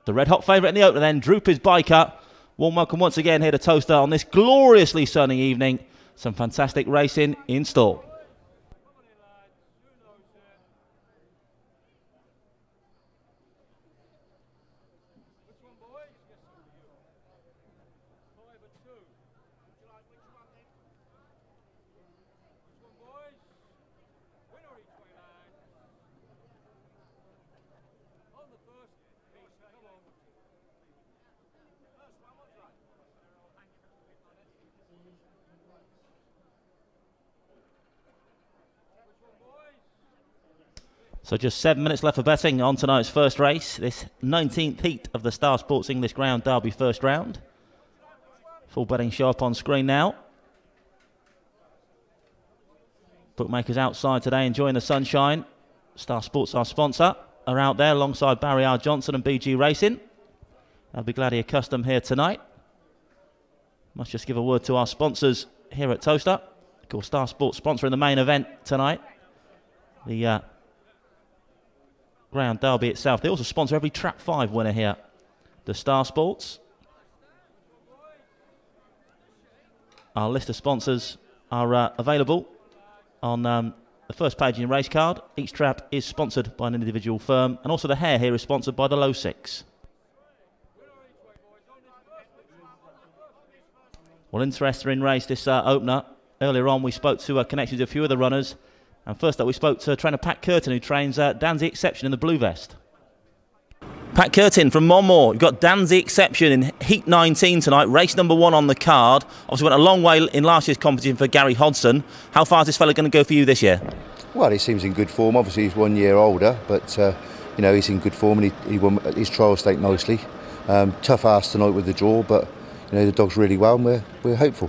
The red-hot favourite in the opener then, DROOPYS Biker. Warm welcome once again here to Towcester on this gloriously sunny evening. Some fantastic racing in store. So just 7 minutes left for betting on tonight's first race. This 19th heat of the Star Sports English Ground Derby first round. Full betting show up on screen now. Bookmakers outside today enjoying the sunshine. Star Sports, our sponsor, are out there alongside Barry R. Johnson and BG Racing. They'll be glad you're custom here tonight. Must just give a word to our sponsors here at Towcester. Of course, Star Sports sponsoring the main event tonight. The Ground Derby itself. They also sponsor every Trap 5 winner here. The Star Sports. Our list of sponsors are available on the first page in your race card. Each trap is sponsored by an individual firm, and also the hare here is sponsored by the Low Six. Well, interesting race this opener. Earlier on we spoke to connections with a few of the runners. And first up, we spoke to trainer Pat Curtin, who trains Dan's the Exception in the blue vest. Pat Curtin from Monmore. You've got Dan's the Exception in Heat 19 tonight, race number 1 on the card. Obviously went a long way in last year's competition for Gary Hodson. How far is this fella going to go for you this year? Well, he seems in good form. Obviously, he's 1 year older, but you know, he's in good form, and he won his trial stake nicely. Tough ask tonight with the draw, but you know, the dog's really well, and we're hopeful.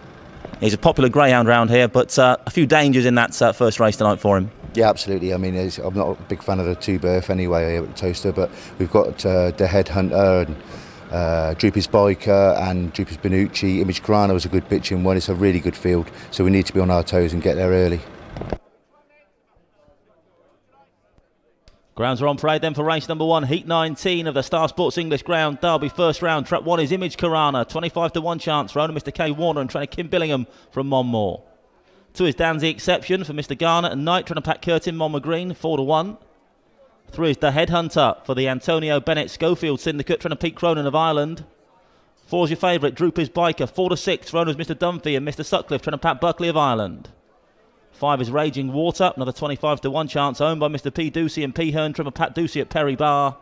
He's a popular greyhound round here, but a few dangers in that first race tonight for him. Yeah, absolutely. I mean, I'm not a big fan of the two berth anyway here at Towcester, but we've got the Headhunter and DROOPYS Biker and DROOPYS Benucci. Image Carano was a good pitching one. It's a really good field, so we need to be on our toes and get there early. Grounds are on parade then for race number 1, Heat 19 of the Star Sports English Ground Derby first round. Trap 1 is Image Carano, 25 to 1 chance for owner Mr. K. Warner and trainer Kim Billingham from Monmore. 2 is Dan's the Exception for Mr. Garner and Knight, trying to pack Curtin, Monmouth Green, 4-1. 3 is The Headhunter for the Antonio Bennett Schofield Syndicate, trying to Pete Cronin of Ireland. 4 is your favourite, Droopy's Biker, 4-6 for owners Mr. Dunphy and Mr. Sutcliffe, trying to Pat Buckley of Ireland. 5 is Raging Water, another 25-1 chance, owned by Mr. P. Ducey and P. Hearn, trying to Pat Ducey at Perry Bar.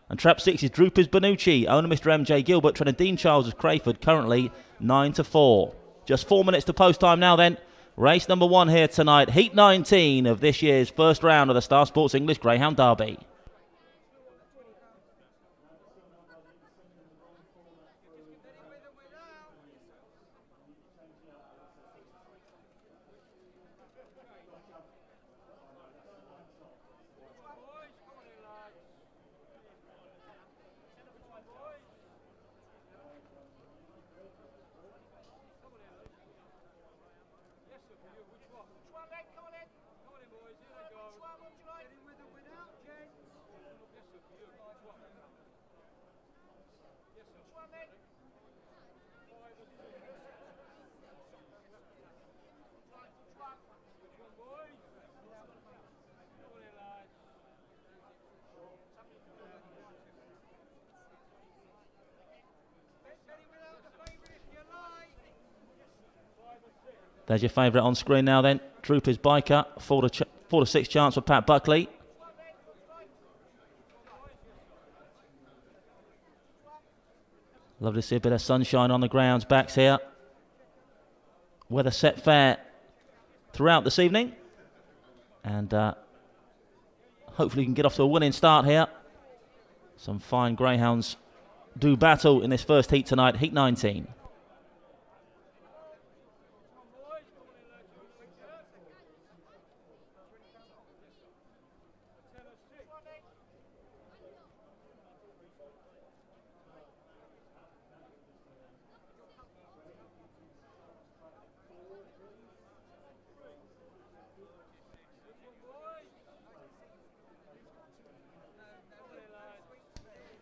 And trap 6 is Droopy's Benucci, owner Mr. M.J. Gilbert, trying to Dean Charles of Crayford, currently 9-4. Just 4 minutes to post time now then. Race number 1 here tonight, Heat 19 of this year's first round of the Star Sports English Greyhound Derby. There's your favourite on screen now then. Droopy's Biker, 4-6 chance for Pat Buckley. Love to see a bit of sunshine on the grounds backs here. Weather set fair throughout this evening. And hopefully you can get off to a winning start here. Some fine greyhounds do battle in this first heat tonight, Heat 19.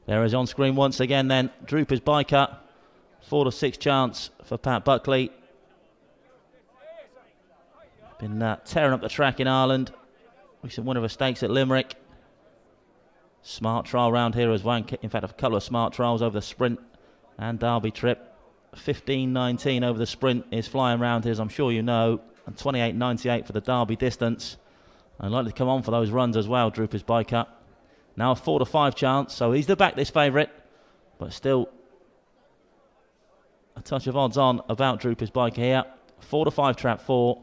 There is on screen once again then, Droopy's Biker, 4-6 chance for Pat Buckley. Been tearing up the track in Ireland. Recent winner of a stakes at Limerick. Smart trial round here as well. In fact, a couple of smart trials over the sprint and Derby trip. 15.19 over the sprint is flying round here, as I'm sure you know. And 28.98 for the Derby distance. And likely to come on for those runs as well, Droopy's Biker. Now a 4-5 chance, so he's the back this favourite, but still a touch of odds on about Droopy's Biker here. 4-5 trap 4.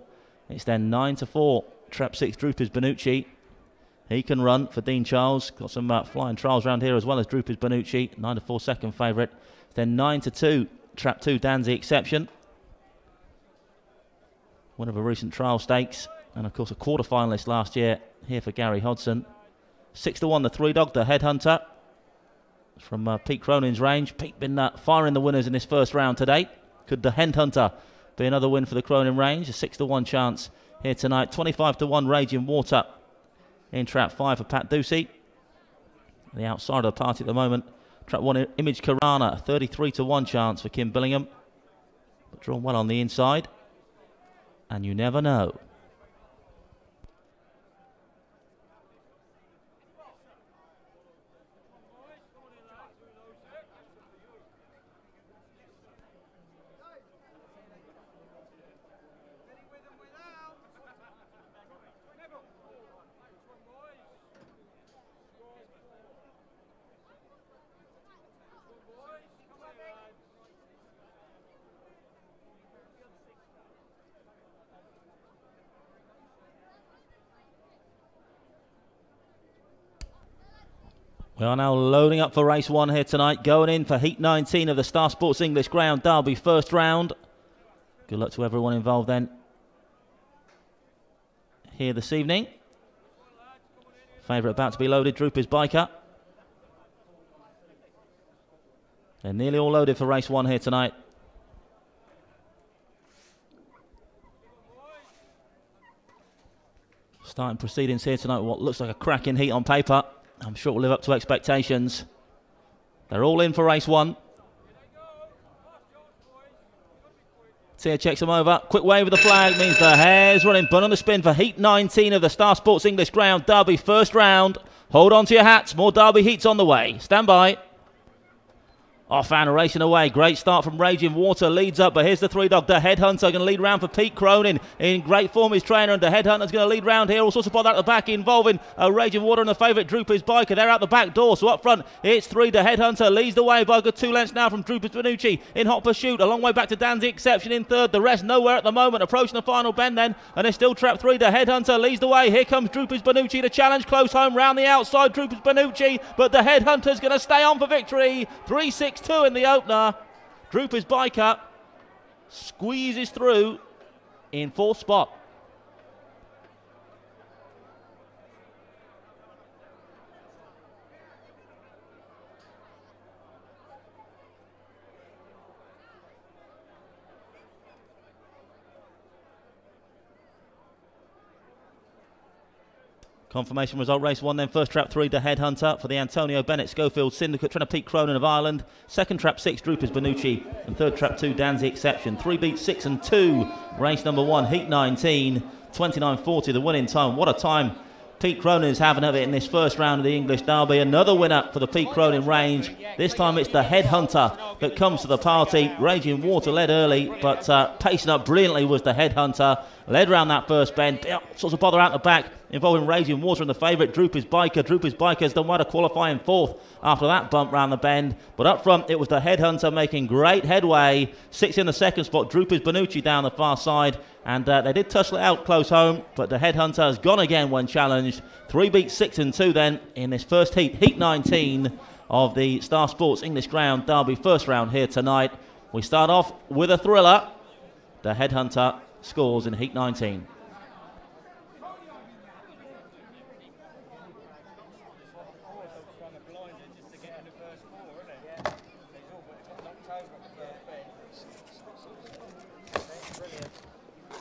It's then 9-4 trap 6 Droopy's Benucci. He can run for Dean Charles. Got some flying trials around here as well as Droopy's Benucci. 9-4 second favourite. Then 9-2 trap 2 Dan's the Exception. One of a recent trial stakes, and of course a quarter finalist last year here for Gary Hodson. 6-1 the 3-dog, the Headhunter from Pete Cronin's range. Pete been firing the winners in this first round today. Could the Headhunter be another win for the Cronin range? A 6-1 chance here tonight. 25-1 Raging Water in trap 5 for Pat Ducey. The outside of the party at the moment. Trap 1 Image Karana, 33-1 chance for Kim Billingham. But drawn well on the inside. And you never know. We are now loading up for race 1 here tonight, going in for Heat 19 of the Star Sports English Greyhound Derby first round. Good luck to everyone involved then here this evening. Favourite about to be loaded, Droopy's Biker. They're nearly all loaded for race 1 here tonight. Starting proceedings here tonight with what looks like a cracking heat on paper. I'm sure it will live up to expectations. They're all in for race 1. Tia checks them over. Quick wave of the flag means the hare's running. Bun on the spin for Heat 19 of the Star Sports English Greyhound Derby first round. Hold on to your hats. More Derby heats on the way. Stand by. Off and racing away. Great start from Raging Water. Leads up, but here's the three dog. The Headhunter going to lead round for Pete Cronin. In great form, his trainer, and the Headhunter's going to lead round here. All sorts of bother out the back involving Raging Water and the favourite Droopys Biker. They're out the back door, so up front it's three. The Headhunter leads the way by a good 2 lengths now from Droopys Benucci. In hot pursuit, a long way back to Dan's Exception in third. The rest nowhere at the moment. Approaching the final bend then, and it's still trap 3. The Headhunter leads the way. Here comes Droopys Benucci. The challenge close home round the outside. Droopys Benucci, but the Headhunter's going to stay on for victory. 3.62 in the opener. Droopys Biker squeezes through in 4th spot. Confirmation result, race 1 then. First trap 3, the Headhunter for the Antonio Bennett Schofield Syndicate, trying to Pete Cronin of Ireland. Second trap 6, Droopys Benucci. And third trap 2, Dan's the Exception. 3 beats 6 and 2. Race number 1, Heat 19, 29.40, the winning time. What a time Pete Cronin is having of it in this first round of the English Derby. Another winner for the Pete Cronin range. This time it's the Headhunter that comes to the party. Raging Water led early, but pacing up brilliantly was the Headhunter. Led round that first bend. Sorts of bother out the back involving Raging Water and the favourite Droopys Biker. Droopys Biker's done well to qualify in 4th after that bump round the bend. But up front it was the Headhunter making great headway. 6 in the second spot. Droopys Benucci down the far side. And they did tussle it out close home, but the Headhunter has gone again when challenged. 3 beats 6 and 2 then in this first heat, Heat 19 of the Star Sports English Greyhound Derby first round here tonight. We start off with a thriller. The Headhunter scores in Heat 19.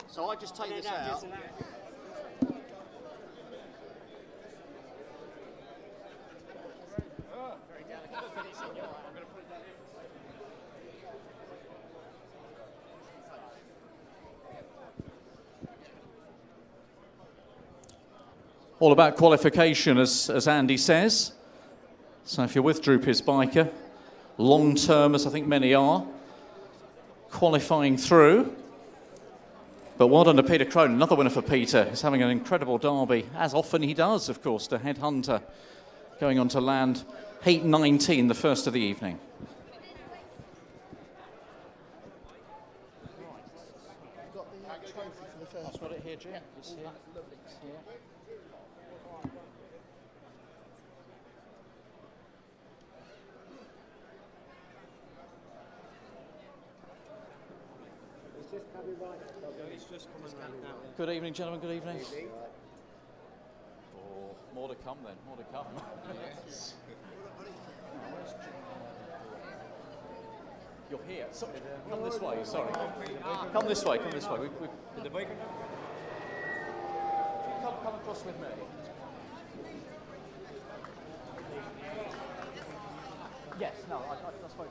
So I just take this out. All about qualification, as Andy says. So if you're with Droopys Biker, long term, as I think many are, qualifying through. But well done to Peter Cronin, another winner for Peter. He's having an incredible derby, as often he does, of course, to Headhunter, going on to land Heat 19, the first of the evening. I've got the trophy for the first. I've got it here, Jim. It's here. It's here. Good evening, gentlemen. Good evening. Oh, more to come then. More to come. Yes. You're here. Sorry. Come this way. Sorry. Come this way. Come this way. Come across with me. Yes. No. I spoke.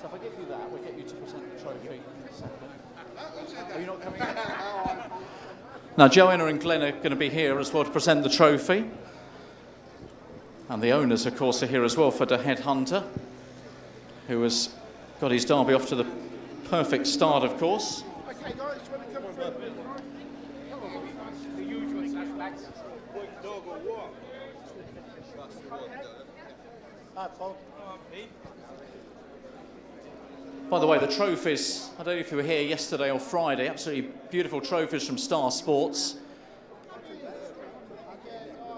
So if I give you that, we'll get you to present the trophy in a second. Are you not coming in? Now, Joanna and Glenn are going to be here as well to present the trophy. And the owners, of course, are here as well for the Headhunter, who has got his derby off to the perfect start, of course. Okay, guys, come on, the usual suspects. Dog or what? Hi, Paul. By the way, the trophies, I don't know if you were here yesterday or Friday, absolutely beautiful trophies from Star Sports.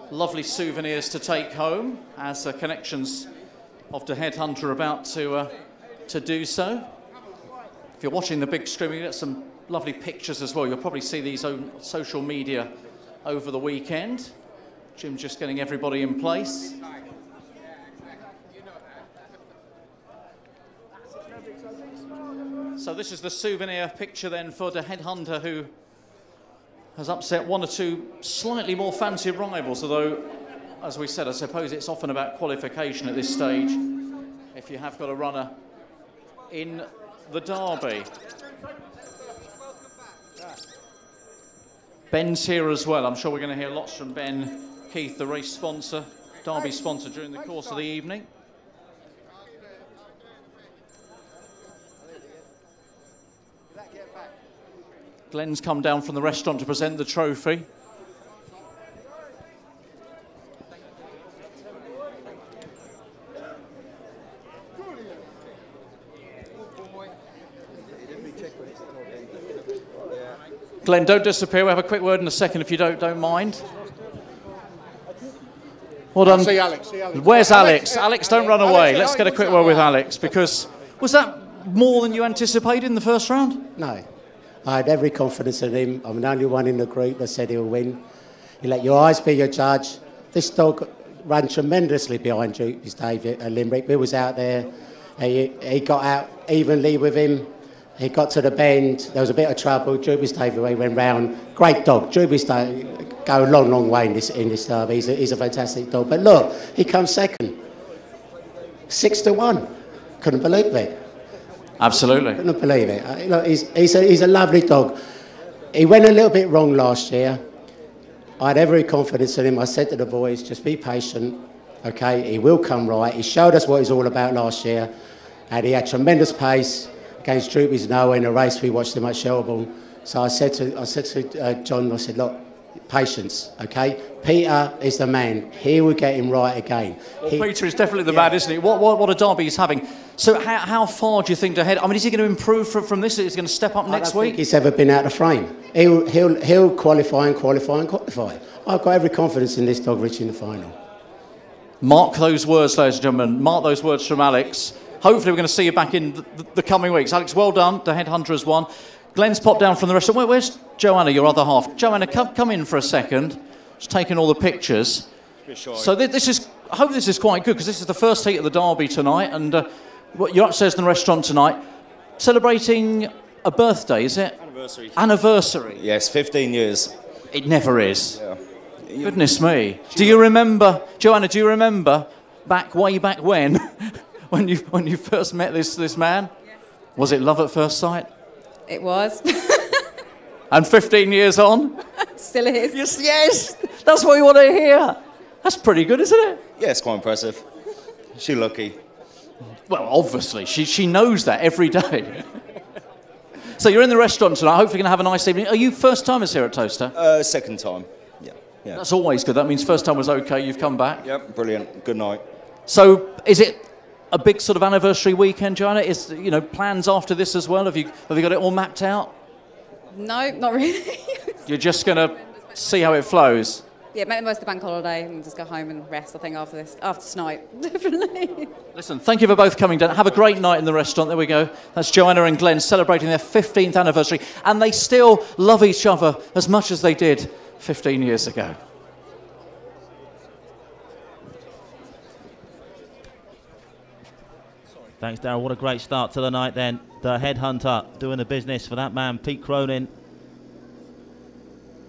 Lovely souvenirs to take home as connections of the Headhunter are about to do so. If you're watching the big stream, you get some lovely pictures as well. You'll probably see these on social media over the weekend. Jim just getting everybody in place. So this is the souvenir picture then for the Headhunter, who has upset one or two slightly more fancy rivals, although, as we said, I suppose it's often about qualification at this stage. If you have got a runner in the Derby. Ben's here as well. I'm sure we're going to hear lots from Ben Keith, the race sponsor, Derby sponsor, during the course of the evening. Glenn's come down from the restaurant to present the trophy. Glenn, don't disappear. We'll have a quick word in a second if you don't mind. Well done. See Alex. See Alex. Where's Alex? Alex, don't run away. Let's get a quick word with Alex, because was that more than you anticipated in the first round? No. I had every confidence in him. I'm the only one in the group that said he'll win. You let your eyes be your judge. This dog ran tremendously behind Droopys David at Limerick. He was out there. He got out evenly with him. He got to the bend. There was a bit of trouble. Droopys David went round. Great dog. Droopys David go a long, long way in this derby. He's a fantastic dog. But look, he comes second. 6-1. Couldn't believe it. Absolutely. Couldn't believe it. Look, he's a lovely dog. He went a little bit wrong last year. I had every confidence in him. I said to the boys, just be patient, okay? He will come right. He showed us what he's all about last year, and he had tremendous pace against Droopys Noah in a race we watched him at Shelbourne. So I said to John, I said, look, patience, okay? Peter is the man. He will get him right again. Well, Peter is definitely the man, isn't he? What a derby he's having. So how far do you think ahead? I mean, is he going to improve from this? Is he going to step up next week? I don't think he's ever been out of frame. He'll qualify and qualify and qualify. I've got every confidence in this dog reaching the final. Mark those words, ladies and gentlemen. Mark those words from Alex. Hopefully we're going to see you back in the coming weeks. Alex, well done. The headhunter has won. Glenn's popped down from the restaurant. Where's Joanna, your other half? Joanna, come in for a second. Just taking all the pictures. So I hope this is quite good, because this is the first heat of the derby tonight, and you're upstairs in the restaurant tonight, celebrating a birthday, is it? Anniversary. Anniversary. Yes, 15 years. It never is. Yeah. Goodness me. Do you remember, Joanna? Do you remember way back when, when you first met this man? Yes. Was it love at first sight? It was. And 15 years on? Still is. Yes, that's what we want to hear. That's pretty good, isn't it? Yeah, it's quite impressive. She's lucky. Well, obviously, she knows that every day. So you're in the restaurant tonight. Hopefully you're going to have a nice evening. Are you first-timers here at Towcester? Second time, yeah. That's always good. That means first time was okay, you've come back. Yep, brilliant. Good night. So is it a big sort of anniversary weekend, Joanna? Is, plans after this as well? Have you got it all mapped out? No, not really. You're just going to see how it flows? Yeah, make the most of the bank holiday and just go home and rest, I think, after tonight. Definitely. Listen, thank you for both coming down. Have a great night in the restaurant. There we go. That's Joanna and Glenn celebrating their 15th anniversary. And they still love each other as much as they did 15 years ago. Thanks, Darryl. What a great start to the night then. The headhunter doing the business for that man, Pete Cronin.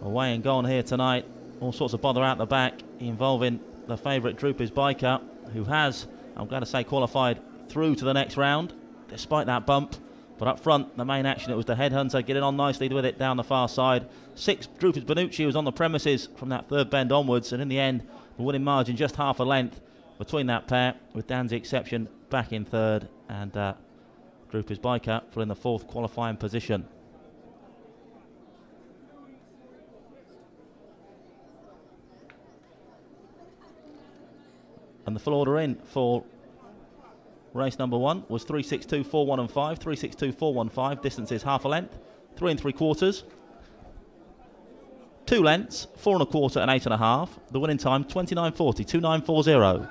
Away and gone here tonight. All sorts of bother out the back, involving the favourite Droopys biker, who has, I'm glad to say, qualified through to the next round, despite that bump. But up front, the main action, it was the headhunter getting on nicely with it down the far side. 6, Droopys Bonucci was on the premises from that third bend onwards, and in the end, the winning margin just half a length between that pair, with Dan's exception back in third, and Droopys biker for in the 4th qualifying position. And the full order in for race number 1 was 3.62, 4.1 and 5. 3.62, 4.15, distance is half a length. 3 3/4. 2 lengths, 4 1/4 and 8 1/2. The winning time 29.40, 29.40.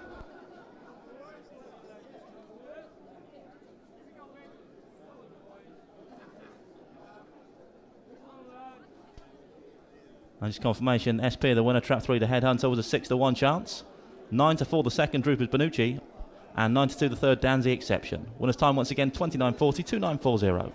And just confirmation, SP the winner, trap 3 to headhunter was a 6-1 chance. 9-4 the second, Droopys Bonucci, and 9-2 the third, Dan's the exception. Winner's time once again 29.40, 29.40.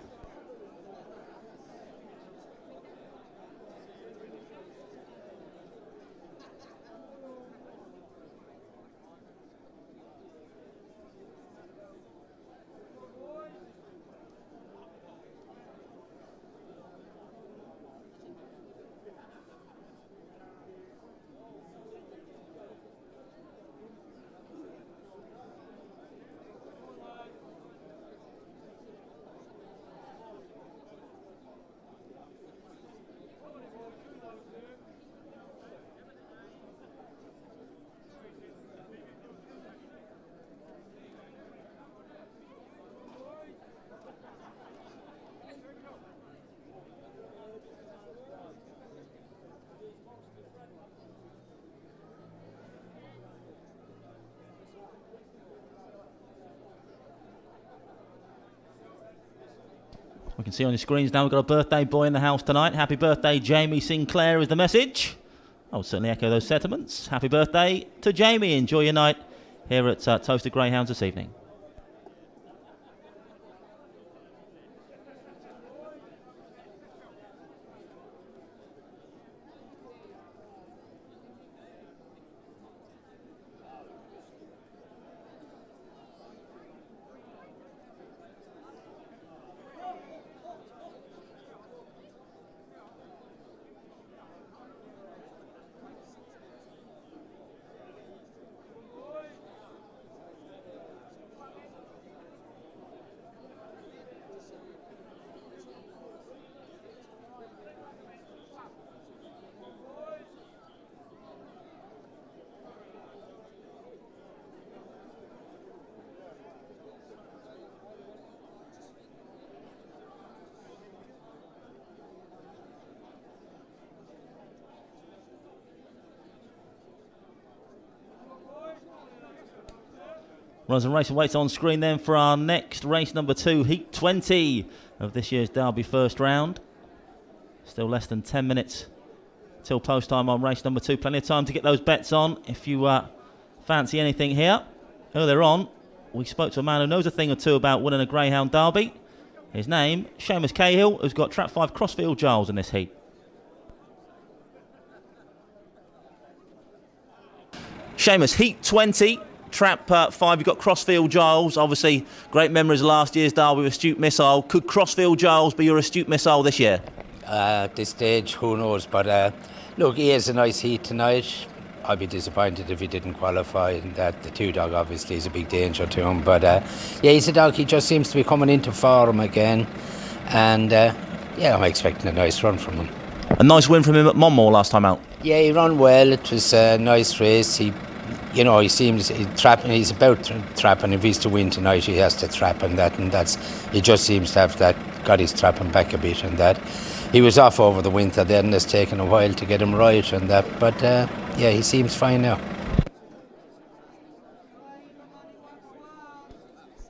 We can see on your screens now we've got a birthday boy in the house tonight. Happy birthday, Jamie Sinclair is the message. I would certainly echo those sentiments. Happy birthday to Jamie. Enjoy your night here at Towcester Greyhounds this evening. Runners and racing weights on screen then for our next race number 2, Heat 20 of this year's Derby first round. Still less than 10 minutes till post time on race number 2. Plenty of time to get those bets on if you fancy anything here. Earlier on, we spoke to a man who knows a thing or two about winning a Greyhound Derby. His name, Seamus Cahill, who's got Trap 5 Crossfield Giles in this heat. Seamus, Heat 20. Trap 5, you've got Crossfield Giles. Obviously, great memories of last year's Derby with Astute Missile. Could Crossfield Giles be your Astute Missile this year? At this stage, who knows? But look, he has a nice heat tonight. I'd be disappointed if he didn't qualify. And that the 2 dog obviously is a big danger to him. But yeah, he's a dog. He just seems to be coming into form again. And yeah, I'm expecting a nice run from him. A nice win from him at Monmore last time out. Yeah, he ran well. It was a nice race. You know, he seems trapping. He's about trapping. If he's to win tonight, he has to trap and that's. He just seems to have that. Got his trapping back a bit and that. He was off over the winter. Then it's taken a while to get him right and that. But yeah, he seems fine now.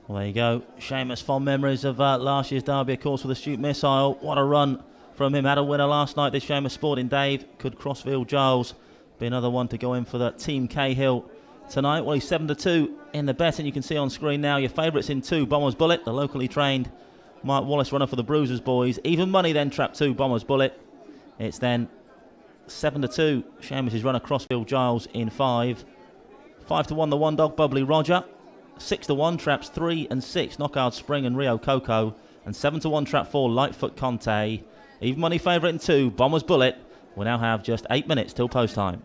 Well, there you go. Seamus, fond memories of last year's Derby, of course, with Astute Missile. What a run from him. Had a winner last night. This Seamus Sporting Dave. Could Crossfield Giles be another one to go in for that Team Cahill tonight? Well, he's 7-2 in the bet, and you can see on screen now your favourites in 2, Bomber's Bullet, the locally trained Mike Wallace runner for the Bruisers boys. Even money then, Trap 2, Bomber's Bullet. It's then 7-2. Seamus' runner Crossfield Giles in 5. 5-1 the 1 dog, Bubbly Roger. 6-1 Traps 3 and 6, Knockout Spring and Rio Coco. And 7-1 Trap 4, Lightfoot Kante. Even money favourite in 2, Bomber's Bullet. We now have just 8 minutes till post time.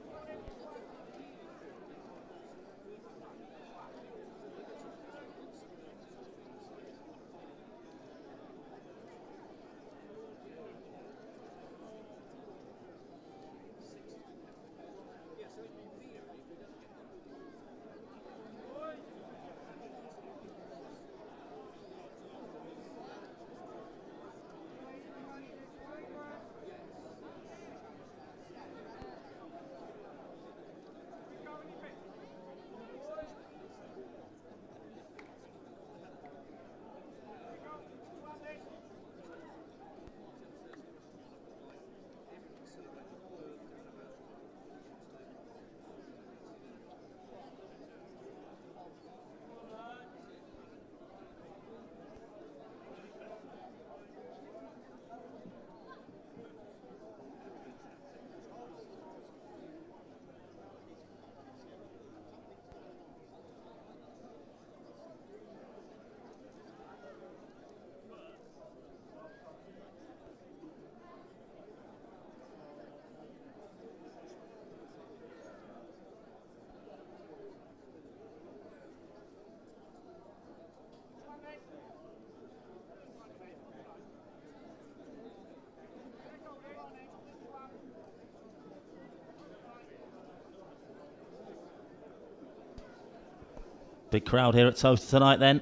Big crowd here at Towcester tonight then.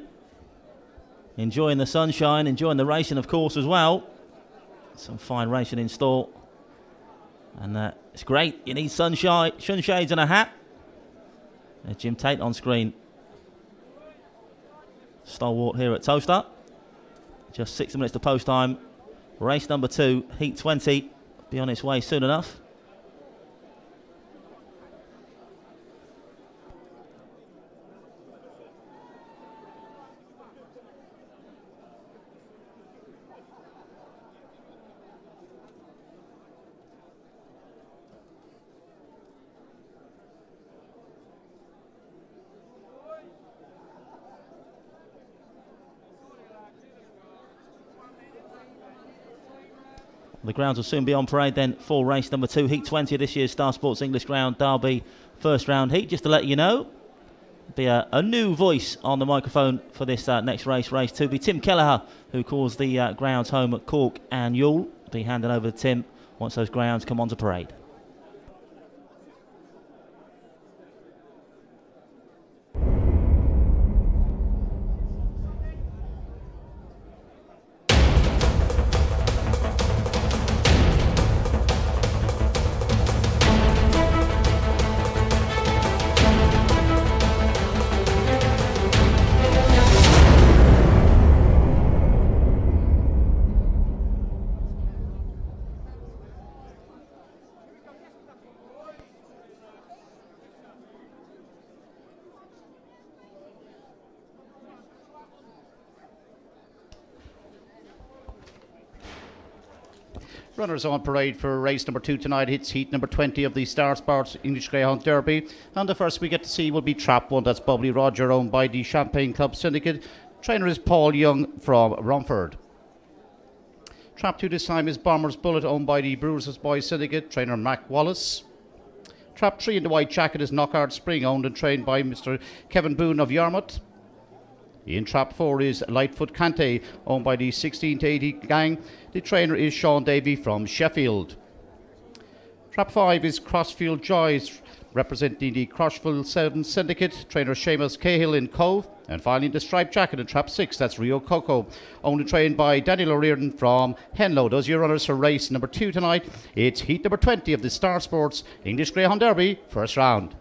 Enjoying the sunshine, enjoying the racing of course as well. Some fine racing in store. And it's great. You need sunshine, sunshades and a hat. There's Jim Tate on screen. Stalwart here at Towcester. Just 60 minutes to post time. Race number 2, heat 20, be on its way soon enough. The grounds will soon be on parade then for race number 2, heat 20 of this year's Star Sports English Ground Derby first round heat. Just to let you know, be a new voice on the microphone for this next race, race 2. Be Tim Kelleher, who calls the grounds home at Cork and Youghal. Be handing over to Tim once those grounds come onto parade. Runners on parade for race number 2 tonight. It's heat number 20 of the Star Sports English Greyhound Derby. And the first we get to see will be Trap 1. That's Bubbly Roger, owned by the Champagne Club Syndicate. Trainer is Paul Young from Romford. Trap 2 this time is Bomber's Bullet, owned by the Brewers Boys Syndicate. Trainer Mac Wallace. Trap 3 in the white jacket is Knockhart Spring, owned and trained by Mr. Kevin Boone of Yarmouth. In Trap 4 is Lightfoot KANTE, owned by the 16 to 80 gang. The trainer is Sean Davey from Sheffield. Trap 5 is Crossfield Joys, representing the Crossfield 7 Syndicate. Trainer Seamus Cahill in Cove. And finally the striped jacket in Trap 6, that's Rio Coco, owned and trained by Daniel O'Riordan from Henlow. Those are your runners for race number 2 tonight. It's heat number 20 of the Star Sports English Greyhound Derby, first round.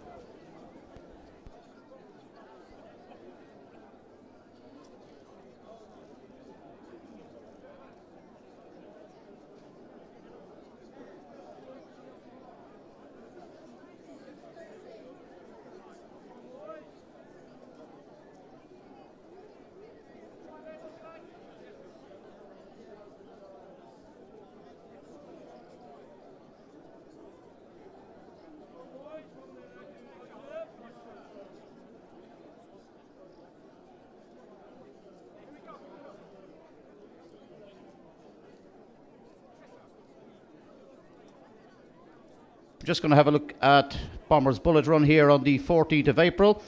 Just going to have a look at Bomber's Bullet run here on the 14th of April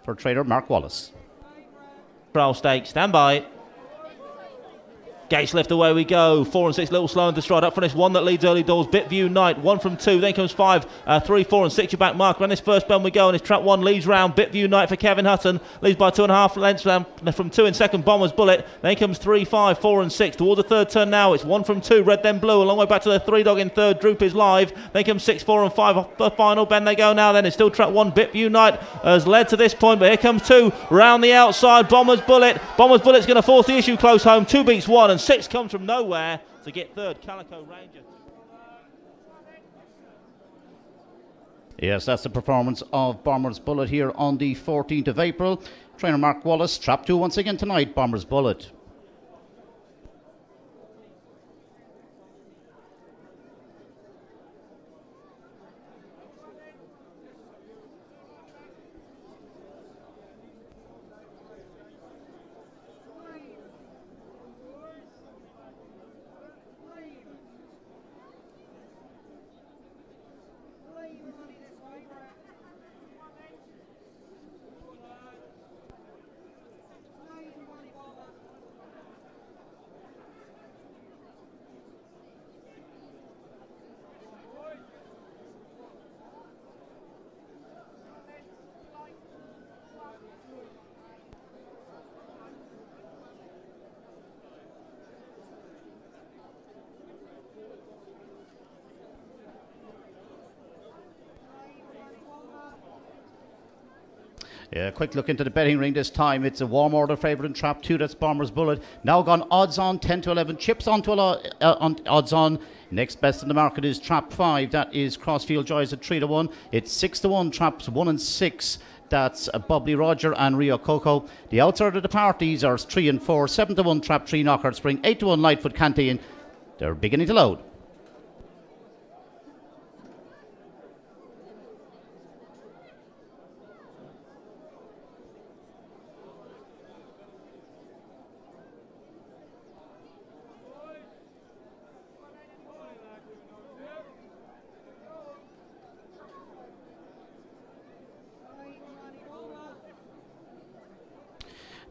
for trainer Mark Wallace. Trial stake, stand by. Gates left, away we go. 4 and 6, little slow and to stride. Up from this one that leads early doors, Bitview Knight. 1 from 2, then comes 5, 3, 4 and 6. Your back marker on this first bend we go, and this Trap 1 leads round. Bitview Knight for Kevin Hutton, leads by 2.5 lengths from 2 in second. Bomber's Bullet, then comes 3, 5, 4 and 6. Towards the third turn now, it's 1 from 2, red then blue. A long way back to the 3 dog in third, DROOPYS Live. Then comes 6, 4 and 5 off the final bend they go now. Then it's still Trap 1, Bitview Knight has led to this point, but here comes 2 round the outside. Bomber's Bullet. Bomber's Bullet's going to force the issue close home. 2 beats 1 and 6 comes from nowhere to get third. Calico Ranger. Yes, that's the performance of Bomber's Bullet here on the 14th of April. Trainer Mark Wallace, Trap 2 once again tonight, Bomber's Bullet. Yeah, quick look into the betting ring this time. It's a warm order favourite in Trap 2. That's Bomber's Bullet. Now gone odds on 10 to 11. Chips onto odds on. Next best in the market is Trap 5. That is Crossfield Joys at 3 to 1. It's 6 to 1. Traps 1 and 6. That's Bubbly Roger and Rio Coco. The outside of the parties are 3 and 4. 7 to 1 Trap 3 Knockout Spring. 8 to 1 Lightfoot Kante. And they're beginning to load.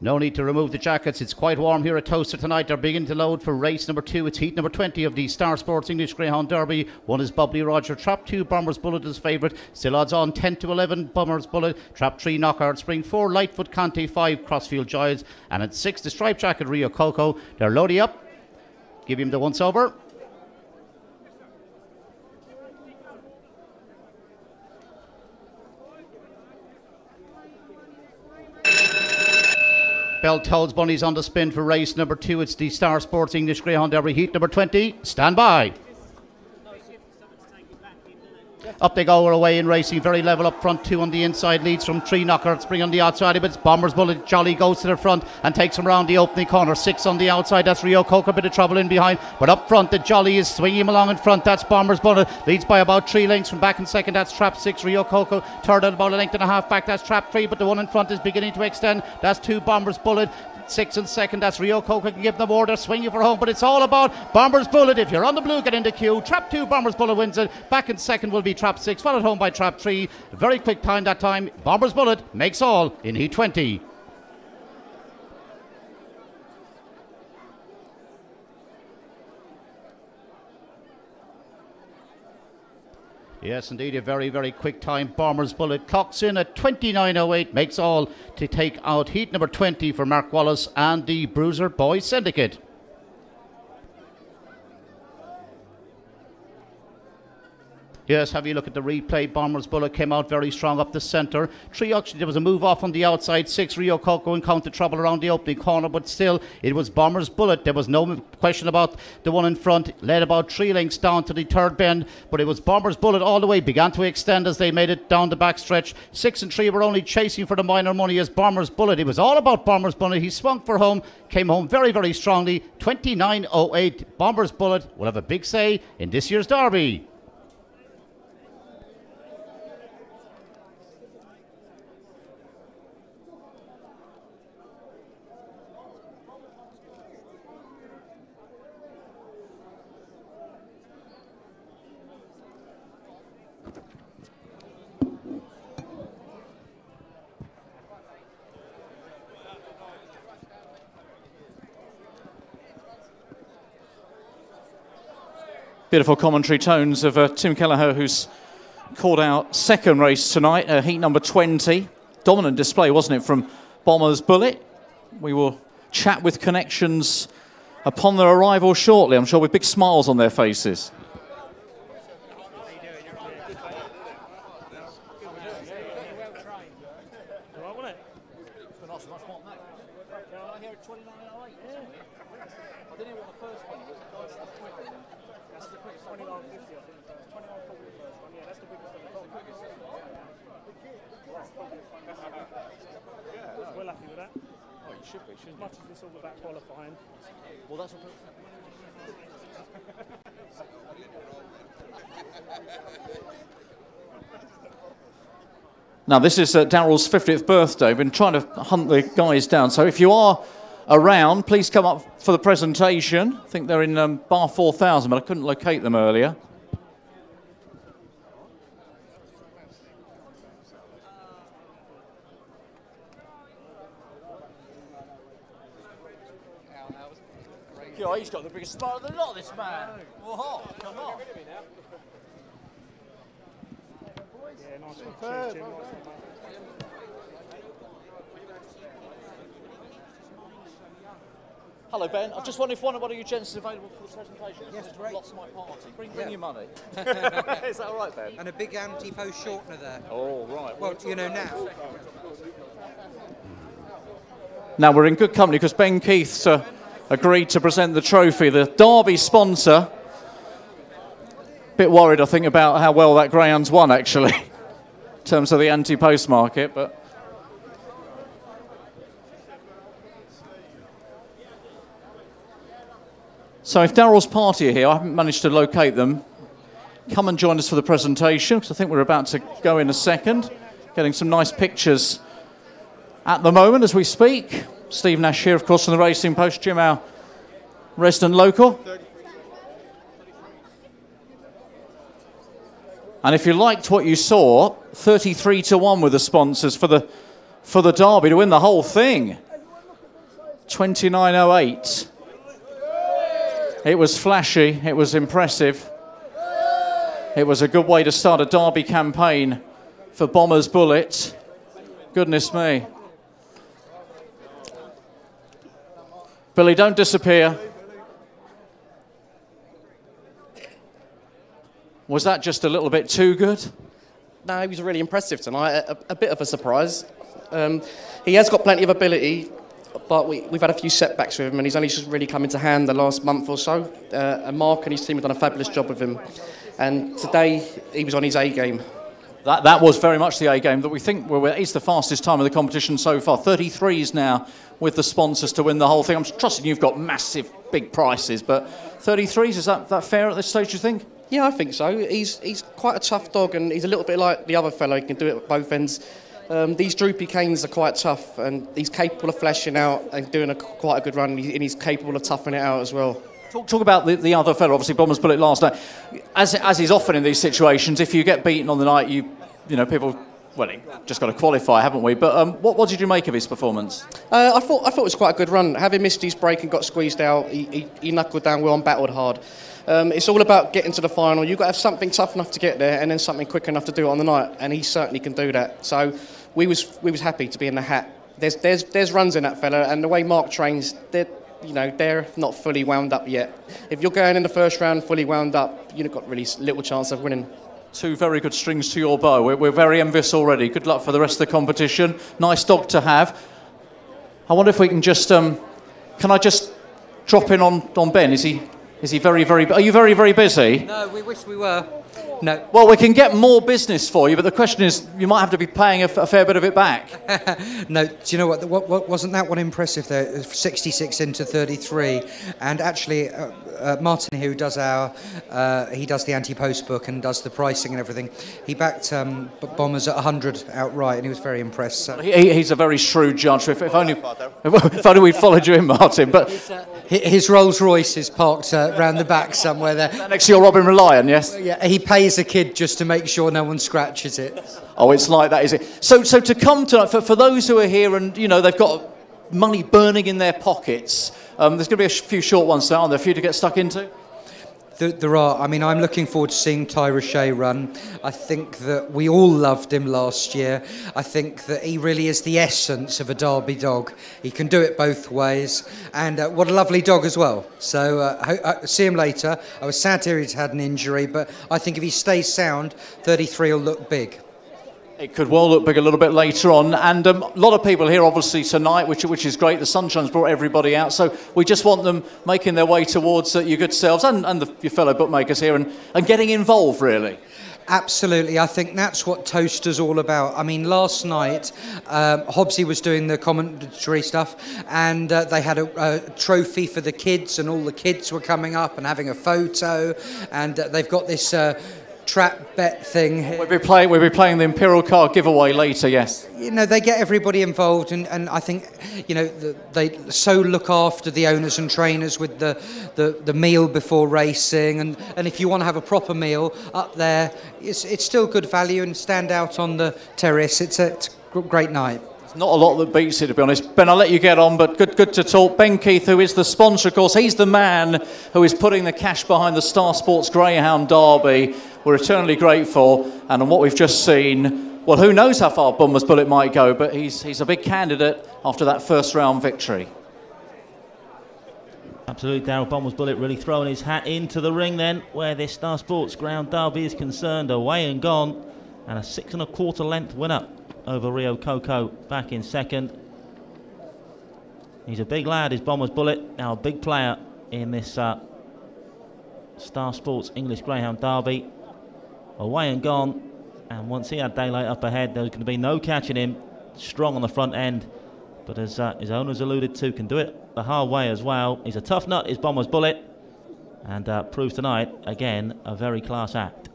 No need to remove the jackets. It's quite warm here at Towcester tonight. They're beginning to load for race number 2. It's heat number 20 of the Star Sports English Greyhound Derby. 1 is Bubbly Roger. Trap 2, Bomber's Bullet is favourite. Still odds on 10 to 11, Bomber's Bullet. Trap 3, Knockout Spring. 4, Lightfoot Kante. 5, Crossfield Joys. And at 6, the Striped Jacket, Rio Coco. They're loading up. Give him the once over. Bell Toads Bunnies on the spin for race number 2. It's the Star Sports English Greyhound Derby heat number 20. Stand by. Up they go, we're away in racing, very level up front. 2 on the inside, leads from 3 Knockout Spring on the outside. But it's Bomber's Bullet. Jolly goes to the front and takes him around the opening corner. 6 on the outside, that's Rio Coco, a bit of trouble in behind. But up front, the Jolly is swinging him along in front. That's Bomber's Bullet, leads by about 3 lengths from back in second. That's Trap 6, Rio Coco. Third at about a length and a half back, that's Trap 3. But the one in front is beginning to extend. That's 2 Bomber's Bullet. 6 and second, that's Rio Coco, can give them more. They're swinging for home, but it's all about Bomber's Bullet. If you're on the blue, get in the queue. Trap 2, Bomber's Bullet wins it. Back in second will be Trap 6, followed home by Trap 3. Very quick time that time. Bomber's Bullet makes all in heat 20. Yes, indeed, a very, very quick time. Bomber's Bullet clocks in at 29.08, makes all to take out heat number 20 for Mark Wallace and the Bruiser Boys Syndicate. Yes, have you look at the replay. Bomber's Bullet came out very strong up the centre. 3, actually, there was a move off on the outside. 6, Rio Coco encountered trouble around the opening corner, but still, it was Bomber's Bullet. There was no question about the one in front. Led about 3 lengths down to the third bend, but it was Bomber's Bullet all the way. Began to extend as they made it down the back stretch. 6 and 3 were only chasing for the minor money as Bomber's Bullet. It was all about Bomber's Bullet. He swung for home, came home very, very strongly. 29.08. Bomber's Bullet will have a big say in this year's Derby. Beautiful commentary tones of Tim Kelleher, who's called out second race tonight, heat number 20. Dominant display, wasn't it, from Bomber's Bullet? We will chat with connections upon their arrival shortly, I'm sure, with big smiles on their faces. We're lucky with that. Oh, you should be, shouldn't you? As much as it's all about qualifying. Well, that's what... Now, this is Darryl's 50th birthday. I've been trying to hunt the guys down. So if you are around, please come up for the presentation. I think they're in bar 4000, but I couldn't locate them earlier. Oh, he's got the biggest smile of the lot, this man. Whoa, come on. Yeah, nice one. Cheers, Jim. Hello, Ben. I just wondered if one of you gents is available for the presentation. Yes, great. Lost my party. Bring your money. Is that all right, Ben? And a big anti-post shortener there. Oh, right. Well, you know now. Now we're in good company because Ben Keith's agreed to present the trophy. The Derby sponsor. Bit worried, I think, about how well that Greyhound's won, actually, in terms of the anti-post market, but... So if Daryl's party are here, I haven't managed to locate them, come and join us for the presentation, because I think we're about to go in a second. Getting some nice pictures at the moment as we speak. Steve Nash here, of course, from the Racing Post. Jim, our resident local. And if you liked what you saw, 33-1 with the sponsors for the Derby to win the whole thing. 29.08. It was flashy, it was impressive. It was a good way to start a Derby campaign for Bomber's Bullet. Goodness me. Billy, don't disappear. Was that just a little bit too good? No, he was really impressive tonight. A bit of a surprise. He has got plenty of ability, but we've had a few setbacks with him, and he's only just really come into hand the last month or so. And Mark and his team have done a fabulous job with him. And today, he was on his A game. That was very much the A game that we think is the fastest time of the competition so far. 33s now with the sponsors to win the whole thing. I'm trusting you've got massive, big prices, but 33s, is that fair at this stage, do you think? Yeah, I think so. He's quite a tough dog, and he's a little bit like the other fellow. He can do it at both ends. These droopy canes are quite tough, and he's capable of flashing out and doing quite a good run, and he's capable of toughing it out as well. Talk about the other fellow. Obviously, Bomber's Bullet last night. As is often in these situations, if you get beaten on the night, you know, people, well, just got to qualify, haven't we? But what did you make of his performance? I thought it was quite a good run. Having missed his break and got squeezed out, he knuckled down well and battled hard. It's all about getting to the final. You've got to have something tough enough to get there, and then something quick enough to do it on the night, and he certainly can do that. So we was happy to be in the hat. There's runs in that fella, and the way Mark trains, they're not fully wound up yet. If you're going in the first round fully wound up, you've got really little chance of winning. Two very good strings to your bow. We're very envious already. Good luck for the rest of the competition. Nice dog to have. I wonder if we can just... can I just drop in on Ben? Is he very, very... Are you very, very busy? No, we wish we were. No. Well, we can get more business for you, but the question is, you might have to be paying a fair bit of it back. No, do you know what wasn't that one impressive there? 66 into 33, and actually Martin, who does he does the anti-post book and does the pricing and everything. He backed Bombers at 100 outright, and he was very impressed. So. He's a very shrewd judge. If only we'd followed you in, Martin. But his Rolls Royce is parked round the back somewhere there. Next to your Robin Reliant, yes. Yeah, he pays a kid just to make sure no one scratches it. Oh, it's like that, is it? So to come to for those who are here and they've got money burning in their pockets, there's going to be a few short ones there, aren't there, for you to get stuck into? There are. I mean, I'm looking forward to seeing Ty Roche run. I think that we all loved him last year. I think that he really is the essence of a Derby dog. He can do it both ways, and what a lovely dog as well. So see him later. I was sad to hear he's had an injury, but I think if he stays sound, 33 will look big. It could well look big a little bit later on, and a lot of people here obviously tonight, which is great. The sunshine's brought everybody out, so we just want them making their way towards your good selves and your fellow bookmakers here and getting involved, really. Absolutely, I think that's what Towcester's all about. I mean, last night, Hobbsy was doing the commentary stuff, and they had a trophy for the kids, and all the kids were coming up and having a photo, and they've got this trap bet thing. We'll be playing the Imperial card giveaway later, yes. They get everybody involved, and I think, they so look after the owners and trainers with the meal before racing, and if you want to have a proper meal up there, it's still good value and stand out on the terrace. It's a great night. Not a lot that beats it, to be honest. Ben, I'll let you get on, but good to talk. Ben Keith, who is the sponsor, of course, he's the man who is putting the cash behind the Star Sports Greyhound Derby. We're eternally grateful, and on what we've just seen, well, who knows how far Bomber's Bullet might go, but he's a big candidate after that first round victory. Absolutely, Daryl Bomber's Bullet really throwing his hat into the ring then, where this Star Sports Ground Derby is concerned, away and gone, and a 6 1/4 length winner over Rio Coco back in second. He's a big lad, is Bomber's Bullet. Now a big player in this Star Sports English Greyhound Derby. Away and gone. And once he had daylight up ahead, there was going to be no catching him. Strong on the front end. But as his owners alluded to, can do it the hard way as well. He's a tough nut, is Bomber's Bullet. And proves tonight, again, a very class act.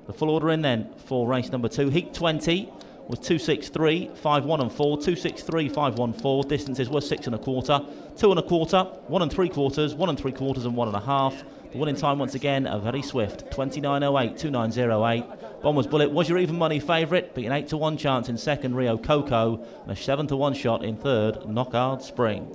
The full order in then for race number 2. Heat 20 was 263, 5-1 and 4, 263, 5-1, 4. Distances were 6 1/4, 2 1/4, 1 3/4, 1 3/4 and 1 1/2. The winning time once again, a very swift 29.08, 29.08. Bomber's Bullet was your even money favourite, beating 8-1 chance in second, Rio Coco, and a 7-1 shot in third, Knockard Spring.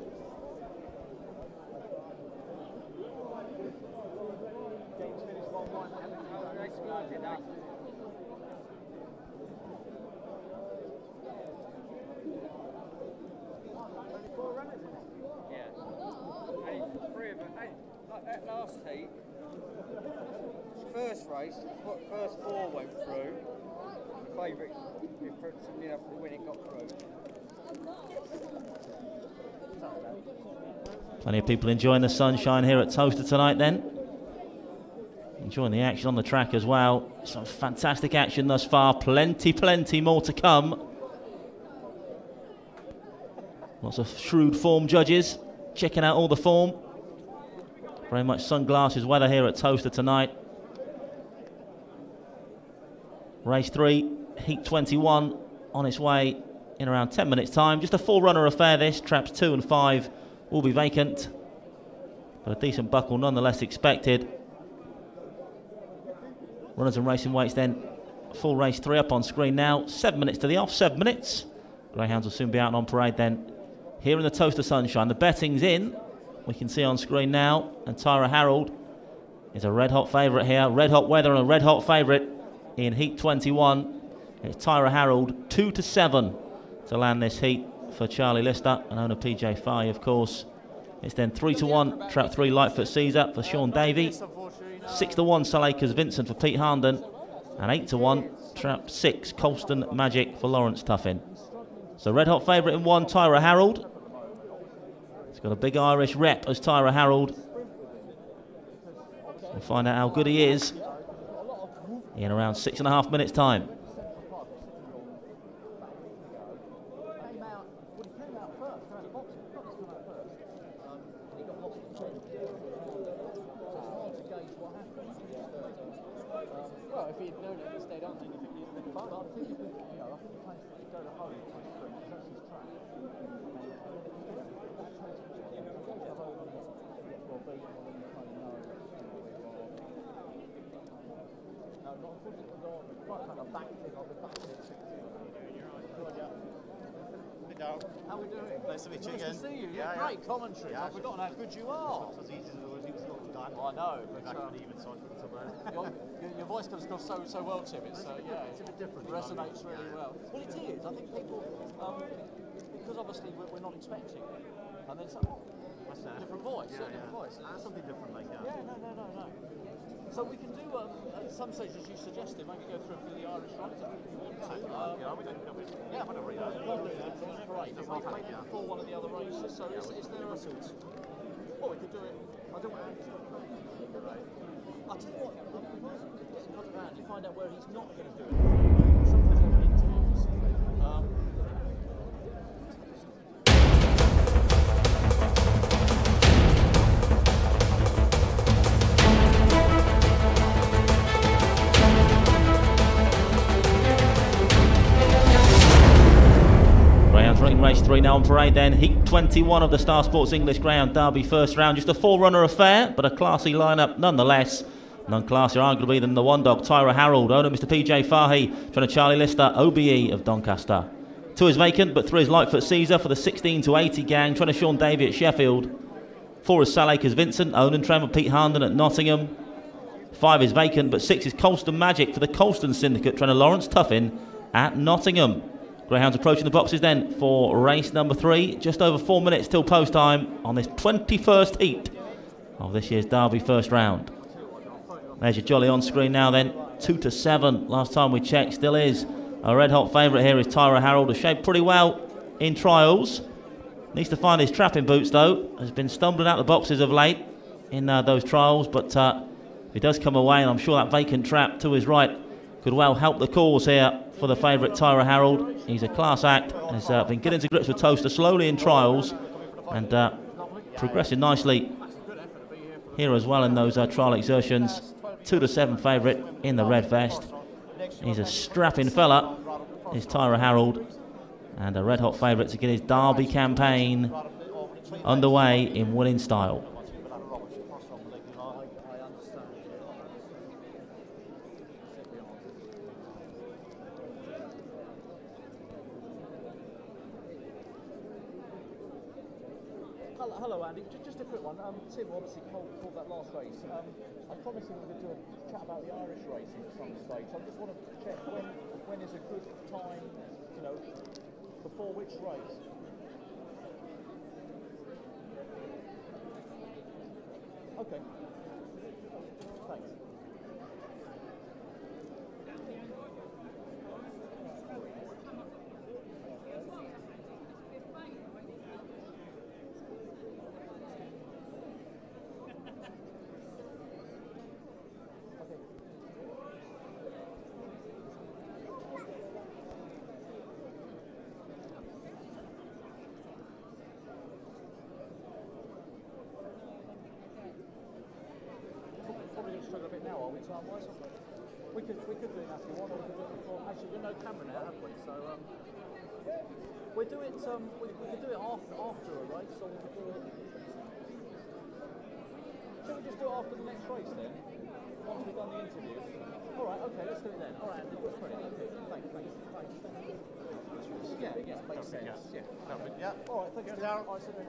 First race, first 4 went through. The favourite, if when it got through. Plenty of people enjoying the sunshine here at Towcester tonight then. Enjoying the action on the track as well. Some fantastic action thus far. Plenty more to come. Lots of shrewd form judges checking out all the form. Very much sunglasses weather here at Towcester tonight. Race 3, Heat 21, on its way in around 10 minutes' time. Just a full-runner affair this. Traps 2 and 5 will be vacant. But a decent buckle nonetheless expected. Runners and racing weights then. Full race 3 up on screen now. 7 minutes to the off, 7 minutes. Greyhounds will soon be out on parade then. Here in the Towcester sunshine. The betting's in. We can see on screen now. And Tyra Harold is a red-hot favourite here. Red-hot weather and a red-hot favourite in Heat 21. It's Tyra Harold, 2-7 to land this heat for Charlie Lister and owner PJ Fahey, of course. It's then 3-1, trap 3, Lightfoot Caesar for Sean Davey. 6-1, Salacres Vincent for Pete Harnden. And 8-1, trap 6, Colston Magic for Lawrence Tuffin. So red hot favourite in 1, Tyra Harold. He's got a big Irish rep as Tyra Harold. We'll find out how good he is in around 6.5 minutes' time. How are we doing? Nice to meet you again. Nice to see you. Yeah, Great commentary. I've forgotten how good you are. It was easy to do it. I know, but Even your voice comes across so well, Tim. It's it's a bit different. Resonates really well. Well, it is. I think people, because obviously we're not expecting it, and then different voice. Different voice. Something different like that. Yeah, no. So we can do at some stage, as you suggested, maybe go through a few of the Irish runs if you want to. Yeah, whatever. Great. Maybe before one of the other races. So is there a sort? Oh, we could do it. I don't want to. I'll tell you what. Get in front of Andy, find out where he's not going to do it. Sometimes over interviews. Greyhounds running race 3 now on parade then. Heat 21 of the Star Sports English Greyhound Derby first round. Just a full-runner affair, but a classy lineup nonetheless. None classier arguably than the one dog, Tyra Harold. Owner Mr. PJ Fahey, trying to Charlie Lister, OBE of Doncaster. 2 is vacant, but 3 is Lightfoot Caesar for the 16 to 80 gang, trying to Sean Davey at Sheffield. 4 is Salacres Vincent, Onan Trevor, Pete Harnden at Nottingham. 5 is vacant, but 6 is Colston Magic for the Colston Syndicate, trying to Lawrence Tuffin at Nottingham. Greyhounds approaching the boxes then for race number 3. Just over 4 minutes till post time on this 21st heat of this year's Derby first round. There's your jolly on screen now then. 2-7. Last time we checked, still is. A red hot favourite here is Tyra Harold. Has shaped pretty well in trials. Needs to find his trapping boots though. Has been stumbling out the boxes of late in those trials, but if he does come away, and I'm sure that vacant trap to his right could well help the cause here for the favourite Tyra Harold. He's a class act, has been getting to grips with Towcester slowly in trials and progressing nicely here as well in those trial exertions. 2 to 7 favourite in the red vest. He's a strapping fella, is Tyra Harold, and a red hot favourite to get his Derby campaign underway in winning style. Hello Andy, just a quick one. Tim obviously called that last race. I promised him we would do a chat about the Irish racing at some stage. I just want to check when is a good time, you know, before which race? Okay. Thanks. We could do it now if you want, or we could do it before. Actually, we've no camera now, have we? So we do it. We could do it after a race, or we could do it. Shall we just do it after the next race then? Once we've done the interview. All right. Okay. Let's do it then. All right. That's brilliant. Okay. Thanks. Yeah. Makes sense. Yeah. Yeah. All right. Thank you, Darren. All right. So then.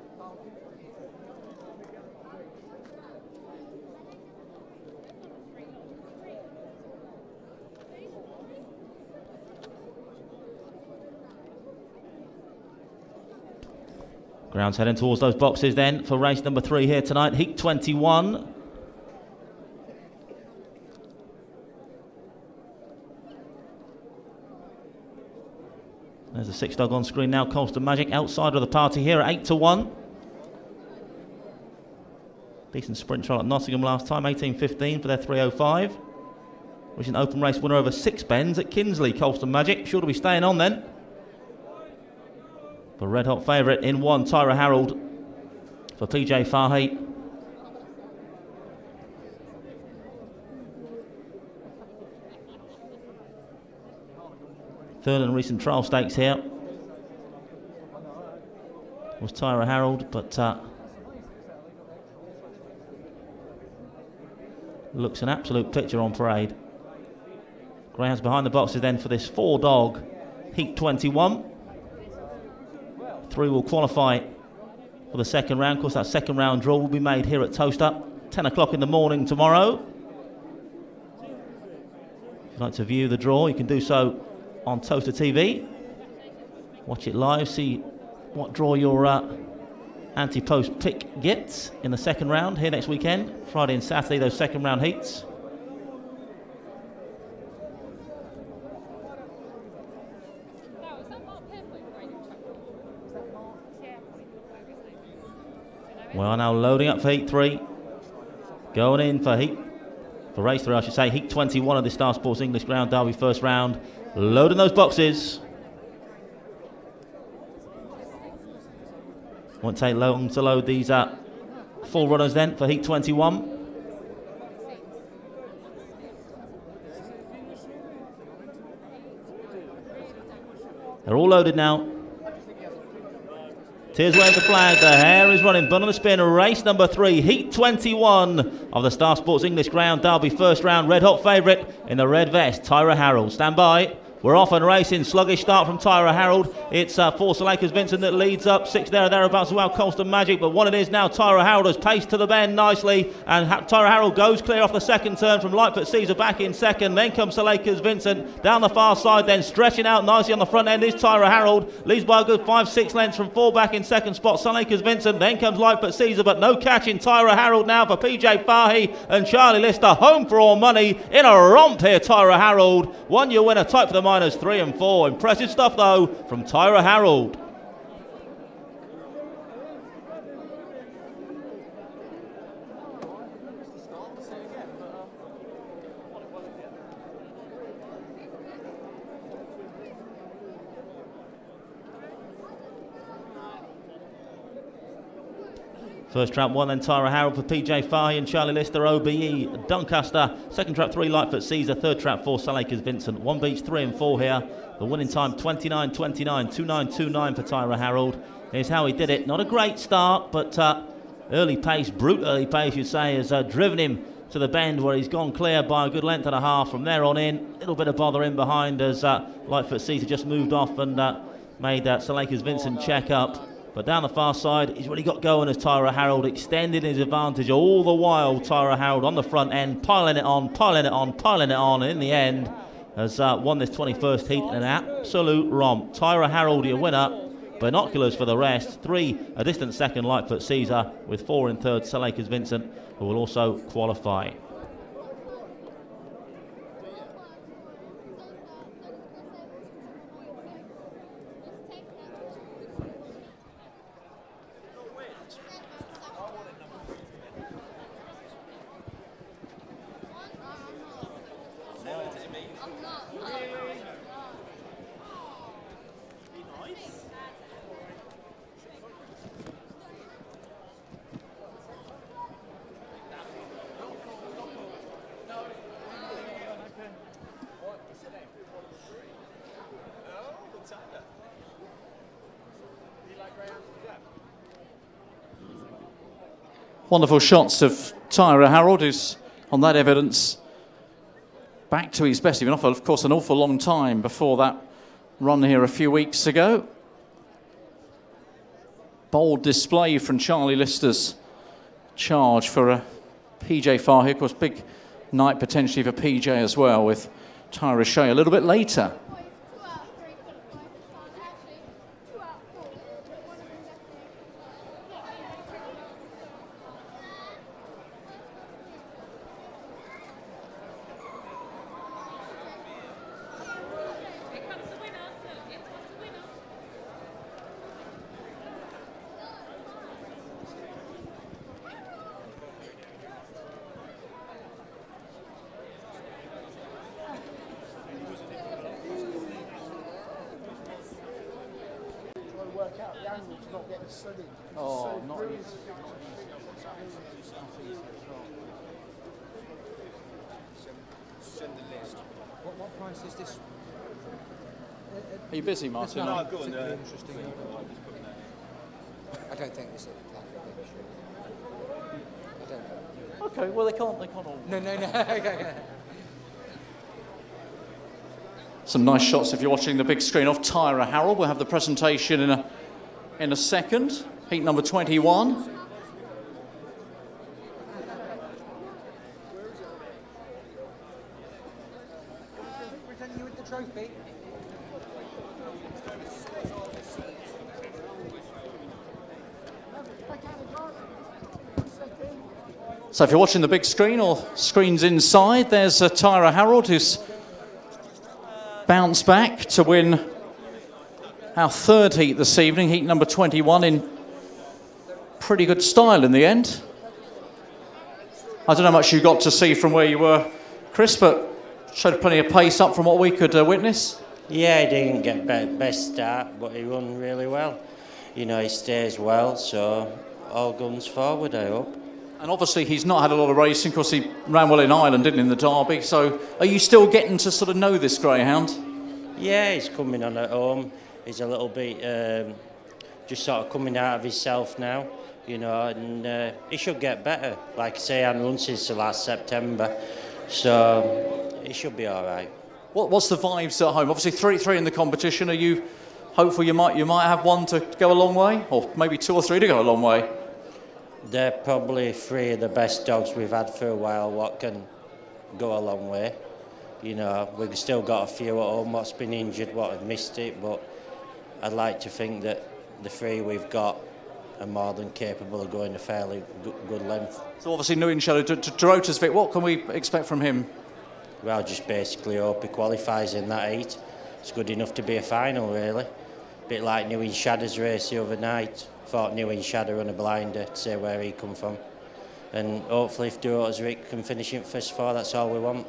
Ground's heading towards those boxes then for race number 3 here tonight, heat 21. There's a 6 dog on screen now, Colston Magic, outside of the party here at 8 to 1. Decent sprint trial at Nottingham last time, 18.15 for their 3.05. Which is an open race winner over 6 bends at Kinsley, Colston Magic. Sure to be staying on then. The red hot favourite in 1, Tyra Harold for PJ Fahey. Third in recent trial stakes here was Tyra Harold, but looks an absolute picture on parade. Greyhound's behind the boxes then for this 4 dog heat 21. 3 will qualify for the second round. Of course, that second round draw will be made here at Towcester, 10 o'clock in the morning tomorrow. If you'd like to view the draw, you can do so on Towcester TV. Watch it live, see what draw your anti-post pick gets in the second round here next weekend. Friday and Saturday, those second round heats. We are now loading up for heat 3. Going in for race 3, I should say, heat 21 of the Star Sports English Ground Derby first round. Loading those boxes. Won't take long to load these 4 runners then for heat 21. They're all loaded now. Tears wave the flag, the hare is running, bun on the spin, race number 3, heat 21 of the Star Sports English Ground Derby first round, red hot favourite in the red vest, Tyra Harold. Stand by. We're off and racing. Sluggish start from Tyra Harold. It's Force Lakers Vincent that leads up. 6 there or thereabouts as well, Colston Magic. But one it is now. Tyra Harold has paced to the bend nicely. And Tyra Harold goes clear off the second turn from Lightfoot Caesar back in second. Then comes Lakers Vincent down the far side. Then stretching out nicely on the front end is Tyra Harold. Leads by a good 5-6 lengths from 4 back in second spot. Lakers Vincent. Then comes Lightfoot Caesar. But no catching Tyra Harold now for PJ Fahey and Charlie Lister. Home for all money in a romp here, Tyra Harold. 1-year winner, tight for the minors, 3 and 4. Impressive stuff though from Tyra Harold. First trap 1, then Tyra Harold for PJ Fahey and Charlie Lister, OBE, Doncaster. Second trap 3, Lightfoot Caesar. Third trap 4, Salakers Vincent. One beach 3 and 4 here. The winning time 29.29, 29.29 for Tyra Harold. Here's how he did it. Not a great start, but early pace, brute early pace, you'd say, has driven him to the bend where he's gone clear by a good length and a half. From there on in, a little bit of bother in behind as Lightfoot Caesar just moved off and made Salakers Vincent check up. But down the far side, he's really got going as Tyra Harold extended his advantage all the while. Tyra Harold on the front end, piling it on, piling it on, piling it on. And in the end, has won this 21st heat in an absolute romp. Tyra Harold, your winner. Binoculars for the rest. 3 a distant second, Lightfoot Caesar, with 4 in third, Salakers Vincent, who will also qualify. Wonderful shots of Tyra Harold, who's on that evidence back to his best. He'd been off, of course, an awful long time before that run here a few weeks ago. Bold display from Charlie Lister's charge for PJ Fahey. Of course, big night potentially for PJ as well, with Tyra Shea a little bit later. Oh, not easy. Send the list. What price is this? Are you busy, Martin? No, I've got an interesting. I don't think this is I don't know. Okay, well they can't all. No. Okay. Some nice shots if you're watching the big screen of Tyra Harold. We'll have the presentation in a second. Heat number 21. Present you with the trophy. So if you're watching the big screen or screens inside, there's Tyra Harold, who's bounced back to win our third heat this evening, heat number 21, in pretty good style in the end. I don't know how much you got to see from where you were, Chris, but showed plenty of pace up from what we could witness. Yeah, he didn't get best start, but he run really well. You know, he stays well, so all guns forward, I hope. And obviously he's not had a lot of racing, because he ran well in Ireland, didn't he, in the Derby. So are you still getting to sort of know this greyhound? Yeah, he's coming on at home. He's a little bit just sort of coming out of himself now, you know, and he should get better. Like I say, I run since the last September, so he should be all right. What's the vibes at home? Obviously 3-3 in the competition. Are you hopeful you might have one to go a long way, or maybe 2 or 3 to go a long way? They're probably 3 of the best dogs we've had for a while, what can go a long way. You know, we've still got a few at home what's been injured, what have missed it, but I'd like to think that the 3 we've got are more than capable of going a fairly good length. So obviously New in Shadow, DROOPYS Vic, what can we expect from him? Well, just basically hope he qualifies in that heat. It's good enough to be a final, really. Bit like New in Shadow's race the other night. Thought New in Shadow on a blinder to say where he come from. And hopefully if DROOPYS Vic can finish in first 4, that's all we want.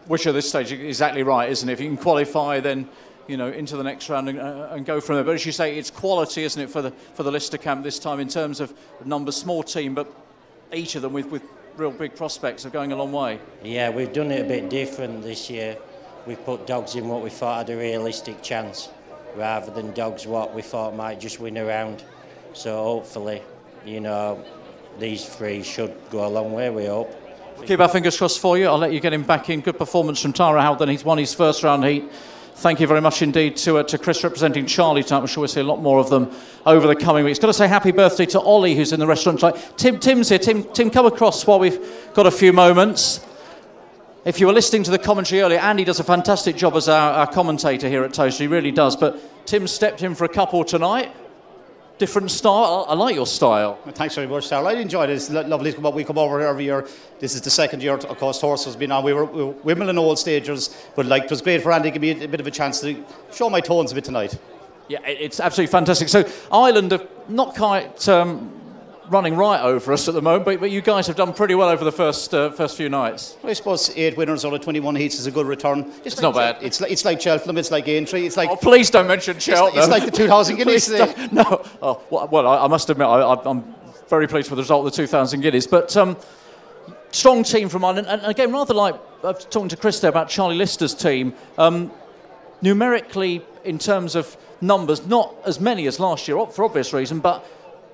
Which at this stage, exactly right, isn't it? If you can qualify, then you know, into the next round and go from there. But as you say, it's quality, isn't it, for the Lister camp this time in terms of numbers, small team, but each of them with real big prospects of going a long way. Yeah, we've done it a bit different this year. We've put dogs in what we thought had a realistic chance, rather than dogs what we thought might just win a round. So hopefully, you know, these three should go a long way, we hope. We'll keep our fingers crossed for you. I'll let you get him back in. Good performance from Tyra Howden. He's won his first round heat. Thank you very much indeed to Chris representing Charlie tonight. I'm sure we'll see a lot more of them over the coming weeks. Got to say happy birthday to Ollie, who's in the restaurant tonight. Tim's here. Tim, come across while we've got a few moments. If you were listening to the commentary earlier, Andy does a fantastic job as our commentator here at Towcester. He really does. But Tim stepped in for a couple tonight. Different style. I like your style. Thanks very much, Darryl. I enjoyed it. It's lovely to come up. We come over here every year. This is the second year, of course, Towcester's been on. We were Wimbledon old stagers, but like it was great for Andy to give me a bit of a chance to show my tones a bit tonight. Yeah, it's absolutely fantastic. So Ireland are not quite running right over us at the moment, but you guys have done pretty well over the first few nights. I suppose 8 winners out of 21 heats is a good return. It's like not bad. It's like Cheltenham. It's like Aintree. It's like. Oh, please don't mention Cheltenham. It's like the 2,000 guineas. No. Oh, well, I must admit, I'm very pleased with the result of the 2,000 guineas. But strong team from Ireland, and again, rather like I was talking to Chris there about Charlie Lister's team. Numerically, in terms of numbers, not as many as last year for obvious reason, but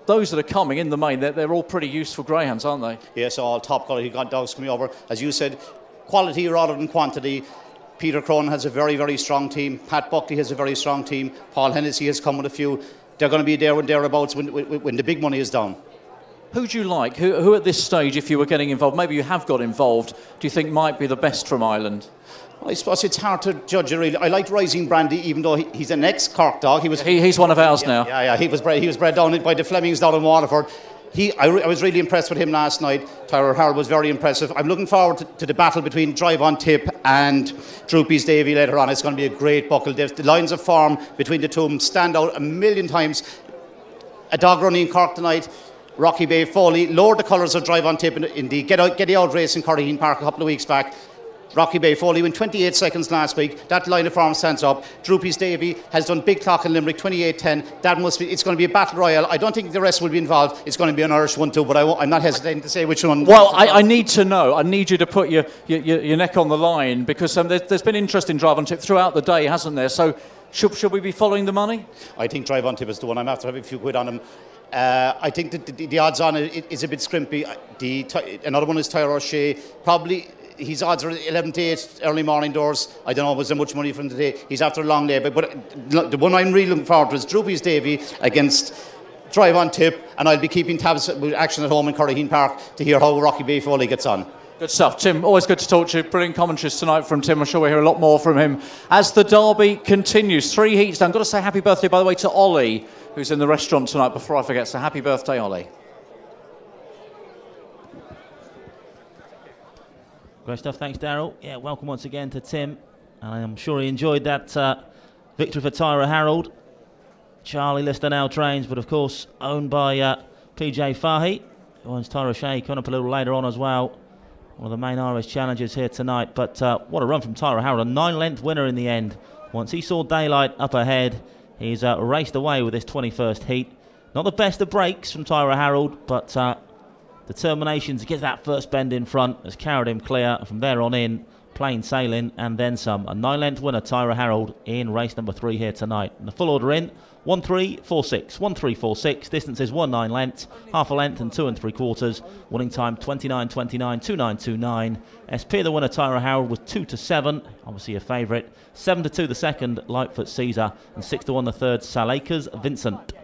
those that are coming in the main, they're all pretty useful greyhounds, aren't they? Yes, all top quality dogs coming over. As you said, quality rather than quantity. Peter Cronin has a very, very strong team. Pat Buckley has a very strong team. Paul Hennessy has come with a few. They're going to be there and thereabouts when the big money is down. Who do you like? Who at this stage, if you were getting involved, maybe you have got involved, do you think might be the best from Ireland? Well, I suppose it's hard to judge it really. I liked Rising Brandy, even though he's an ex-Cork dog. He's one of ours now. Yeah. He was bred down by the Flemings down in Waterford. I was really impressed with him last night. Tyra Harold was very impressive. I'm looking forward to the battle between Drive on Tip and Droopys Davy later on. It's going to be a great buckle. The lines of form between the two of them stand out a million times. A dog running in Cork tonight, Rocky Bay Foley, lowered the colours of Drive on Tip in the Get Out race in Cartagena Park a couple of weeks back. Rocky Bay Foley went 28 seconds last week. That line of form stands up. Droopys Davy has done big clock in Limerick, 28-10. It's going to be a battle royal. I don't think the rest will be involved. It's going to be an Irish one too, but I'm not hesitating to say which one. Well, I need to know. I need you to put your neck on the line, because there's been interest in Drive on Tip throughout the day, hasn't there? So should we be following the money? I think Drive on Tip is the one. I'm after having a few quid on him. I think that the odds on it is a bit scrimpy. Another one is Tyra O'Shea. Probably his odds are 11 to 8 early morning doors. I don't know was there much money from today. He's after a long day, but the one I'm really looking forward to is Droopys Davy against Drive on Tip, and I'll be keeping tabs with action at home in Cartagena Park to hear how Rocky Bay Foley gets on. Good stuff, Tim. Always good to talk to you. Brilliant commentaries tonight from Tim. I'm sure we'll hear a lot more from him as the derby continues. 3 heats down. Got to say happy birthday, by the way, to Ollie, who's in the restaurant tonight, before I forget. So happy birthday, Ollie. Great stuff. Thanks, Darryl. Yeah, welcome once again to Tim. I'm sure he enjoyed that victory for Tyra Harold. Charlie Lister now trains, but of course owned by PJ Fahey, who owns Tyra O'Shea, coming up a little later on as well. One of the main Irish challengers here tonight. But what a run from Tyra Harold. A 9-length winner in the end. Once he saw daylight up ahead, he's raced away with his 21st heat. Not the best of breaks from Tyra Harold, but determination to get that first bend in front has carried him clear. From there on in, plain sailing and then some. A 9-length winner, Tyra Harold, in race number 3 here tonight. And the full order in, 1-3-4-6. 1-3-4-6. Distance is 1-9 lengths, half a length and 2 3/4. Winning time 29-29, 2-9-2-9. SP the winner, Tyra Harold, was 2-7. Obviously a favourite. 7-2 the second, Lightfoot Caesar, and 6-1 the third, Salakers Vincent.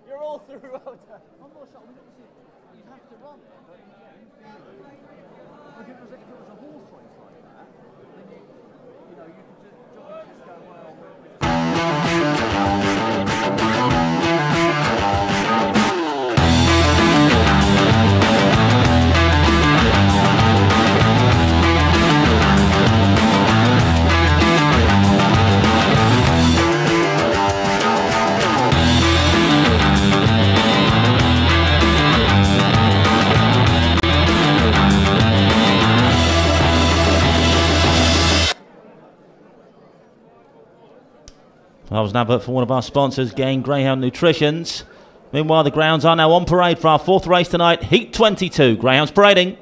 You're all through. I'm not sure. You'd have to run there, but if it was a horse race like that, then you know you could just go well That was an advert for one of our sponsors, Greyhound Nutritions. Meanwhile, the grounds are now on parade for our fourth race tonight, Heat 22. Greyhounds parading.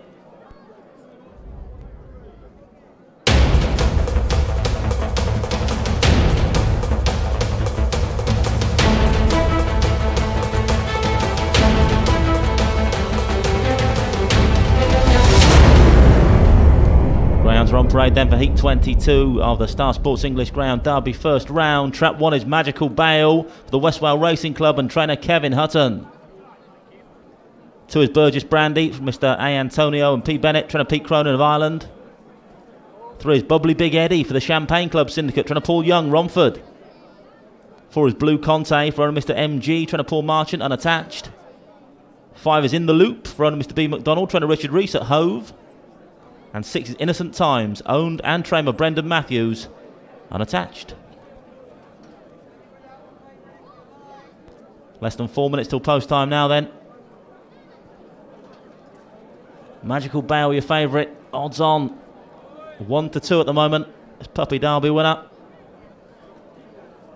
Greyhounds are on parade then for Heat 22 of the Star Sports English Greyhound Derby first round. Trap 1 is Magical Bale for the Westwell Racing Club and trainer Kevin Hutton. 2 is Burgess Brandy from Mr. A. Antonio and P. Bennett, trainer Pete Cronin of Ireland. 3 is Bubbly Big Eddie for the Champagne Club Syndicate, trainer Paul Young, Romford. 4 is Blue Conte for owner Mr. MG, trainer Paul Marchant, unattached. 5 is In the Loop for owner Mr. B. McDonald, trainer Richard Rees at Hove. And 6 is Innocent Times, owned and trained by Brendan Matthews, unattached. Less than 4 minutes till post time now then. Magical Bale, your favourite, odds on 1-2 at the moment. It's Puppy Derby winner.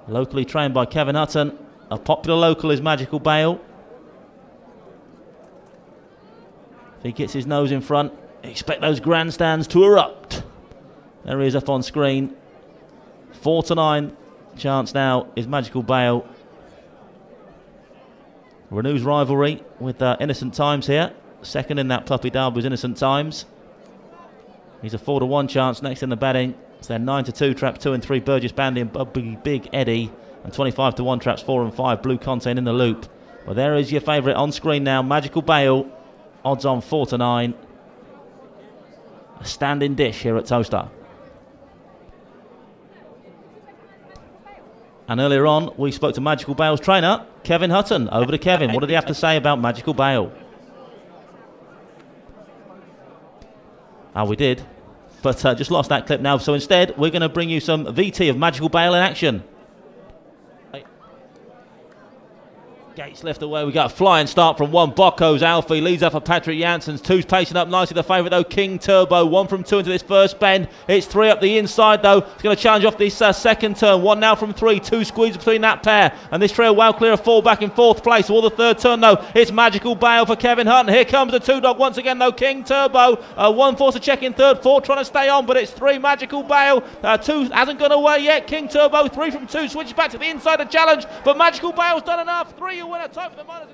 Locally trained by Kevin Hutton. A popular local is Magical Bale. If he gets his nose in front, expect those grandstands to erupt. There he is up on screen. 4-9 chance now is Magical Bale. Renews rivalry with Innocent Times here. Second in that Puppy Derby was Innocent Times. He's a 4-1 chance next in the betting. It's then 9-2 traps 2 and 3 Burgess Bandy and Big Eddie. And 25-1 traps 4 and 5 Blue Conte In the Loop. Well, there is your favourite on screen now. Magical Bale. Odds on 4-9. A standing dish here at Towcester. And earlier on, we spoke to Magical Bale's trainer, Kevin Hutton. Over to Kevin. What did he have to say about Magical Bale? We did, but just lost that clip now. So instead, we're going to bring you some VT of Magical Bale in action. Gates left away. We got a flying start from 1. Bocco's Alfie leads up for Patrick Janssens. 2's pacing up nicely. The favourite though, King Turbo. 1 from 2 into this first bend. It's 3 up the inside though. It's going to challenge off this second turn. 1 now from 3. 2 squeezes between that pair. And this trio well clear of 4 back in 4th place. All the third turn though. It's Magical Bale for Kevin Hutton. Here comes the 2 dog once again though. King Turbo. 1 forced to check in 3rd. 4 trying to stay on, but it's 3 Magical Bale. 2 hasn't gone away yet. King Turbo 3 from 2. Switches back to the inside of challenge. But Magical Bale's done enough. 3 you winner. Time for the minors.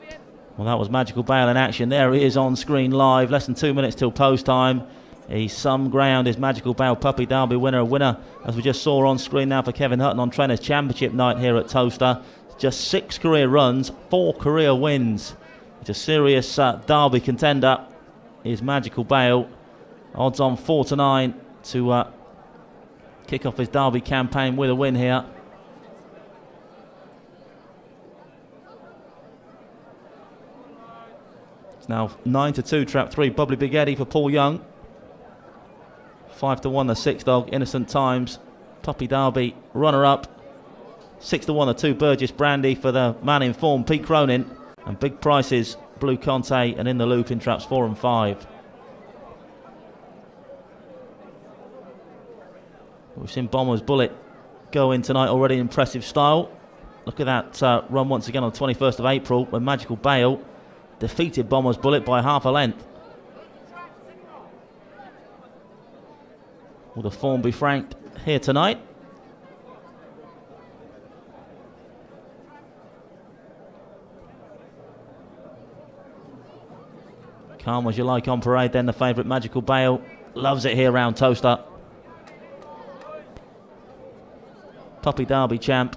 Well, that was Magical Bale in action. There he is on screen live. Less than 2 minutes till post time. He's some ground. Is Magical Bale Puppy Derby winner. A winner, as we just saw on screen now for Kevin Hutton on Trainers Championship night here at Towcester. Just 6 career runs, 4 career wins. It's a serious Derby contender. Is Magical Bale. Odds on 4-9 to kick off his Derby campaign with a win here. It's now 9-2 trap 3 Bubbly Big Eddie for Paul Young. 5-1 the 6 dog Innocent Times. Puppy Derby runner up. 6-1 the 2 Burgess Brandy for the man in form Pete Cronin. And big prices Blue Conte and In the Loop in traps 4 and 5. We've seen Bomber's Bullet go in tonight already in impressive style. Look at that run once again on the 21st of April when Magical Bale defeated Bomber's Bullet by half a length. Will the form be franked here tonight? Calm as you like on parade then, the favourite Magical Bale. Loves it here round Towcester. Puppy Derby champ.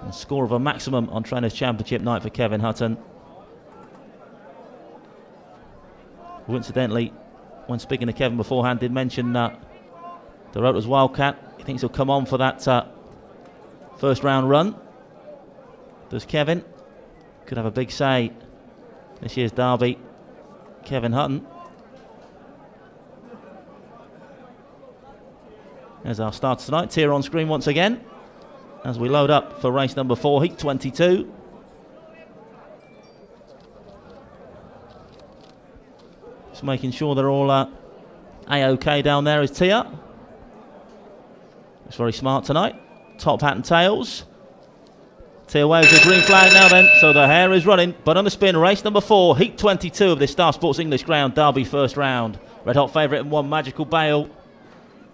And score of a maximum on Trainers Championship night for Kevin Hutton. Who incidentally, when speaking to Kevin beforehand, did mention the Rotor's Wildcat. He thinks he'll come on for that first round run. Does Kevin? Could have a big say this year's Derby. Kevin Hutton. There's our starter tonight. Tier on screen once again as we load up for race number 4, Heat 22. Just making sure they're all A-OK down there is Tia. It's very smart tonight. top hat and tails. Tear waves the green flag now then, so the hare is running. But on the spin, race number 4, heat 22 of this Star Sports English Ground Derby first round. Red hot favourite in 1, Magical Bale.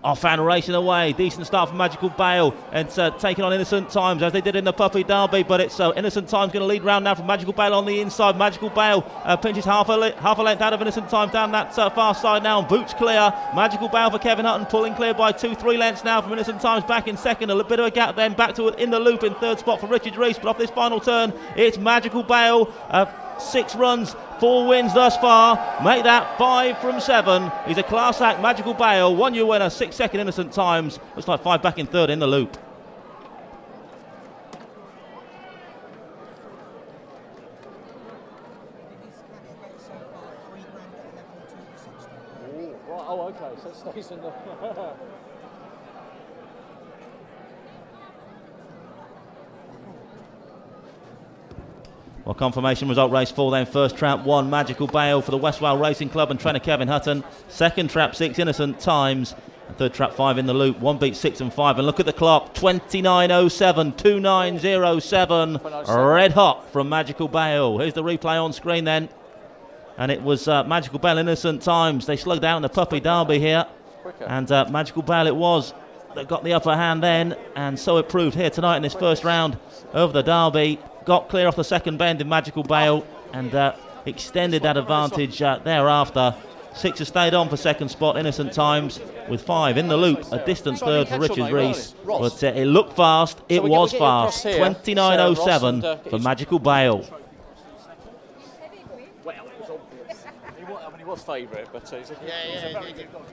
Off and racing away. Decent start for Magical Bale. And taking on Innocent Times as they did in the Puppy Derby. But it's Innocent Times going to lead round now from Magical Bale on the inside. Magical Bale pinches half a length out of Innocent Times down that far side now. Boots clear. Magical Bale for Kevin Hutton pulling clear by 2-3 lengths now from Innocent Times back in second. A little bit of a gap then back to in the loop in third spot for Richard Rees. But off this final turn, it's Magical Bale. 6 runs, 4 wins thus far. Make that 5 from 7. He's a class act, Magical Bale. 1 year winner, 6 second Innocent Times. Looks like 5 back in third in the loop. Right, oh, okay, so it stays in the... Well, confirmation result race 4 then. First trap 1, Magical Bale for the Westwell Racing Club and trainer Kevin Hutton. Second trap 6, Innocent Times. And third trap 5 in the loop. 1 beat 6 and 5. And look at the clock, 29.07, 29.07. Red hot from Magical Bale. Here's the replay on screen then. And it was Magical Bale, Innocent Times. They slugged out in the Puppy Derby here. And Magical Bale it was that got the upper hand then. And so it proved here tonight in this first round of the Derby. Got clear off the second bend in Magical Bale and extended that advantage thereafter. 6 has stayed on for second spot, Innocent Times, with 5 in the loop. A distant third for Richard Rees. But it looked fast, it was fast. 29.07 for Magical Bale. Well, it was obvious. He was favourite, but he's a very good dog.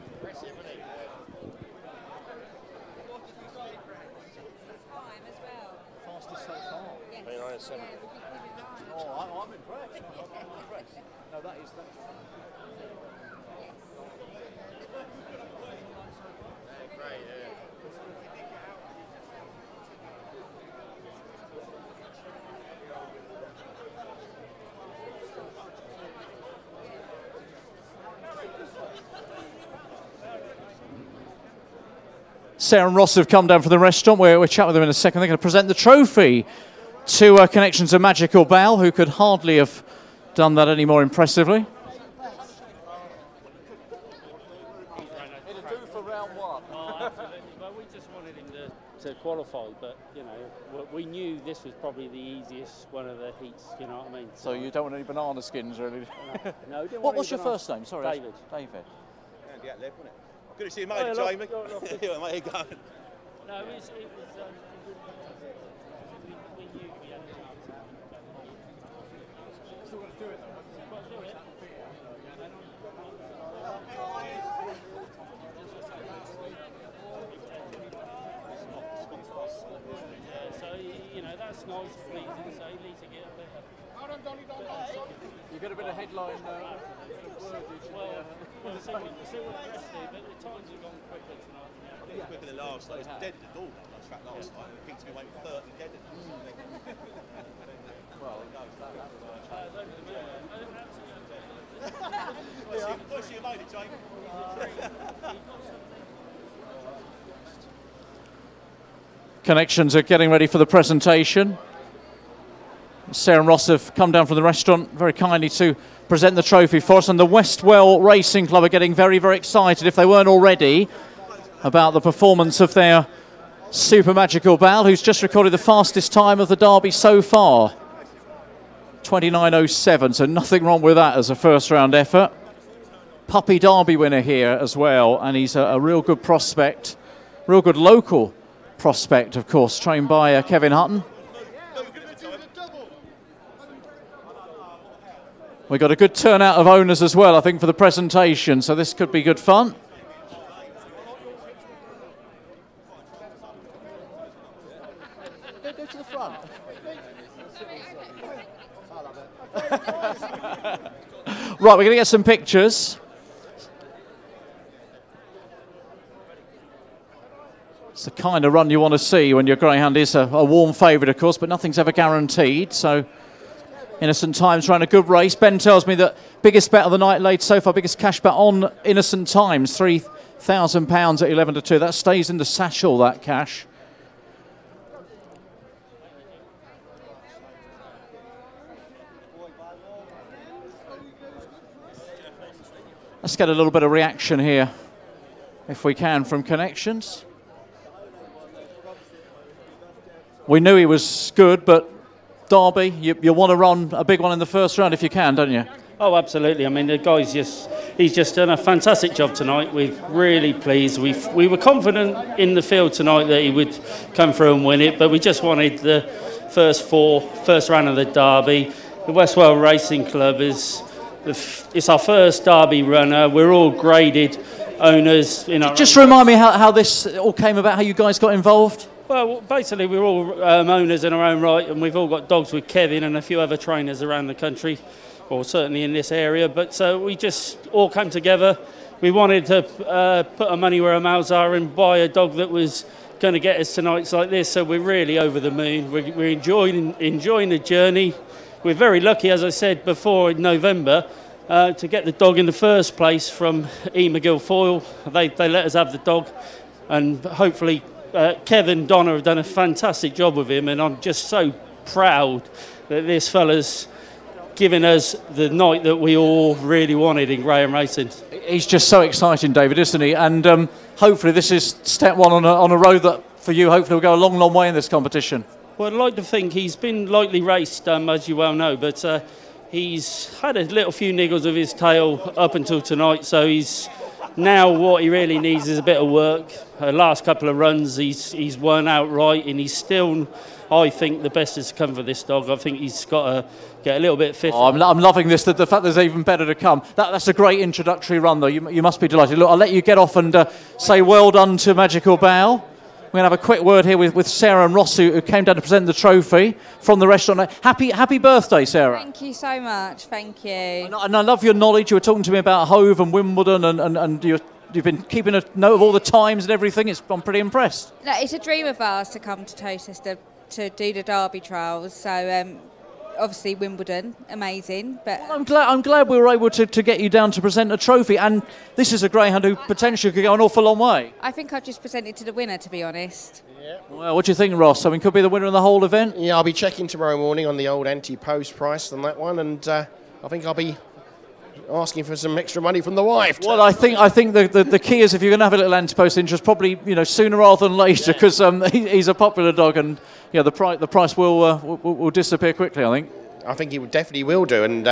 Fastest so far. 29.07. Oh, I'm impressed. I'm impressed. No, that is... Great, yeah. Sarah and Ross have come down from the restaurant. We'll chat with them in a second. They're going to present the trophy to Connections of Magical Bale, who could hardly have done that any more impressively. We just wanted him to qualify, but you know, we knew this was probably the easiest one of the heats. You know what I mean? So you don't want any banana skins, really? No. What's your first name? Sorry, David. David. Yeah, left, wasn't it? Good to see you, mate, Jamie. Yeah, mate, you going? No, it was we knew we had a chance. Still got to do it though. Got to do it. So you know that's nice, pleasing. So he needs to get a bit. You get a bit of headline. Well, see what the rest do, but the times have gone quicker tonight. Yeah, quicker than last night. It was dead at the door that track last night. It picked me away from 30 dead at the door. Well, it goes. What's your mate, Jamie? Connections are getting ready for the presentation. Sarah and Ross have come down from the restaurant very kindly to present the trophy for us, and the Westwell Racing Club are getting very, very excited, if they weren't already, about the performance of their Super Magical Bale, who's just recorded the fastest time of the Derby so far. 29.07, so nothing wrong with that as a first round effort. Puppy Derby winner here as well, and he's a real good prospect, real good local prospect, of course, trained by Kevin Hutton. We've got a good turnout of owners as well, I think, for the presentation, so this could be good fun. Go to the front. Right, we're going to get some pictures. It's the kind of run you want to see when your Greyhound is a warm favourite, of course, but nothing's ever guaranteed, so... Innocent Times ran a good race. Ben tells me that biggest bet of the night laid so far, biggest cash bet on Innocent Times, £3,000 at 11 to 2. That stays in the satchel, that cash. Let's get a little bit of reaction here, if we can, from connections. We knew he was good, but Derby, you want to run a big one in the first round if you can, don't you? Oh, absolutely. I mean, the guy's he's just done a fantastic job tonight. We're really pleased. We were confident in the field tonight that he would come through and win it, but we just wanted the first round of the Derby. The Westwell Racing Club it's our first Derby runner. We're all graded owners. Just remind me how this all came about, how you guys got involved. Well, basically, we're all owners in our own right, and we've all got dogs with Kevin and a few other trainers around the country, or certainly in this area. But so we just all came together. We wanted to put our money where our mouths are and buy a dog that was going to get us to nights like this. So we're really over the moon. We're enjoying the journey. We're very lucky, as I said before, in November, to get the dog in the first place from E. McGill Foyle. They let us have the dog, and hopefully Kevin, Donna have done a fantastic job with him, and I'm just so proud that this fella's given us the night that we all really wanted in Greyhound racing. He's just so exciting, David, isn't he? And hopefully this is step one on a road that, for you, hopefully will go a long, long way in this competition. Well, I'd like to think he's been lightly raced, as you well know, but he's had a little few niggles of his tail up until tonight, so he's now what he really needs is a bit of work. Last couple of runs he's won outright, and he's still, I think, the best has come for this dog. I think he's got to get a little bit fitter. Oh, I'm loving this, the fact there's even better to come. That's a great introductory run, though. You must be delighted. Look, I'll let you get off and say well done to Magical Bow. We're going to have a quick word here with Sarah and Ross, who came down to present the trophy from the restaurant. Happy birthday, Sarah. Thank you so much. Thank you. And I love your knowledge. You were talking to me about Hove and Wimbledon, and you've been keeping a note of all the times and everything. I'm pretty impressed. No, it's a dream of ours to come to Towcester to do the Derby trials. So obviously Wimbledon, amazing. But I'm glad we were able to get you down to present a trophy. And this is a greyhound who potentially could go an awful long way. I think I just presented to the winner, to be honest. Yeah. Well, what do you think, Ross? I mean, could be the winner of the whole event. Yeah, I'll be checking tomorrow morning on the old anti-post price on that one, and I think I'll be asking for some extra money from the wife. Well, I think the key is, if you're going to have a little anti-post interest, probably sooner rather than later, because he's a popular dog, and the price will disappear quickly. I think he definitely will do, and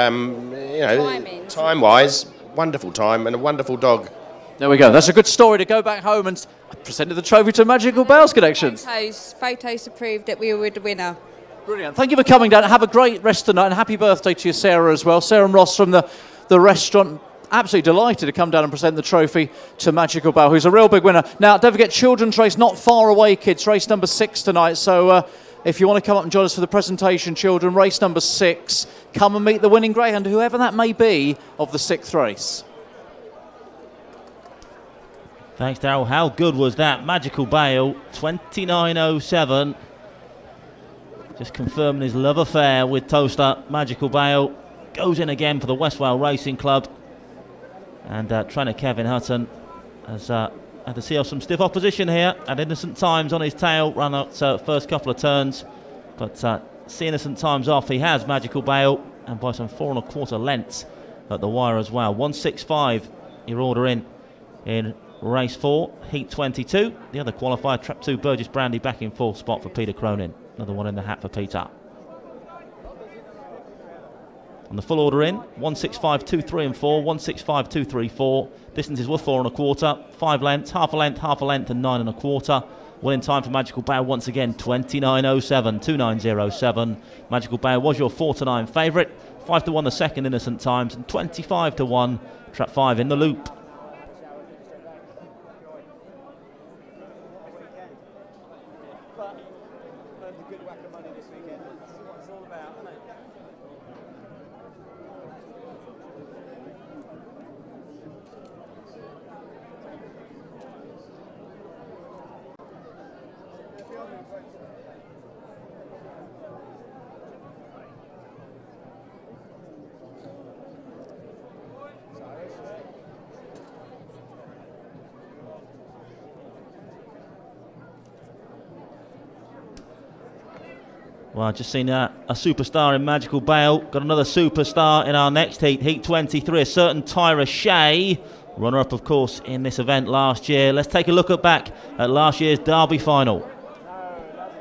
time-wise, wonderful time and a wonderful dog. There we go. That's a good story to go back home and presented the trophy to Magical Bow's Connections. Photos to prove that we were the winner. Brilliant. Thank you for coming down. Have a great rest tonight, and happy birthday to you, Sarah, as well. Sarah and Ross from the restaurant. Absolutely delighted to come down and present the trophy to Magical Bow, who's a real big winner. Now, don't forget, children's race not far away, kids. Race number 6 tonight. So if you want to come up and join us for the presentation, children, race number 6, come and meet the winning greyhound, whoever that may be, of the 6th race. Thanks, Darryl. How good was that? Magical Bow, 29.07. Just confirming his love affair with Towcester. Magical Bow goes in again for the Westwell Racing Club. And trainer Kevin Hutton has had to see off some stiff opposition here. At Innocent Times on his tail, run up first couple of turns. But see Innocent Times off, he has Magical Bow, and by some 4 1/4 lengths at the wire as well. 165 your order in race 4, heat 22. The other qualifier, Trap 2 Burgess Brandy, back in 4th spot for Peter Cronin. Another one in the hat for Peter. On the full order in, 165, 2, 3 and 4, 165, 2, 3, 4. Distances were 4 1/4, 5 lengths, half a length, and 9 1/4. Winning time for Magical Bow once again, 29.07, 29.07. Magical Bow was your 4 to 9 favourite, 5 to 1 the second Innocent Times, and 25 to 1 Trap 5 in the loop. Well, I've just seen a superstar in Magical Bale. Got another superstar in our next heat, Heat 23, a certain Tyra Shea. Runner-up, of course, in this event last year. Let's take a look back at last year's Derby final.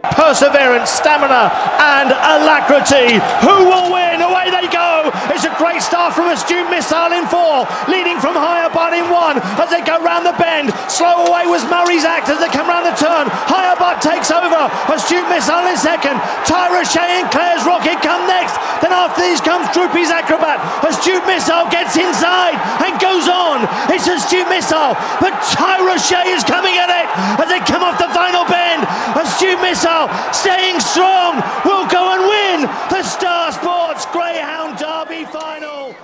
Perseverance, stamina and alacrity. Who will win? Away they go. It's a great start from Astute Missile in 4, leading from Higher Butt in 1 as they go round the bend. Slow away was Murray's Act as they come round the turn. Higher Butt takes over. Astute Missile in 2nd. Tyra Shea and Claire's Rocket come next. Then after these comes Droopy's Acrobat. Astute Missile gets inside and goes on. It's Astute Missile, but Tyra Shea is coming at it as they come off the final bend. Astute Missile staying strong, will go and win the Star Sports Greyhound Derby final.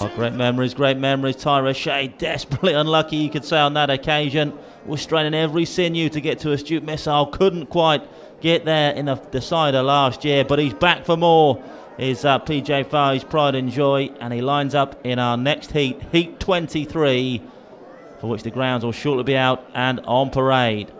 Oh, great memories, great memories. Tyra Shea desperately unlucky, you could say, on that occasion. Was straining every sinew to get to Astute Missile. Couldn't quite get there in the decider last year, but he's back for more. Is PJ Fahey's pride and joy, and he lines up in our next heat, Heat 23, for which the grounds will shortly be out and on parade.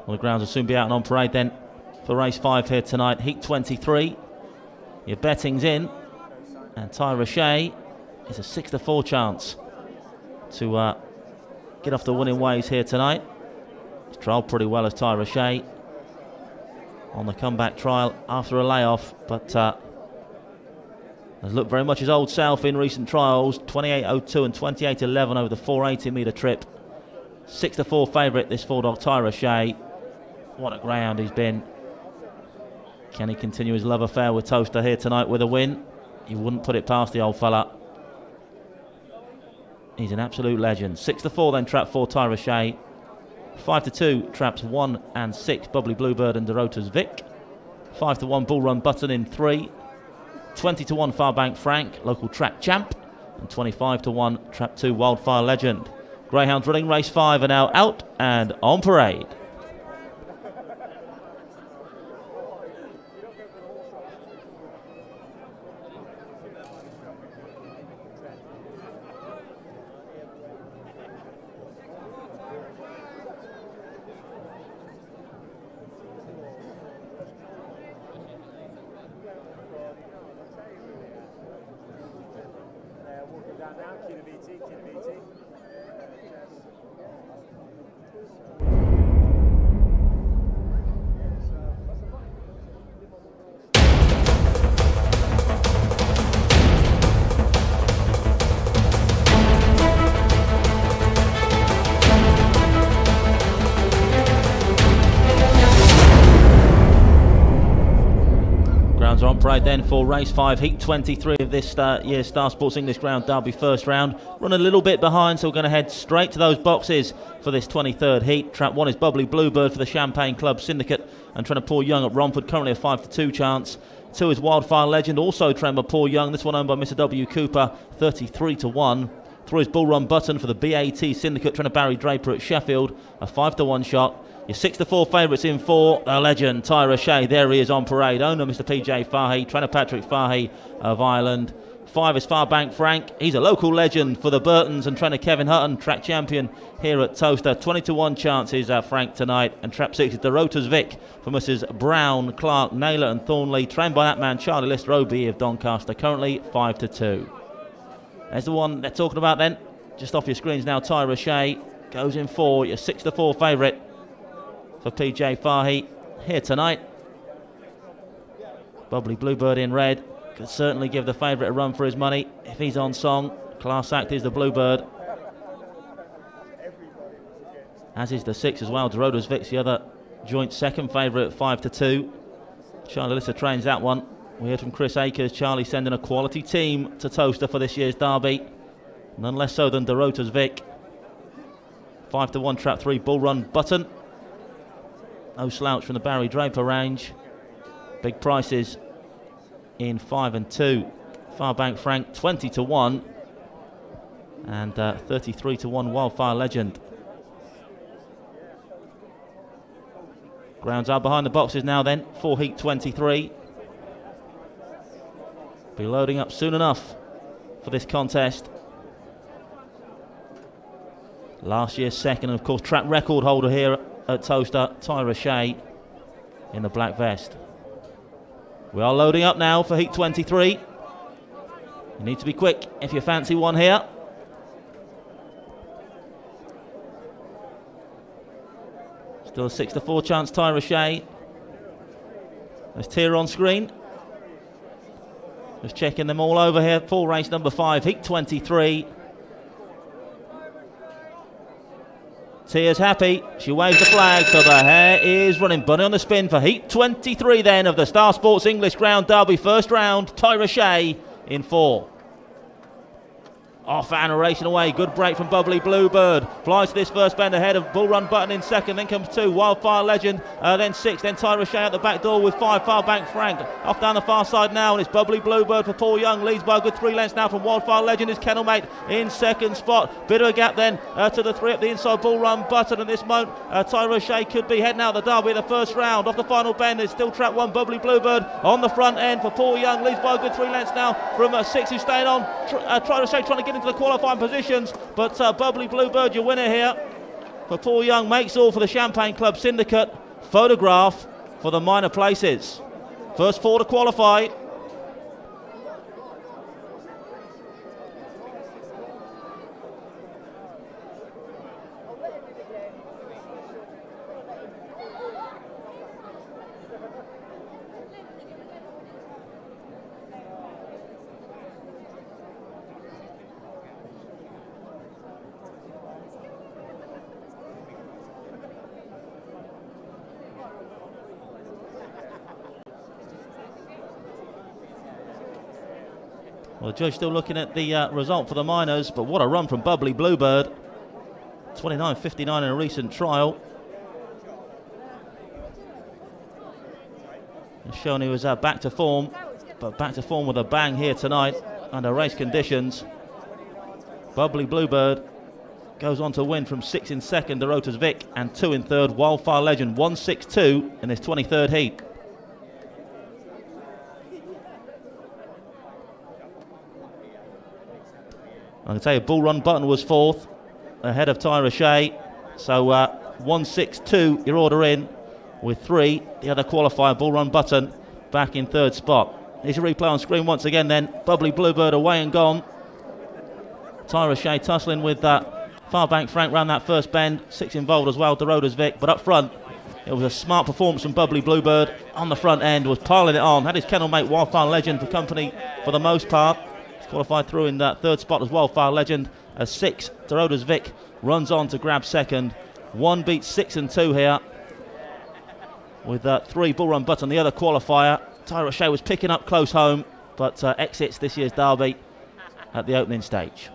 Well, the grounds will soon be out and on parade then for race 5 here tonight, Heat 23. Your betting's in, and Tyra Shea is a 6-4 chance to get off the winning ways here tonight. He's trialled pretty well as Tyra Shea on the comeback trial after a layoff, but has looked very much his old self in recent trials. 28.02 and 28.11 over the 480 metre trip. 6-4 favourite, this 4-dog Tyra Shea. What a greyhound he's been. Can he continue his love affair with Towcester here tonight with a win? You wouldn't put it past the old fella. He's an absolute legend. 6-4 then, trap 4, Tyra Shea. 5-2, traps 1 and 6, Bubbly Bluebird and DROOPYS Vic. 5-1, Bull Run Button in 3. 20-1, Farbank Frank, local track champ. And 25-1, trap 2, Wildfire Legend. Greyhounds running race 5 are now out and on parade. Parade then for race 5, Heat 23 of this year's Star Sports English Ground Derby first round. Run a little bit behind, so we're going to head straight to those boxes for this 23rd heat. Trap 1 is Bubbly Bluebird for the Champagne Club Syndicate and Trainer Paul Young at Romford, currently a 5-2 chance. 2 is Wildfire Legend, also trained by Paul Young, this one owned by Mr. W. Cooper, 33-1. 3 is Bull Run Button for the BAT Syndicate, Trainer Barry Draper at Sheffield, a 5-1 shot. Your 6-4 favourites in 4, the legend Tyra Shea, there he is on parade. Owner Mr. PJ Fahey, Trainer Patrick Fahey of Ireland. 5 is Farbank Frank, he's a local legend for the Burtons, and Trainer Kevin Hutton, track champion here at Towcester. 20-1 chances Frank tonight. And trap 6 is DROOPYS Vic for Mrs. Brown, Clark, Naylor and Thornley, trained by that man Charlie List Roby of Doncaster, currently 5-2. There's the one they're talking about then, just off your screens now. Tyra Shea goes in 4, your 6-4 favourite for PJ Fahey here tonight. Bubbly Bluebird in red could certainly give the favourite a run for his money if he's on song. Class act is the Bluebird, as is the 6 as well. DROOPYS Vic's the other joint second favourite at 5-2. Charlie Lister trains that one. We heard from Chris Akers, Charlie sending a quality team to Towcester for this year's derby, none less so than DROOPYS Vic. 5-1 trap 3 Bull Run Button, no slouch from the Barry Draper range. Big prices in 5 and 2. Farbank Frank 20-1, And 33-1 Wildfire Legend. Grounds are behind the boxes now then for Heat 23. Be loading up soon enough for this contest. Last year's second, and of course track record holder here at Towcester, Tyra Shea in the black vest. We are loading up now for Heat 23. You need to be quick if you fancy one here. Still a 6-4 chance, Tyra Shea. There's Tier on screen. Just checking them all over here for race number 5, Heat 23. Tia's happy. She waves the flag, so the hare is running. Bunny on the spin for Heat 23 then of the Star Sports English Ground Derby. First round, Tyra Shea in 4. Off and racing away. Good break from Bubbly Bluebird. Flies to this first bend ahead of Bull Run Button in second. Then comes 2. Wildfire Legend. Then 6. Then Tyra Shea at the back door with 5. Far Bank Frank. Off down the far side now. And it's Bubbly Bluebird for Paul Young. Leads by a good 3 lengths now from Wildfire Legend. His kennelmate in second spot. Bit of a gap then to the 3 up the inside. Bull Run Button. And this moment Tyra Shea could be heading out the Derby in the first round. Off the final bend. There's still track 1. Bubbly Bluebird on the front end for Paul Young. Leads by a good 3 lengths now from 6 who's staying on. Tyra Shea trying to get into the qualifying position. But Bubbly Bluebird, your winner here for Paul Young, makes all for the Champagne Club Syndicate. Photograph for the minor places. First 4 to qualify. Well, the judge still looking at the result for the minors, but what a run from Bubbly Bluebird. 29.59 in a recent trial. It's shown he was back to form, but back to form with a bang here tonight under race conditions. Bubbly Bluebird goes on to win from 6 in second, DeRota's Vic, and 2 in third, Wildfire Legend, 1-6-2 in his 23rd heat. I can tell you, Bull Run Button was 4th, ahead of Tyra Shea. So 1-6-2, your order in, with 3. The other qualifier, Bull Run Button, back in 3rd spot. Here's your replay on screen once again then. Bubbly Bluebird away and gone. Tyra Shea tussling with Far Bank Frank round that first bend. 6 involved as well, DeRota's Vic. But up front, it was a smart performance from Bubbly Bluebird. On the front end, was piling it on. Had his kennel mate Wildfire Legend for company for the most part. Qualified through in that 3rd spot as Wildfire Legend. A 6, DeRota's Vic runs on to grab second. 1 beats 6 and 2 here. With 3, Bull Run Button, the other qualifier. Tyra Shea was picking up close home, but exits this year's Derby at the opening stage.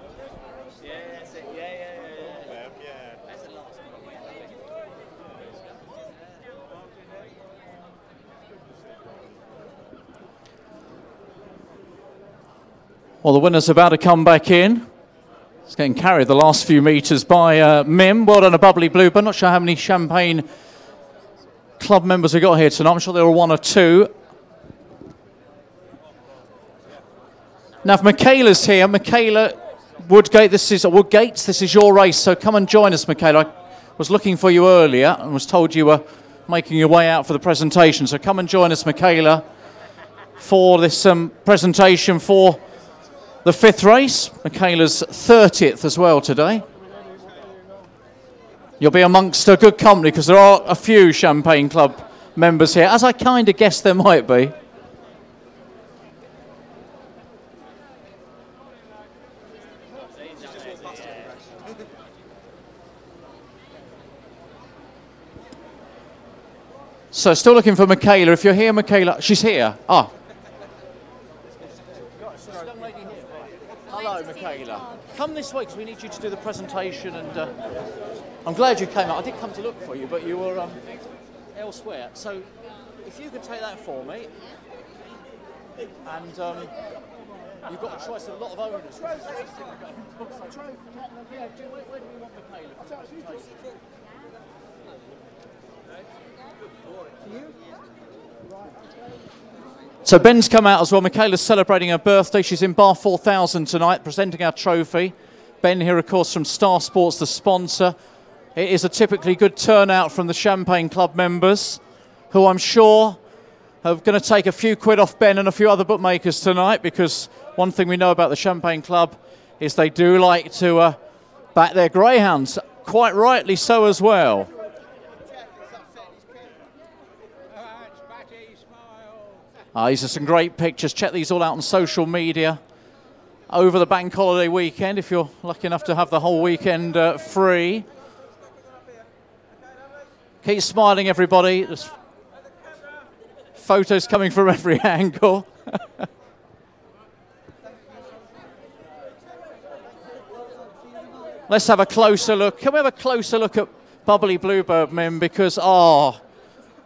Well, the winner's about to come back in. It's getting carried the last few metres by Mim. Well done, a Bubbly Bluebird. Not sure how many Champagne Club members we got here tonight. I'm sure there were 1 or 2. Now, if Michaela's here, Michaela Woodgate, this is your race, so come and join us, Michaela. I was looking for you earlier and was told you were making your way out for the presentation, so come and join us, Michaela, for this presentation for the 5th race. Michaela's 30th as well today. You'll be amongst a good company because there are a few Champagne Club members here, as I kind of guessed there might be. So still looking for Michaela. If you're here, Michaela, she's here. Ah. Hello, Michaela. Come this way because we need you to do the presentation, and I'm glad you came out. I did come to look for you, but you were elsewhere. So if you could take that for me, and You've got a choice of a lot of owners. Where do we want Michaela? So Ben's come out as well. Michaela's celebrating her birthday. She's in bar 4000 tonight, presenting our trophy. Ben here, of course, from Star Sports, the sponsor. It is a typically good turnout from the Champagne Club members, who I'm sure are going to take a few quid off Ben and a few other bookmakers tonight, because one thing we know about the Champagne Club is they do like to back their greyhounds, quite rightly so as well. These are some great pictures. Check these all out on social media over the bank holiday weekend, if you're lucky enough to have the whole weekend free. Keep smiling, everybody. There's photos coming from every angle. Let's have a closer look. Can we have a closer look at Bubbly Bluebird, Mim? Because, oh,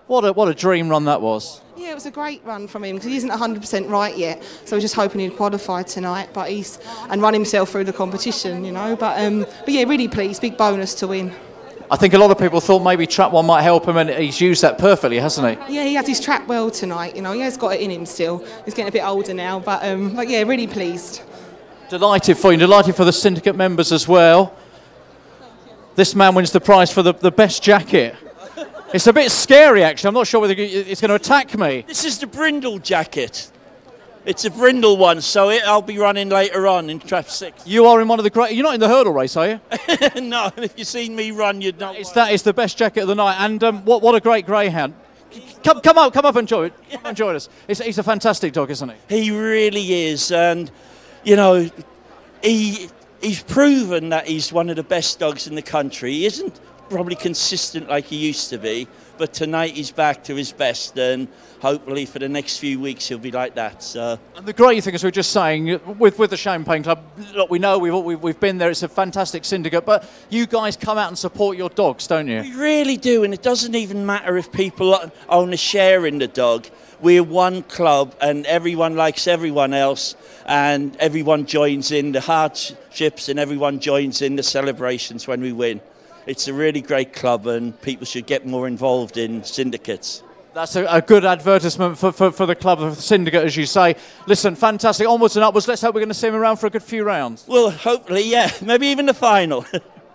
what a dream run that was. Yeah, it was a great run from him because he isn't 100% right yet. So we're just hoping he'd qualify tonight, but and run himself through the competition, you know. But yeah, really pleased. Big bonus to win. I think a lot of people thought maybe Trap One might help him, and he's used that perfectly, hasn't he? Yeah, he has his trap well tonight. You know, he has got it in him still. He's getting a bit older now, but yeah, really pleased. Delighted for you. Delighted for the syndicate members as well. This man wins the prize for the best jacket. It's a bit scary, actually. I'm not sure whether it's going to attack me. This is the brindle jacket. It's a brindle one, so I'll be running later on in Trap 6. You are in one of the great... You're not in the hurdle race, are you? No, if you've seen me run, you'd know. That is the best jacket of the night. And what a great greyhound. Come up and enjoy it. Enjoy us. He's a fantastic dog, isn't he? He really is. And, you know, he's proven that he's one of the best dogs in the country. He isn't probably consistent like he used to be, but tonight he's back to his best, and hopefully for the next few weeks he'll be like that. So. And the great thing, as we were just saying, with the Champagne Club, look, we know we've been there. It's a fantastic syndicate, but you guys come out and support your dogs, don't you? We really do, and it doesn't even matter if people own a share in the dog. We're one club, and everyone likes everyone else, and everyone joins in the hardships, and everyone joins in the celebrations when we win. It's a really great club, and people should get more involved in syndicates. That's a good advertisement for the club, for the syndicate, as you say. Listen, fantastic. Onwards and upwards. Let's hope we're going to see him around for a good few rounds. Well, hopefully, yeah. Maybe even the final.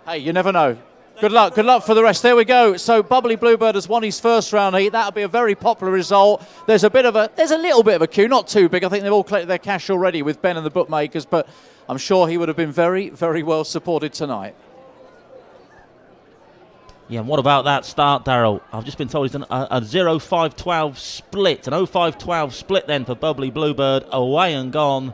Hey, you never know. Good luck. Good luck for the rest. There we go. So Bubbly Bluebird has won his first round heat. That'll be a very popular result. There's a little bit of a queue, not too big. I think they've all collected their cash already with Ben and the bookmakers, but I'm sure he would have been very, very well supported tonight. Yeah, and what about that start, Darryl? I've just been told he's done a 0-5-12 split, an 0-5-12 split then for Bubbly Bluebird, away and gone.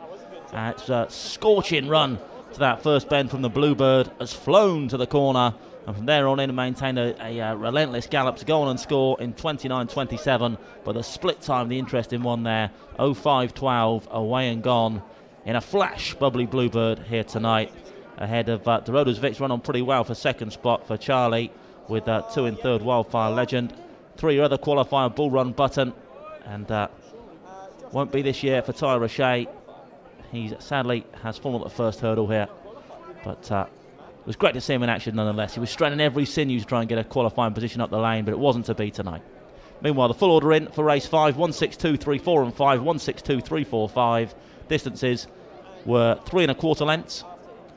It's a scorching run to that first bend from the Bluebird, has flown to the corner, and from there on in maintained a relentless gallop to go on and score in 29-27, but the split time, the interesting one there, 0-5-12, away and gone. In a flash, Bubbly Bluebird here tonight, ahead of DROOPYS Vic's run on pretty well for second spot for Charlie, with 2 in third Wildfire Legend, 3 other qualifier Bull Run Button, and won't be this year for Ty Roche. He sadly has fallen at the first hurdle here, but it was great to see him in action nonetheless. He was straining every sinew to try and get a qualifying position up the lane, but it wasn't to be tonight. Meanwhile, the full order in for race 5, 162, 3, 4 and 5, 162, 3, 4, 5. Distances were 3 1/4 lengths,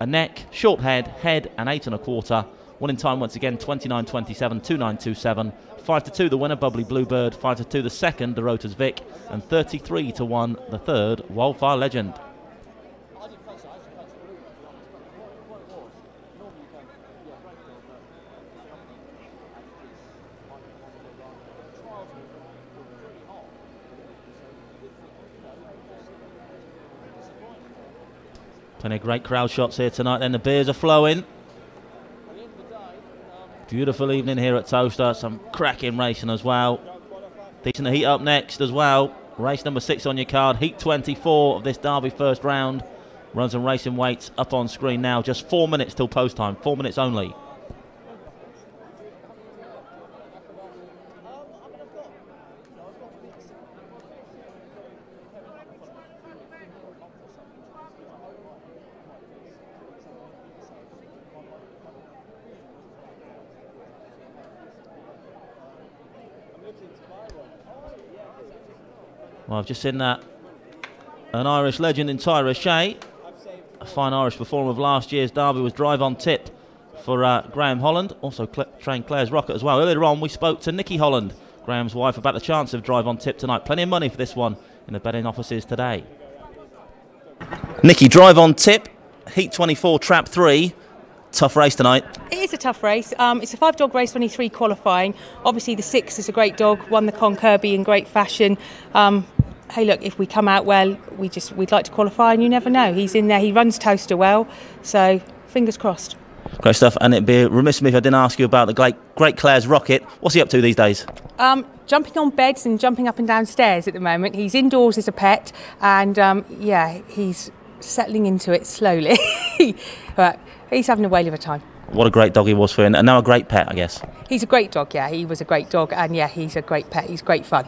a neck, short head and 8 1/4. Winning time once again 29-27, 2-9-2-7. 5-2 the winner, Bubbly Bluebird. 5-2 the second, DROOPYS Vic, and 33-1 the third, Wildfire Legend. Plenty of great crowd shots here tonight. Then the beers are flowing. Beautiful evening here at Towcester. Some cracking racing as well. Decent heat up next as well. Race number 6 on your card. Heat 24 of this Derby first round. Runs and racing weights up on screen now. Just 4 minutes till post time. 4 minutes only. Well, I've just seen that an Irish legend in Tyra Shea. A fine Irish performer of last year's derby was drive on tip for Graham Holland. Also trained Claire's Rocket as well. Earlier on, we spoke to Nikki Holland, Graham's wife, about the chance of drive on tip tonight. Plenty of money for this one in the betting offices today. Nikki, drive on tip, Heat 24, Trap 3. Tough race tonight. It is a tough race. It's a 5-dog race, 23 qualifying. Obviously, the 6 is a great dog, won the Con Kirby in great fashion. Hey, look, if we come out well, we'd like to qualify, and you never know. He's in there. He runs Towcester well, so fingers crossed. Great stuff, and it'd be remiss of me if I didn't ask you about the great Claire's Rocket. What's he up to these days? Jumping on beds and jumping up and down stairs at the moment. He's indoors as a pet, and yeah, he's settling into it slowly. But he's having a whale of a time. What a great dog he was for you, and now a great pet, I guess. He's a great dog, yeah. He was a great dog, and yeah, he's a great pet. He's great fun.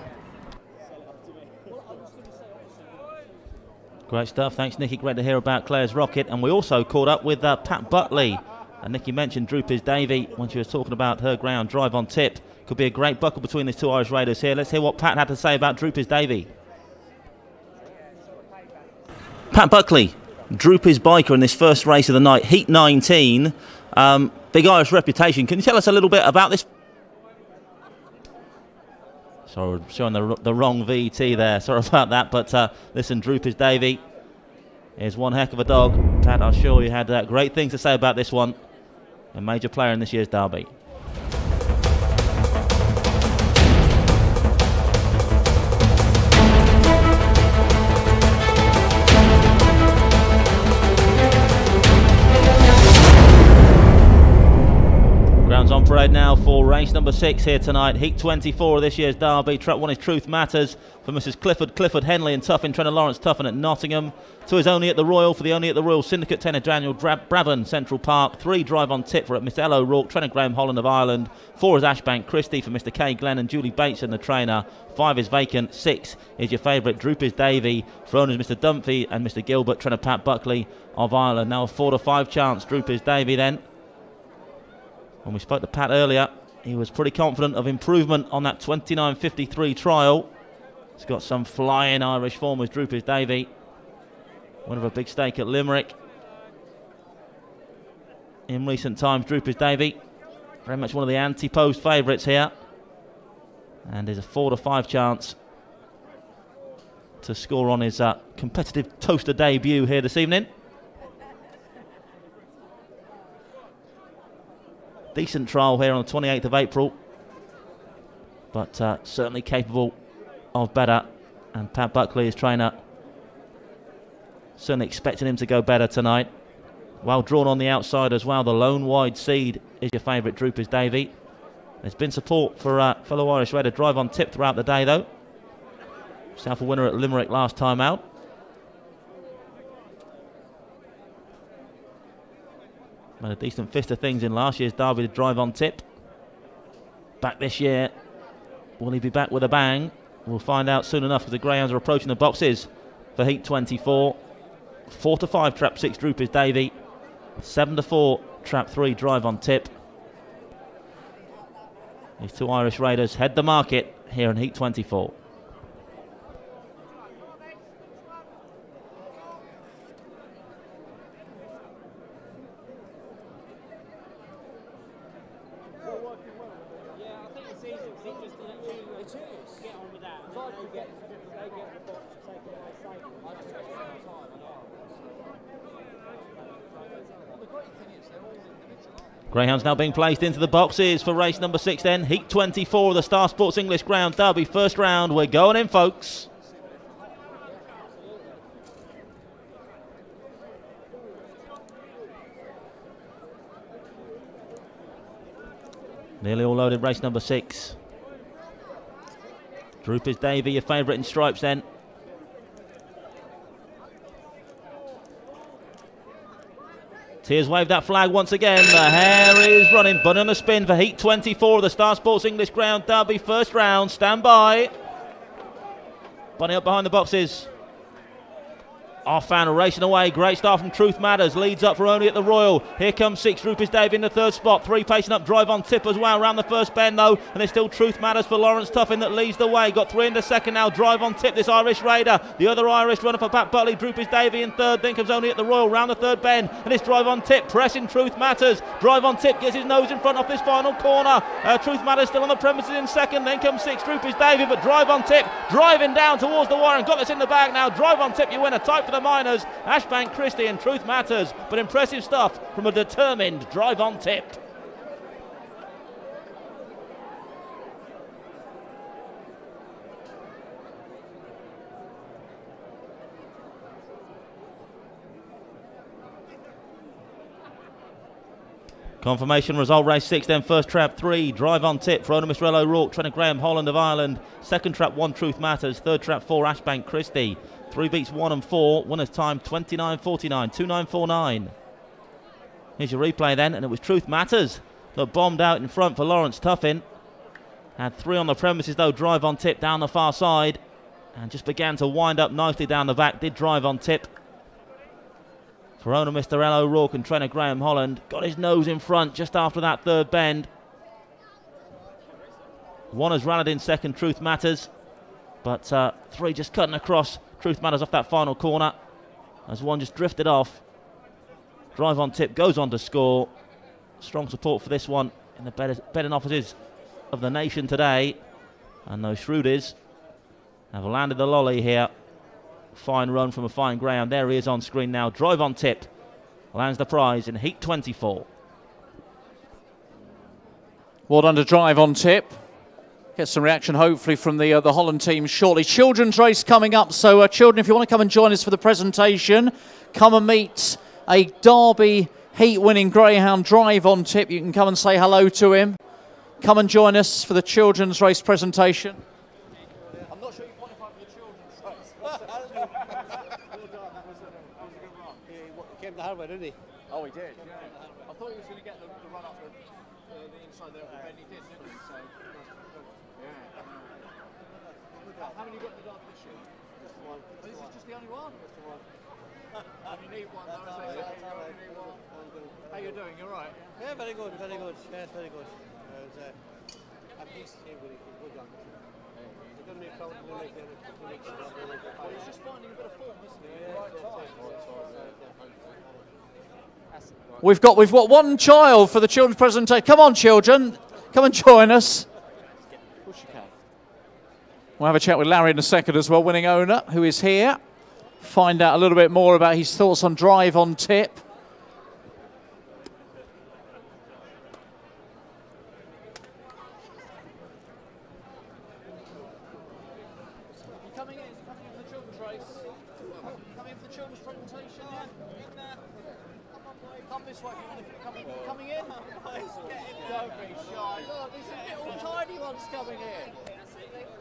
Great stuff. Thanks, Nikki. Great to hear about Claire's Rocket. And we also caught up with Pat Buckley. And Nikki mentioned DROOPYS Davy when she was talking about her ground drive on tip. Could be a great buckle between these two Irish raiders here. Let's hear what Pat had to say about DROOPYS Davy. Pat Buckley, DROOPYS biker in this first race of the night, Heat 19. Big Irish reputation. Can you tell us a little bit about this? Sorry, we're showing the wrong VT there. Sorry about that. But listen, DROOPYS Davy is one heck of a dog. Pat, I'm sure you had great things to say about this one. A major player in this year's derby. Grounds on parade now for race number 6 here tonight. Heat 24 of this year's derby. Track 1 is Truth Matters for Mrs. Clifford Henley and Tuffin, trainer Lawrence Tuffin at Nottingham. 2 is Only at the Royal for the Only at the Royal Syndicate, trainer Daniel Brabham, Central Park. 3 drive on tip for Mr. Ella O'Rourke, trainer Graham Holland of Ireland. 4 is Ashbank Christie for Mr. Kay Glenn and Julie Bateson, the trainer. 5 is Vacant. 6 is your favourite DROOPYS Davy for owners Mr. Dunphy and Mr. Gilbert, trainer Pat Buckley of Ireland. Now a 4 to 5 chance DROOPYS Davy then. When we spoke to Pat earlier, he was pretty confident of improvement on that 29.53 trial. He's got some flying Irish form with DROOPYS Davy. Winner of a big stake at Limerick. In recent times, DROOPYS Davy, very much one of the anti-post favourites here. And there's a 4 to 5 chance to score on his competitive Toaster debut here this evening. Decent trial here on the 28th of April, but certainly capable of better. And Pat Buckley, his trainer, certainly expecting him to go better tonight. Well drawn on the outside as well. The lone wide seed is your favourite DROOPYS Davy. There's been support for fellow Irish raider drive on tip throughout the day though. Himself a winner at Limerick last time out. Made a decent fist of things in last year's derby to drive on tip. Back this year. Will he be back with a bang? We'll find out soon enough, because the Greyhounds are approaching the boxes for Heat 24. 4 to 5 trap 6 DROOPYS Davy. 7 to 4 trap 3 drive on tip. These two Irish raiders head the market here in Heat 24. Greyhounds now being placed into the boxes for race number 6 then. Heat 24 of the Star Sports English Ground Derby. First round, we're going in, folks. Nearly all loaded, race number 6. DROOPYS Davy, your favourite in stripes then. Tears wave that flag once again. The hare is running. Bunny on the spin for Heat 24 of the Star Sports English Ground Derby. First round. Stand by. Bunny up behind the boxes. Our fan racing away. Great start from Truth Matters. Leads up for only at the Royal. Here comes 6. DROOPYS Dave in the 3rd spot. 3 pacing up. Drive on Tip as well. Around the 1st bend though. And there's still Truth Matters for Lawrence Tuffin that leads the way. Got 3 in the 2nd now. Drive on Tip, this Irish Raider. The other Irish runner for Pat Butley. DROOPYS Davey in 3rd. Then comes only at the Royal. Round the 3rd bend. And this Drive on Tip pressing Truth Matters. Drive on Tip gets his nose in front off this final corner. Truth Matters still on the premises in 2nd. Then comes 6. DROOPYS Davey. But Drive on Tip driving down towards the wire and got this in the bag now. Drive on Tip, you win a tight for the Miners. Ashbank Christie and Truth Matters, but impressive stuff from a determined Drive on Tip. Confirmation result, race 6 then, 1st trap 3, Drive on Tip for owner Mr. L. O'Rourke, trainer Graham Holland of Ireland. 2nd trap 1, Truth Matters. 3rd trap 4, Ashbank Christie. 3 beats 1 and 4, winner's time 29.49, 29.49. Here's your replay then, and it was Truth Matters that bombed out in front for Lawrence Tuffin. Had 3 on the premises though, Drive on Tip down the far side, and just began to wind up nicely down the back, did Drive on Tip. For owner Mr. L. O'Rourke and trainer Graham Holland, got his nose in front just after that 3rd bend. 1 has rallied in 2nd, Truth Matters, but 3 just cutting across Truth Matters off that final corner as 1 just drifted off. Drive on Tip goes on to score. Strong support for this one in the betting offices of the nation today, and those Shrewdies have landed the lolly here. Fine run from a fine Greyhound. There he is on screen now. Drive on Tip lands the prize in heat 24. Well done to Drive on Tip. Get some reaction hopefully from the Holland team shortly. Children's race coming up, so children, if you want to come and join us for the presentation, come and meet a Derby heat-winning Greyhound, Drive on Tip. You can come and say hello to him. Come and join us for the children's race presentation. I'm not sure you qualify for the children's race. Well done, that was a good run. He came the hard way, didn't he? Oh, he did, yeah. I thought he was going to get the run up the inside there of the bend. He did, didn't he? So, yeah. How many you got in the Derby this year? Just one. This is just the only one? Just the one. You need one though, so you need one. How you doing? You're right? Yeah, very good, very good. Yes, very good. I'm pleased to see him good run. He's going to be proud to make the 2 weeks. Well, he's just finding a bit of form, isn't he? Yeah, right time. We've got 1 child for the children's presentation. Come on, children. Come and join us. Of course you can. We'll have a chat with Larry in a second as well, winning owner, who is here. Find out a little bit more about his thoughts on Drive on Tip.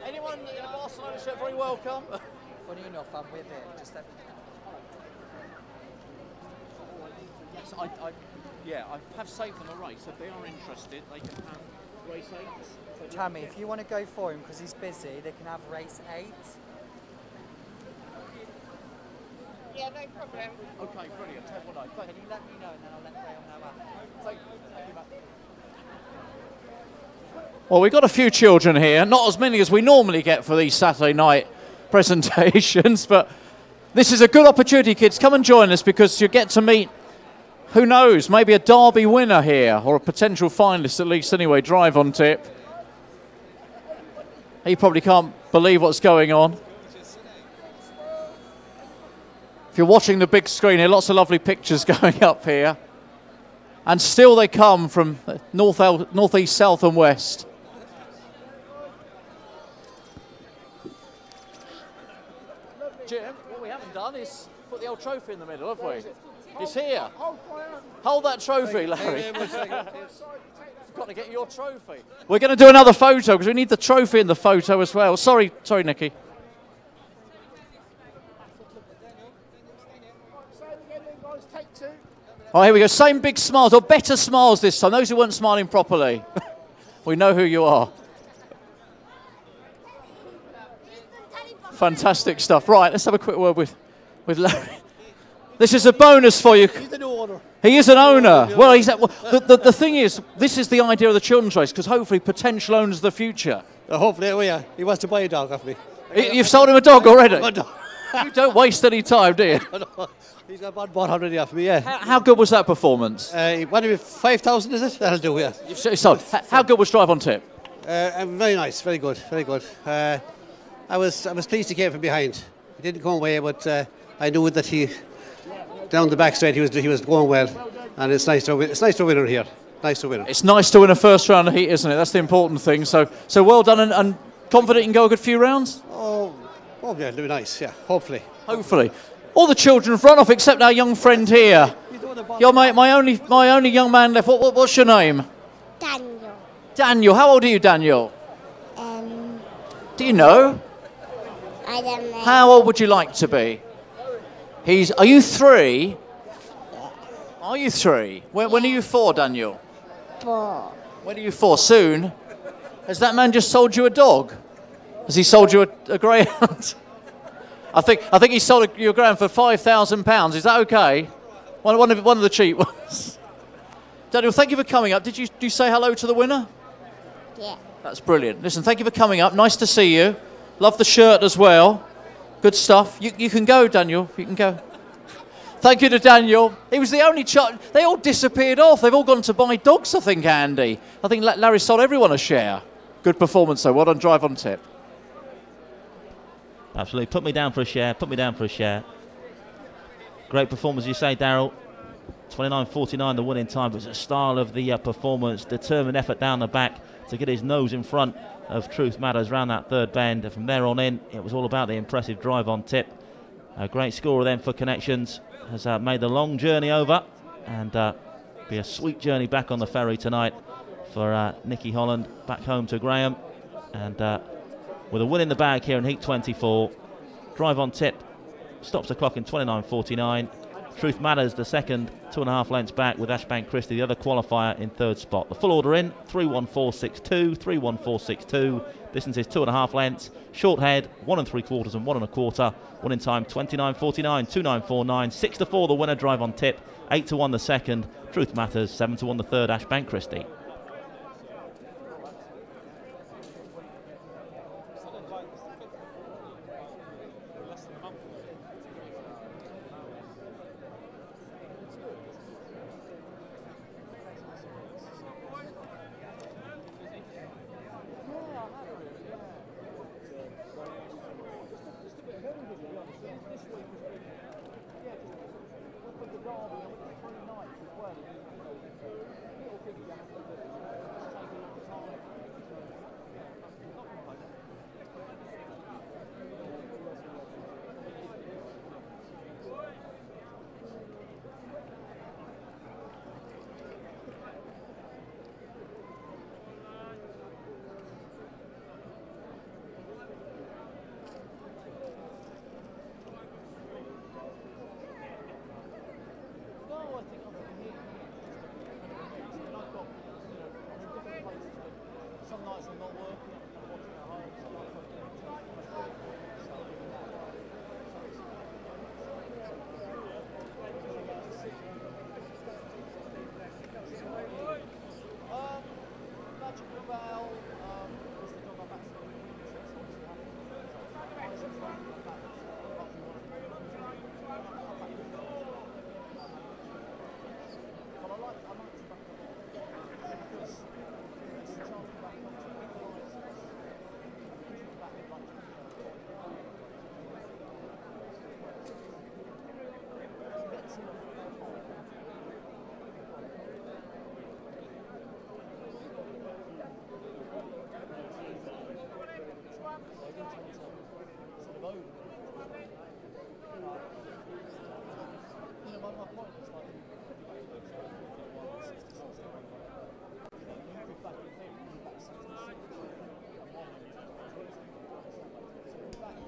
Anyone in a Barcelona shirt, very welcome. Funny enough, I'm with him. Just let me Yes, I have saved them a race. If they are interested, they can have race 8. Tammy, if you want to go for him because he's busy, they can have race 8. Yeah, no problem. Okay, brilliant. Can you let me know and then I'll let Graham know after? Thank you, Matt. Well, we've got a few children here, not as many as we normally get for these Saturday night presentations, but this is a good opportunity, kids. Come and join us because you get to meet, who knows, maybe a Derby winner here, or a potential finalist at least anyway, Drive on Tip. He probably can't believe what's going on. If you're watching the big screen here, lots of lovely pictures going up here. And still they come from north, east, south and west. Jim, what we haven't done is put the old trophy in the middle, have we? It's here. Hold that trophy, Larry. Got to get your trophy. We're going to do another photo because we need the trophy in the photo as well. Sorry, Nikki. Oh, here we go. Same big smiles, or better smiles this time. Those who weren't smiling properly. We know who you are. Fantastic stuff. Right, let's have a quick word with with Larry. This is a bonus for you. He's the new owner. He is an owner. Well, the thing is, this is the idea of the children's race, because hopefully potential owners of the future. Hopefully, oh yeah, he wants to buy a dog off me. You've sold him a dog already? You don't waste any time, do you? He's got about 100 off me, yeah. How good was that performance? What, 5,000 is it? That'll do, yeah. You've sold. How good was Drive on Tip? Very nice, very good, very good. I was pleased he came from behind. He didn't come away, but I knew that he, down the back straight, he was going well, and it's nice to win her here. Nice to win her. It's nice to win a first round of heat, isn't it? That's the important thing. So well done, and confident you can go a good few rounds. Oh yeah, it'll be nice. Yeah, hopefully. Hopefully. All the children have run off except our young friend here. You're my only young man left. What's your name? Daniel. Daniel. How old are you, Daniel? Do you know? I don't know. How old would you like to be? Are you 3? Are you 3? When are you 4, Daniel? 4. When are you 4? Soon? Has that man just sold you a dog? Has he sold you a greyhound? I think he sold you a greyhound for £5,000. Is that okay? One of the cheap ones. Daniel, thank you for coming up. Did you say hello to the winner? Yeah. That's brilliant. Listen, thank you for coming up. Nice to see you. Love the shirt as well. Good stuff. You can go, Daniel. You can go. Thank you to Daniel. He was the only child. They all disappeared off. They've all gone to buy dogs, I think, Andy. I think Larry sold everyone a share. Good performance, though. Well done, Drive on Tip. Absolutely. Put me down for a share. Put me down for a share. Great performance, you say, Daryl. 29.49 the winning time. It was a style of the performance. Determined effort down the back to get his nose in front of Truth Matters round that third bend. And from there on in, it was all about the impressive Drive on Tip. A great scorer then for Connections. Has made the long journey over. And be a sweet journey back on the ferry tonight for Nicky Holland. Back home to Graham. And with a win in the bag here in Heat 24. Drive on Tip stops the clock in 29.49. Truth Matters, the second, 2.5 lengths back with Ashbank Christie, the other qualifier, in third spot. The full order in, 31462, 31462. Distance is 2.5 lengths. Short head, 1 3/4 and 1 1/4. Winning time, 29.49, 29.49. 6-4 the winner, Drive on Tip. 8-1 the second, Truth Matters. 7-1 the third, Ashbank Christie.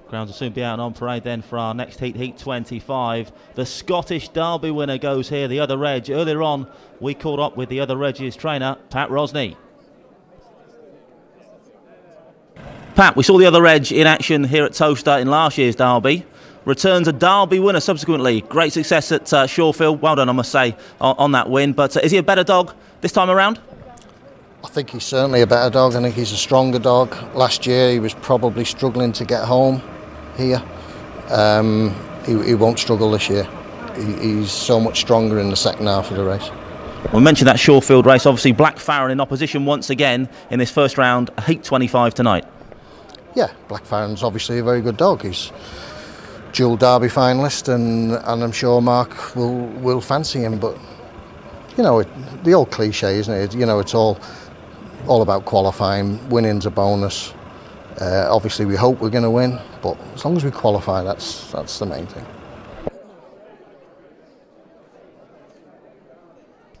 Grounds will soon be out on parade then for our next heat, Heat 25. The Scottish Derby winner goes here, the other reg. Earlier on, we caught up with the other reg's trainer, Pat Rosney. Pat, we saw the other reg in action here at Towcester in last year's Derby. returns a Derby winner subsequently. Great success at Shawfield. Well done, I must say, on that win. But is he a better dog this time around? I think he's certainly a better dog. I think he's a stronger dog. Last year he was probably struggling to get home here. He won't struggle this year. He's so much stronger in the second half of the race. We mentioned that Shawfield race. Obviously, Black Farron in opposition once again in this first round, Heat 25 tonight. Yeah, Black Farron's obviously a very good dog. He's dual Derby finalist, and I'm sure Mark will fancy him. But you know, the old cliche, isn't it? You know, it's all about qualifying. Winning's a bonus. Obviously, we hope we're going to win, but as long as we qualify, that's the main thing.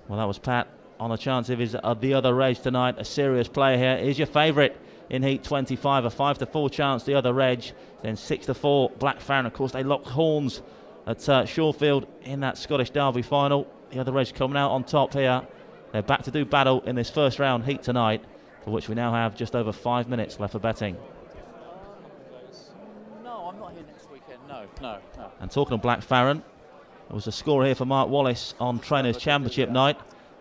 Well, that was Pat on the chance of the other race tonight. A serious player here. Is your favourite in Heat 25. A 5-4 chance the other reg. Then 6-4 Black Farron. Of course, they locked horns at Shawfield in that Scottish Derby final. The other reg coming out on top here. They're back to do battle in this first round Heat tonight, for which we now have just over 5 minutes left for betting. No, I'm not here next weekend. No. And talking of Black Farron, there was a score here for Mark Wallace on Trainers' Championship night.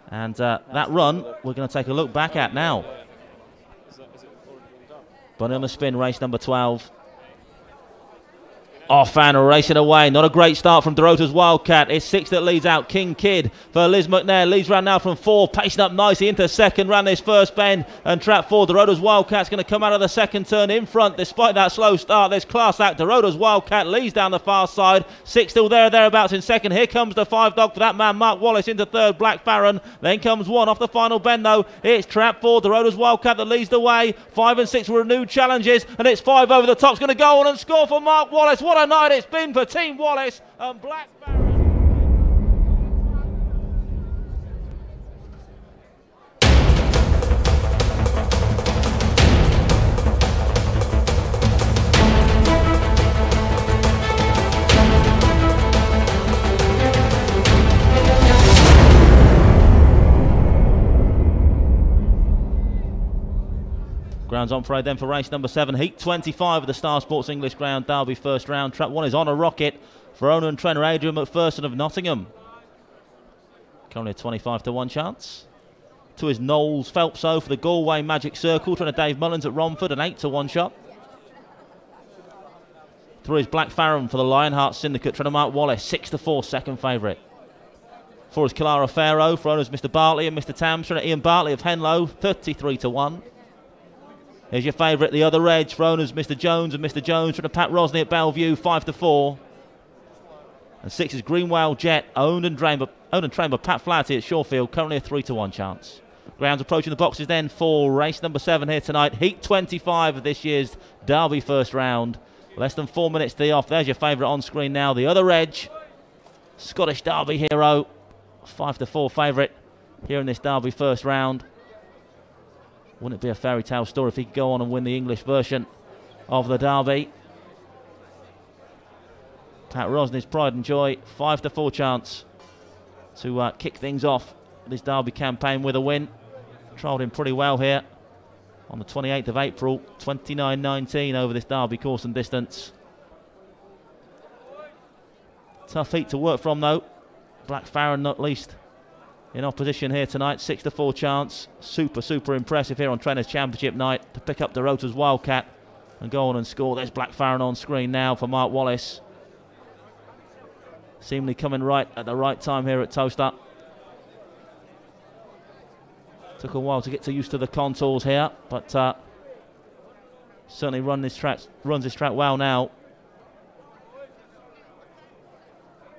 And that run, we're going to take a look back at now. Bunny on the spin, race number 12. Off and racing away. Not a great start from Dorota's Wildcat. It's 6 that leads out. King Kid for Liz McNair. Leads round now from 4. Pacing up nicely into second. Ran this first bend and trap 4. Dorota's Wildcat's going to come out of the second turn in front despite that slow start. This class act. Dorota's Wildcat leads down the far side. 6 still thereabouts in second. Here comes the 5 dog for that man Mark Wallace into third. Black Farron. Then comes 1 off the final bend though. It's trap 4. Dorota's Wildcat that leads the way. 5 and 6 were renewed challenges. And it's 5 over the top. It's going to go on and score for Mark Wallace. What a night it's been for Team Wallace and Black Farron. Grounds on parade then for race number 7, Heat 25 of the Star Sports English Ground Derby first round. Trap 1 is on a rocket for owner and trainer Adrian McPherson of Nottingham. Currently a 25-1 chance. 2 is Knowles Phelpso for the Galway Magic Circle. Trainer Dave Mullins at Romford, an 8-1 shot. 3 is Black Farron for the Lionheart Syndicate. Trainer Mark Wallace, 6-4, second favourite. 4 is Kilara Pharaoh for owners Mr. Bartley and Mr. Tams. Trainer Ian Bartley of Henlow, 33-1. Here's your favourite, the other reg for owners Mr. Jones and Mr. Jones. Trainer Pat Rosney at Bellevue, 5-4. And 6 is Greenwell Jet, owned and trained by Pat Flaherty at Shawfield, currently a 3-1 chance. Grounds approaching the boxes then for race number 7 here tonight. Heat 25 of this year's Derby first round. Less than 4 minutes to the off. There's your favourite on screen now. The other reg, Scottish Derby hero, 5-4 favourite here in this Derby first round. Wouldn't it be a fairy tale story if he could go on and win the English version of the Derby? Pat Rosney's pride and joy, 5-4 chance to kick things off this Derby campaign with a win. Trialled him pretty well here on the 28th of April, 29.19 over this Derby course and distance. Tough heat to work from though. Black Farron not least in opposition here tonight, 6-4 chance. Super impressive here on Trainers' Championship night to pick up Dorota's Wildcat and go on and score. There's Black Farron on screen now for Mark Wallace. Seemingly coming right at the right time here at Towcester. Took a while to get used to the contours here, but certainly runs this track well now.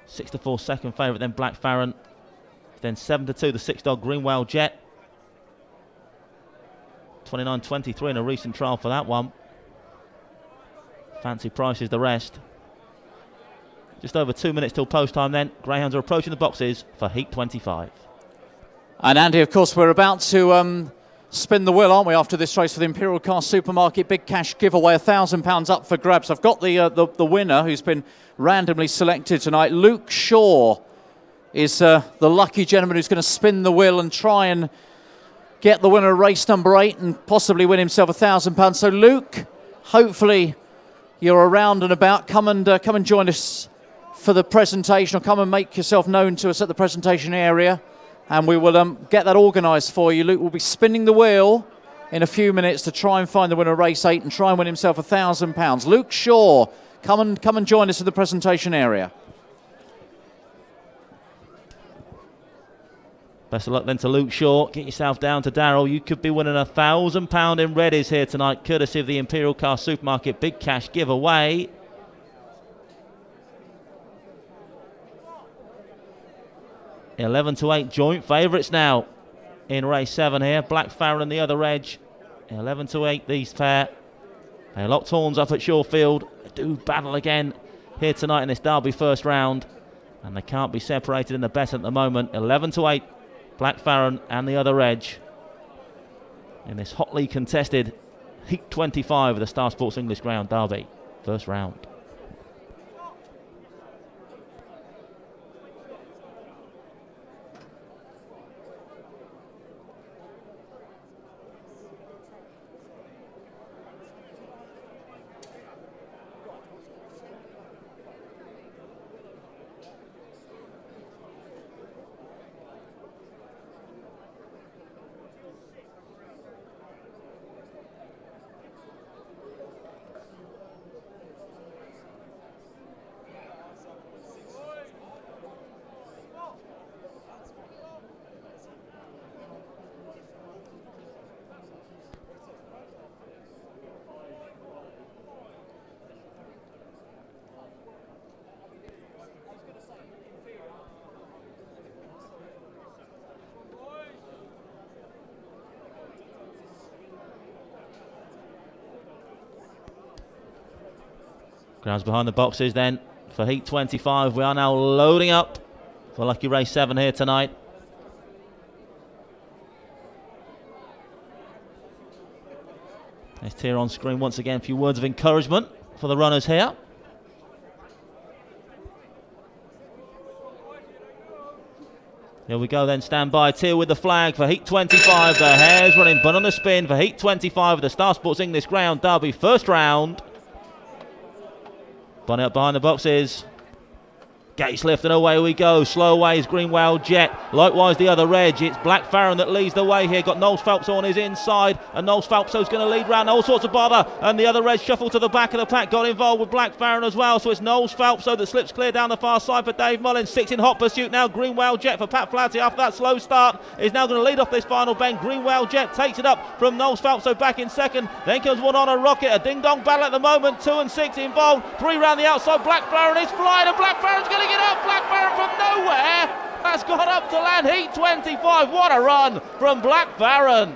6-4 second favourite, then Black Farron. Then 7-2 the 6 dog Greenwell Jet. 29.23 in a recent trial for that one. Fancy prices the rest. Just over 2 minutes till post time then. Greyhounds are approaching the boxes for Heat 25. And Andy, of course, we're about to spin the wheel, aren't we, after this race for the Imperial Car Supermarket Big Cash giveaway, £1,000 up for grabs. I've got the winner who's been randomly selected tonight. Luke Shaw is the lucky gentleman who's going to spin the wheel and try and get the winner of race number 8 and possibly win himself £1,000. So Luke, hopefully you're around and about, come and join us for the presentation, or come and make yourself known to us at the presentation area, and we will get that organised for you. Luke will be spinning the wheel in a few minutes to try and find the winner of race 8 and try and win himself £1,000. Luke Shaw, come and join us at the presentation area. Best of luck then to Luke Shaw. Get yourself down to Darryl. You could be winning £1,000 in Reddies here tonight, courtesy of the Imperial Car Supermarket Big Cash giveaway. $11-8 joint favourites now in race 7 here. Black Farron and the other edge. 11-8 these pair. They locked horns up at Shawfield. They do battle again here tonight in this Derby first round, and they can't be separated in the bet at the moment. 11-8 Black Farron and the other edge in this hotly contested Heat 25 of the Star Sports English Ground Derby first round. Crowds behind the boxes then for Heat 25. We are now loading up for Lucky Race 7 here tonight. There's here on screen once again a few words of encouragement for the runners here. Here we go then, stand by, Tier with the flag for Heat 25. The hare's running, but on the spin for Heat 25 of the Star Sports English Ground Derby first round. Bunny up behind the boxes. Gates lift and away we go. Slow away is Greenwell Jet. Likewise the other edge. It's Black Farron that leads the way here. Got Knowles Phelps on his inside. And Knowles Phelps is going to lead round. All sorts of bother. And the other edge shuffled to the back of the pack. Got involved with Black Farron as well. So it's Knowles Phelps that slips clear down the far side for Dave Mullins. 6 in hot pursuit now. Greenwell Jet for Pat Flatty after that slow start is now going to lead off this final bend. Greenwell Jet takes it up from Knowles Phelps back in second. Then comes one on a rocket. A ding-dong battle at the moment. 2 and 6 involved. 3 round the outside. Black Farron is flying and Black Farron's going to get up. Black Farron from nowhere has got up to land Heat 25. What a run from Black Farron.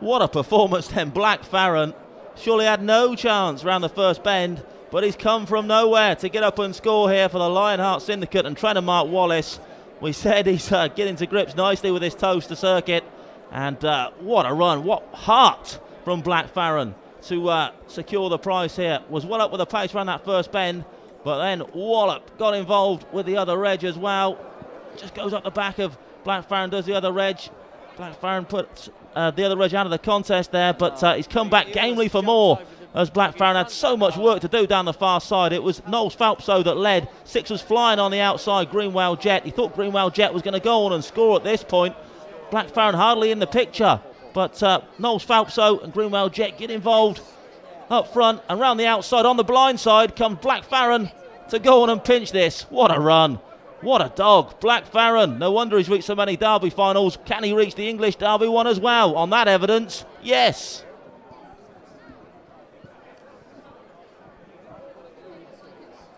What a performance then. Black Farron surely had no chance round the first bend, but he's come from nowhere to get up and score here for the Lionheart Syndicate and trainer Mark Wallace. We said he's getting to grips nicely with this Towcester circuit, and what a run, what heart from Black Farron to secure the prize here. Was well up with the pace around that first bend, but then Wallop got involved with the other edge as well. Just goes up the back of Black Farron, does the other edge. Black Farron puts the other edge out of the contest there, but he's come back gamely for more, as Black Farron had so much work to do down the far side. It was Knowles Phelps that led. 6 was flying on the outside, Greenwell Jet. He thought Greenwell Jet was going to go on and score at this point. Black Farron hardly in the picture, but Knowles Phelps and Greenwell Jet get involved up front, and round the outside on the blind side comes Black Farron to go on and pinch this. What a run. What a dog. Black Farron. No wonder he's reached so many Derby finals. Can he reach the English Derby one as well? On that evidence, yes.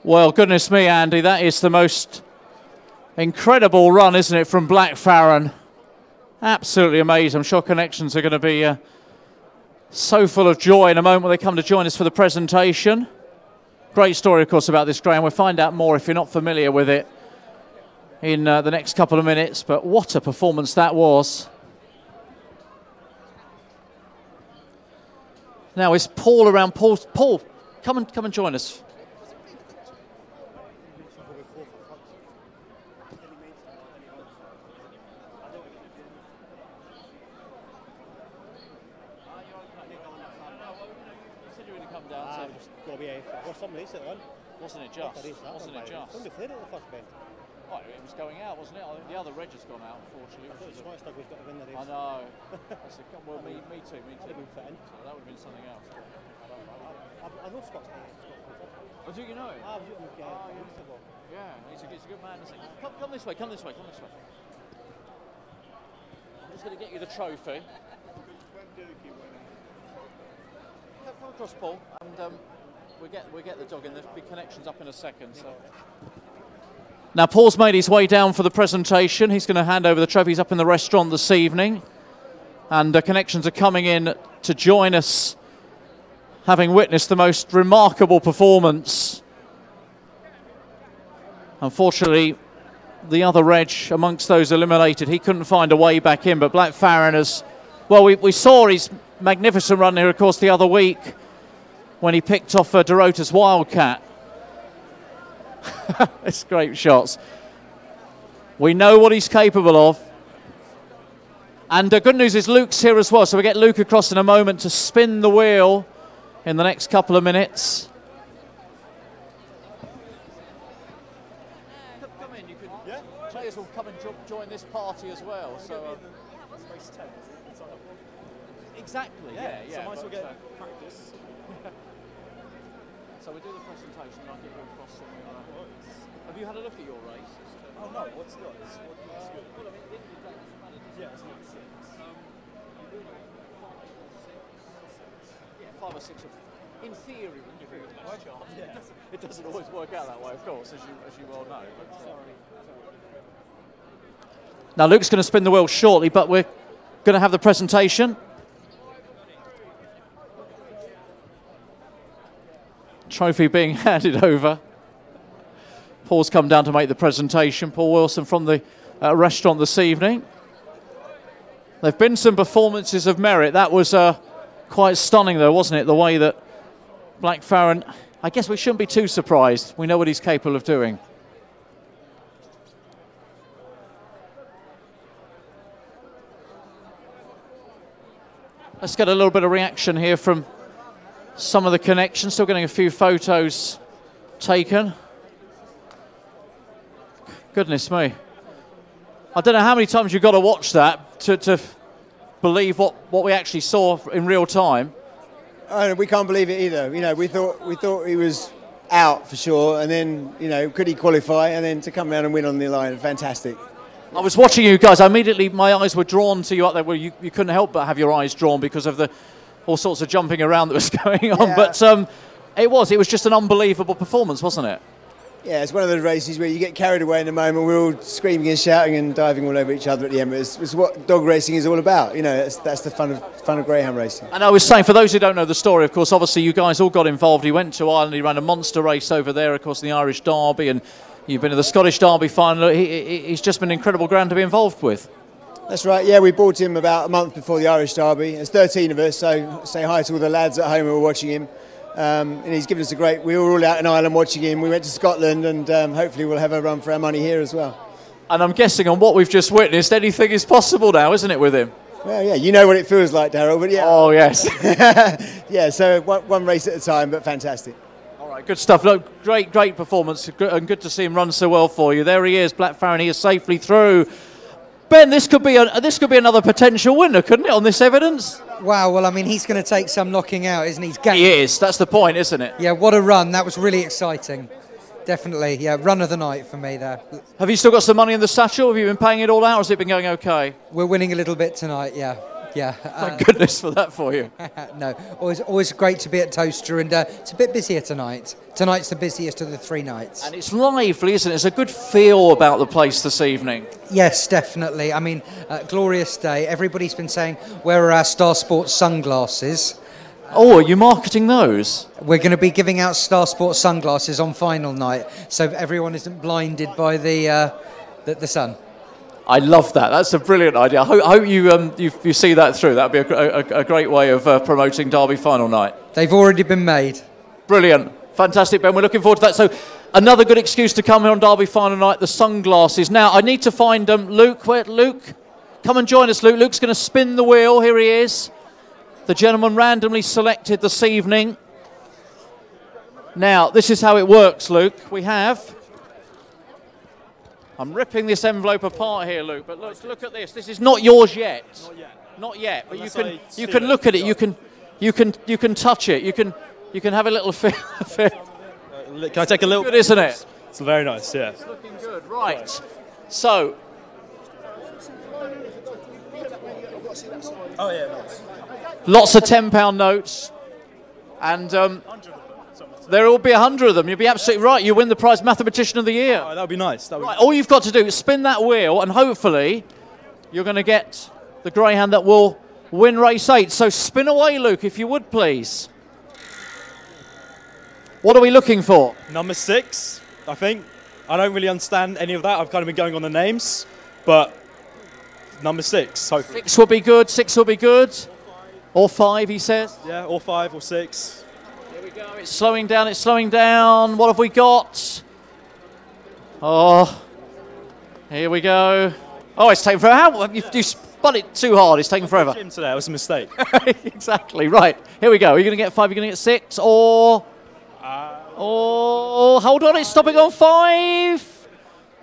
Well, goodness me, Andy, that is the most incredible run, isn't it, from Black Farron? Absolutely amazing. I'm sure connections are going to be so full of joy in a moment when they come to join us for the presentation. Great story, of course, about this greyhound. We'll find out more if you're not familiar with it in the next couple of minutes, but what a performance that was. Now is Paul around? Paul, come and join us. Wasn't it just? Wasn't it just? Oh, it was going out, wasn't it? I think the other reg has gone out, unfortunately. I know. Well, me too. So that would have been something else. I know Scott's name. Oh, do you know him? Yeah, he's a good man, isn't he? Come this way, come this way. I'm just going to get you the trophy. Come across, Paul, and we get the dog in. There'll be connections up in a second. So. Now Paul's made his way down for the presentation. He's going to hand over the trophies up in the restaurant this evening, and connections are coming in to join us, having witnessed the most remarkable performance. Unfortunately, the other reg amongst those eliminated, he couldn't find a way back in, but Black Farron has, well, we saw his magnificent run here, of course, the other week when he picked off Dorota's Wildcat. It's great shots. We know what he's capable of. And the good news is Luke's here as well, so we get Luke across in a moment to spin the wheel in the next couple of minutes. Come in, you can. Yeah. Players will come and join this party as well. So. Race 10. Exactly. Yeah. So might as well get practice. So we do the presentation and I'll get you across somewhere. Have you had a look at your race? Oh no, what's that? What's good? Well, I mean, yeah, it's not 6. Yeah, 5 or 6. In theory, when you figure the best chance. Yeah. It doesn't always work out that way, of course, as you well know. But, now Luke's going to spin the wheel shortly, but we're going to have the presentation. Trophy being handed over. Paul's come down to make the presentation. Paul Wilson from the restaurant this evening. There have been some performances of merit. That was quite stunning, though, wasn't it? The way that Black Farron, I guess we shouldn't be too surprised. We know what he's capable of doing. Let's get a little bit of reaction here from some of the connections. Still getting a few photos taken. Goodness me. I don't know how many times you've got to watch that to believe what we actually saw in real time. We can't believe it either. You know, we thought he was out for sure, and then, you know, could he qualify, and then to come around and win on the line, fantastic. I was watching you guys. Immediately my eyes were drawn to you up there. Well, you couldn't help but have your eyes drawn because of the all sorts of jumping around that was going on. Yeah. But it was just an unbelievable performance, wasn't it? Yeah, it's one of those races where you get carried away in the moment. We're all screaming and shouting and diving all over each other at the end. But it's what dog racing is all about. You know, that's the fun of greyhound racing. And I was saying, for those who don't know the story, of course, obviously you guys all got involved. He went to Ireland, he ran a monster race over there, of course, in the Irish Derby, and you've been in the Scottish Derby final. He's just been incredible ground to be involved with. That's right, yeah, we bought him about a month before the Irish Derby. There's 13 of us, so say hi to all the lads at home who were watching him. And he's given us a great... We were all out in Ireland watching him. We went to Scotland, and hopefully we'll have a run for our money here as well. And I'm guessing on what we've just witnessed, anything is possible now, isn't it, with him? Well, yeah, you know what it feels like, Darryl, but yeah. Oh, yes. Yeah, so one race at a time, but fantastic. All right, good stuff. Look, great performance, and good to see him run so well for you. There he is, Black Farron. He is safely through. Ben, this could be another potential winner, couldn't it, on this evidence? Wow, well, I mean, he's going to take some knocking out, isn't he? He is. That's the point, isn't it? Yeah, what a run. That was really exciting. Definitely, yeah, run of the night for me there. Have you still got some money in the satchel? Have you been paying it all out, or has it been going okay? We're winning a little bit tonight, yeah. Yeah. Thank goodness for that for you. No, always great to be at Towcester, and it's a bit busier tonight. Tonight's the busiest of the 3 nights. And it's lively, isn't it? It's a good feel about the place this evening. Yes, definitely. I mean, glorious day. Everybody's been saying, where are our Star Sports sunglasses? Oh, are you marketing those? We're going to be giving out Star Sports sunglasses on final night, so everyone isn't blinded by the sun. I love that. That's a brilliant idea. I hope you see that through. That would be a great way of promoting Derby final night. They've already been made. Brilliant. Fantastic, Ben. We're looking forward to that. So another good excuse to come here on Derby final night, the sunglasses. Now, I need to find Luke. Where, Luke? Come and join us, Luke. Luke's going to spin the wheel. Here he is. The gentleman randomly selected this evening. Now, this is how it works, Luke. We have... I'm ripping this envelope apart here, Luke, but look at this. This is not yours yet. Not yet. Not yet, but you can look at it. You can touch it. You can have a little feel. Can I take a little? Good, isn't it? It's very nice. Yeah. It's looking good. Right. So. Oh yeah, nice. Lots of £10 notes, and there will be 100 of them. You'll be absolutely right. You win the prize, Mathematician of the Year. Oh, that would be nice. Right. All you've got to do is spin that wheel, and hopefully, you're going to get the greyhound that will win race 8. So spin away, Luke, if you would, please. What are we looking for? Number 6, I think. I don't really understand any of that. I've kind of been going on the names, but number 6. Hopefully. 6 will be good. 6 will be good. Or 5, he says. Yeah, or 5 or 6. Here we go. It's slowing down. It's slowing down. What have we got? Oh, here we go. Oh, it's taking forever. You spun it too hard. It's taking forever. Jim today. It was a mistake. Exactly. Right. Here we go. Are you going to get 5? You're going to get 6? Or... oh, hold on. It's stopping on 5.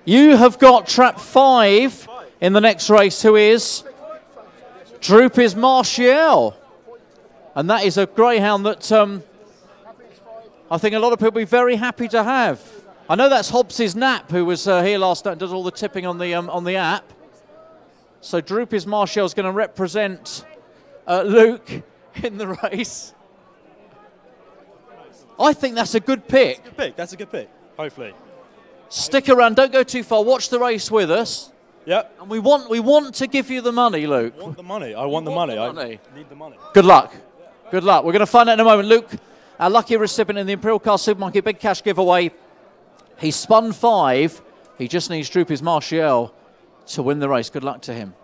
You have got trap 5 in the next race, who is DROOPYS Martial. And that is a greyhound that I think a lot of people will be very happy to have. I know that's Hobbs's Nap, who was here last night and does all the tipping on the app. So DROOPYS Martial is going to represent Luke in the race. I think that's a good pick. Good pick. That's a good pick. Hopefully. Stick around. Don't go too far. Watch the race with us. Yep. And we want to give you the money, Luke. I want the money. I want the money. I need the money. Good luck. Good luck. We're going to find out in a moment. Luke, our lucky recipient in the Imperial Car Supermarket Big Cash giveaway. He spun 5. He just needs DROOPYS Martial to win the race. Good luck to him.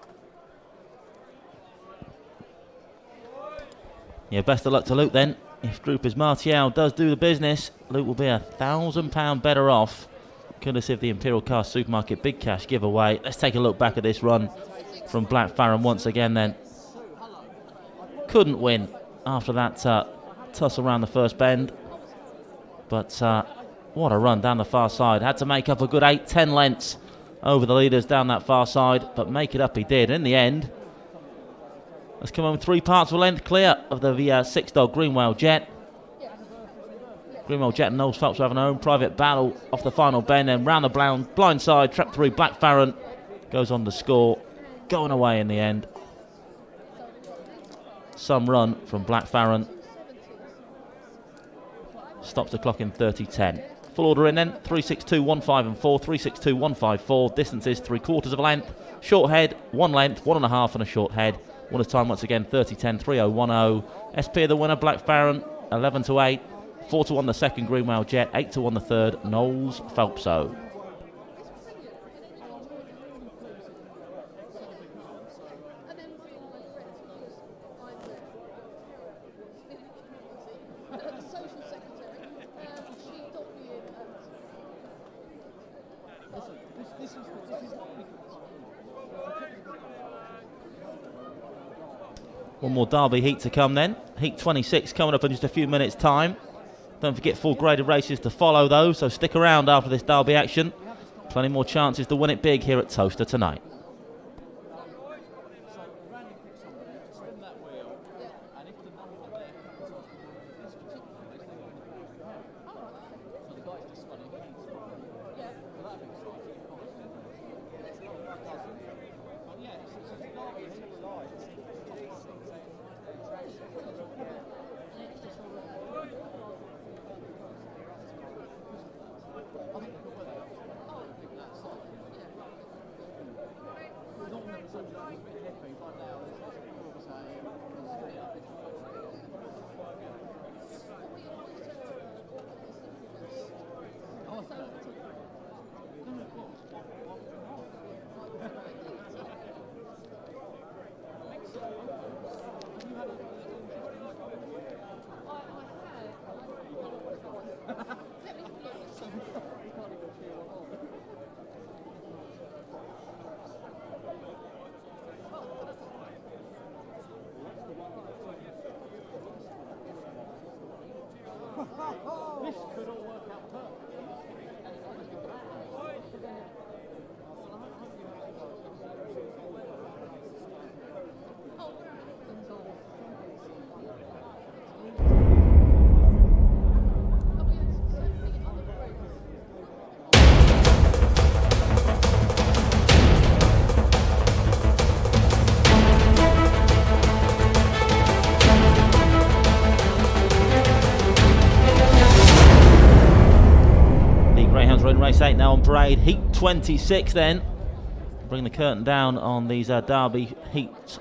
Yeah, best of luck to Luke then. If DROOPYS Martial does do the business, Luke will be £1,000 better off, courtesy of the Imperial Car Supermarket Big Cash giveaway. Let's take a look back at this run from Black Farron once again then. Couldn't win after that tussle around the first bend. But what a run down the far side. Had to make up a good 8-10 lengths over the leaders down that far side, but make it up he did. In the end, let's come on 3 parts of a length clear of the 6-dog Greenwell Jet. Greenwell Jet and Knowles Phelps having their own private battle off the final bend, then round the blind side, trap 3, Black Farron goes on to score, going away in the end. Some run from Black Farron. Stops the clock in 30-10. Full order in then, 362, 1, and 4, 362, 1, 4. Distances 3/4 of a length. Short head, 1 length, 1.5 and a short head. Winner's time once again, 30-10, 3010. SP the winner, Black Farron, 11-8. 4-1 the second, Greenwell Jet. 8-1 the third, Knowles Phelpso. One more Derby heat to come then. Heat 26 coming up in just a few minutes' time. Don't forget full graded races to follow though, so stick around after this Derby action. Plenty more chances to win it big here at Towcester tonight. in race 8 now on parade. Heat 26 then. Bring the curtain down on these Derby heats.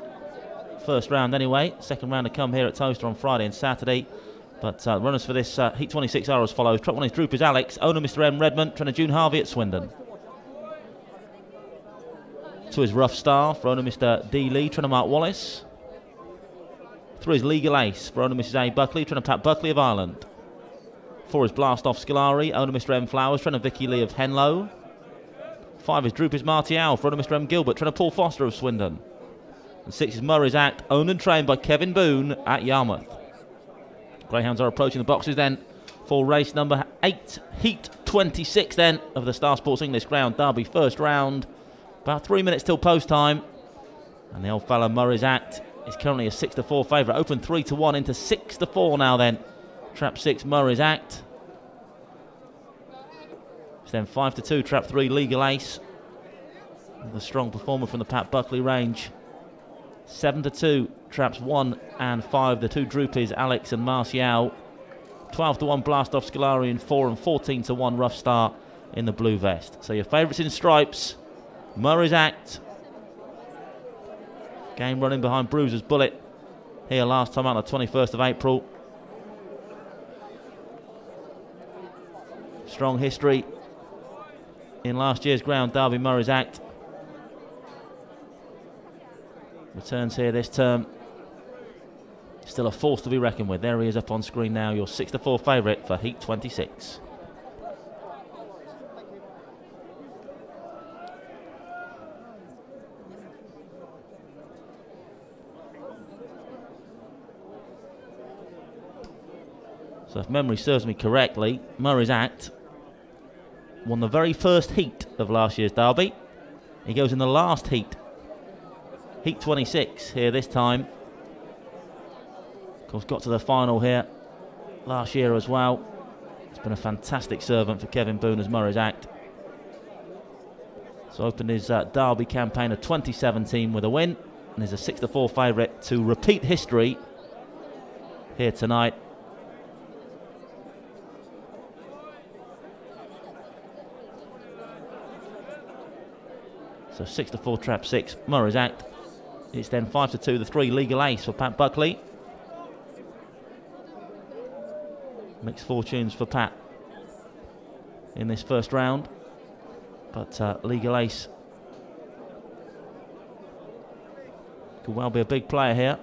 First round anyway. Second round to come here at Towcester on Friday and Saturday. But runners for this Heat 26 are as follows. Truck 1 is DROOPYS Alex. Owner Mr M Redmond. Trainer June Harvey at Swindon. 2 is Rough Star for owner Mr D Lee. Trainer Mark Wallace. 3 is Legal Ace for owner Mrs A Buckley. Trainer Pat Buckley of Ireland. 4 is Blast Off Scolari. Owner Mr M Flowers. Trainer Vicky Lee of Henlow. 5 is DROOPYS Martial for owner Mr M Gilbert. Trainer Paul Foster of Swindon. And 6 is Murray's Act. Owned and trained by Kevin Boone at Yarmouth. Greyhounds are approaching the boxes then for race number 8, Heat 26 then of the Star Sports English Ground Derby first round. About 3 minutes till post time. And the old fella Murray's Act is currently a 6-4 favourite. Open 3-1 into 6-4 now then. Trap 6 Murray's Act. It's then 5-2 Trap 3 Legal Ace. The strong performer from the Pat Buckley range. 7-2 Traps 1 and 5, the 2 DROOPYS, Alex and Martial. 12-1 Blast Off Scolari in 4 and 14-1 Rough Star in the blue vest. So your favourites in stripes, Murray's Act. Game running behind Bruiser's Bullet here last time out on the 21st of April. Strong history in last year's Ground Derby, Murray's Act. Returns here this term. Still a force to be reckoned with. There he is up on screen now, your 6-4 favourite for Heat 26. So if memory serves me correctly, Murray's Act won the very first heat of last year's Derby. He goes in the last heat. Heat 26 here this time. Of course, got to the final here last year as well. It's been a fantastic servant for Kevin Boone as Murray's Act. So opened his Derby campaign of 2017 with a win, and is a 6-4 favourite to repeat history here tonight. So 6-4 Trap 6, Murray's Act. It's then 5-2, the 3 Legal Ace for Pat Buckley. Mixed fortunes for Pat in this first round. But Legal Ace could well be a big player here.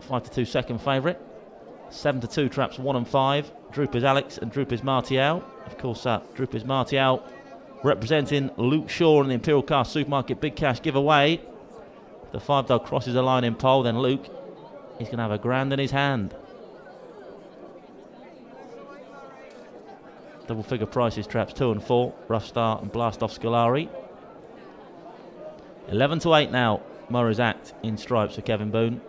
5-2 second favourite. 7-2 Traps 1 and 5. DROOPYS Alex and DROOPYS Martial. Of course, DROOPYS Martial representing Luke Shaw in the Imperial Car Supermarket Big Cash giveaway. If the 5-dog crosses the line in pole, then Luke is going to have a grand in his hand. Double figure prices, Traps 2 and 4, Rough Star and Blast Off Scolari. 11-8 now, Murray's Act in stripes for Kevin Boone.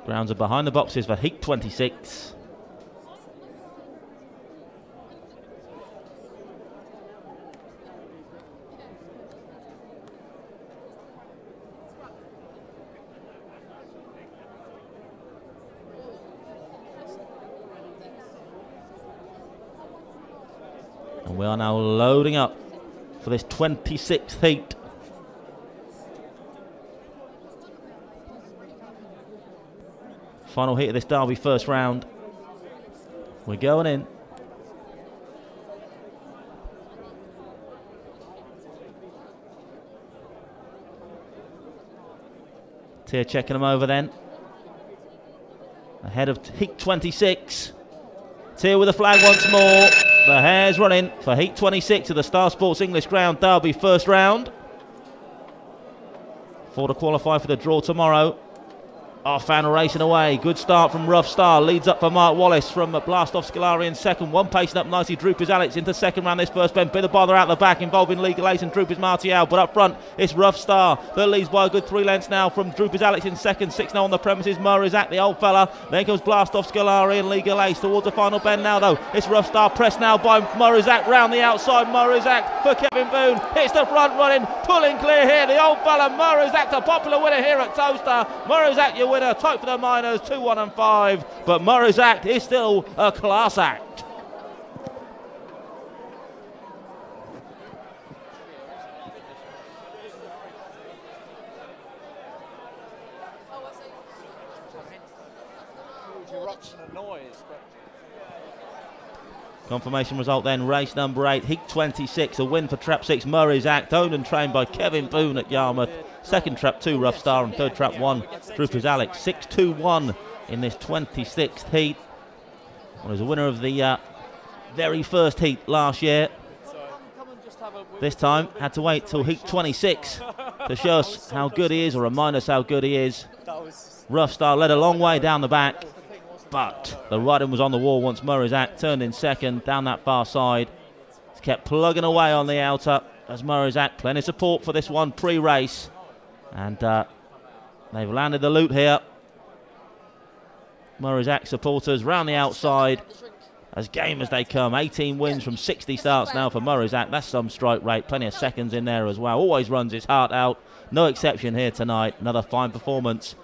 Grounds are behind the boxes for Heat 26. And we are now loading up for this 26th heat. Final heat of this Derby first round. We're going in. Tier checking them over then. Ahead of Heat 26. Tier with the flag once more. The hare's running for Heat 26 of the Star Sports English Ground Derby first round. 4 to qualify for the draw tomorrow. Our fan racing away. Good start from Rough Star. Leads up for Mark Wallace from Blast Off Scolari in second. One pacing up nicely. DROOPYS Alex into second round this first bend. Bit of bother out the back involving Legal Ace and DROOPYS Martial. But up front, it's Rough Star that leads by a good 3 lengths now from DROOPYS Alex in second. 6 now on the premises. Murray's Act, the old fella. Then comes Blast Off Scolari and Legal Ace towards the final bend now though. It's Rough Star pressed now by Murray's Act round the outside. Murray's Act for Kevin Boone. Hits the front running. Pulling clear here. The old fella Murray's Act, a popular winner here at Towcester. Murray's Act, your winner. winner, tight for the minors, 2, 1 and 5, but Murray's Act is still a class act. Eruption of noise, but Confirmation result then, race number 8, heat 26, a win for Trap 6, Murray's Act, owned and trained by Kevin Boone at Yarmouth. Second Trap 2, Rough Star, and third Trap 1, Droopys Alex. 6-2-1 in this 26th heat. Well, he's a winner of the very first heat last year. This time, had to wait till heat 26 to show us how good he is, or remind us how good he is. Rough Star led a long way down the back, but the riding was on the wall once Murray's Act turned in second down that far side. He's kept plugging away on the outer as Murray's Act. Plenty of support for this one pre-race, and they've landed the loot here. Murray's Act supporters round the outside, as game as they come. 18 wins from 60 starts now for Murray's Act. That's some strike rate, plenty of seconds in there as well. Always runs his heart out, no exception here tonight. Another fine performance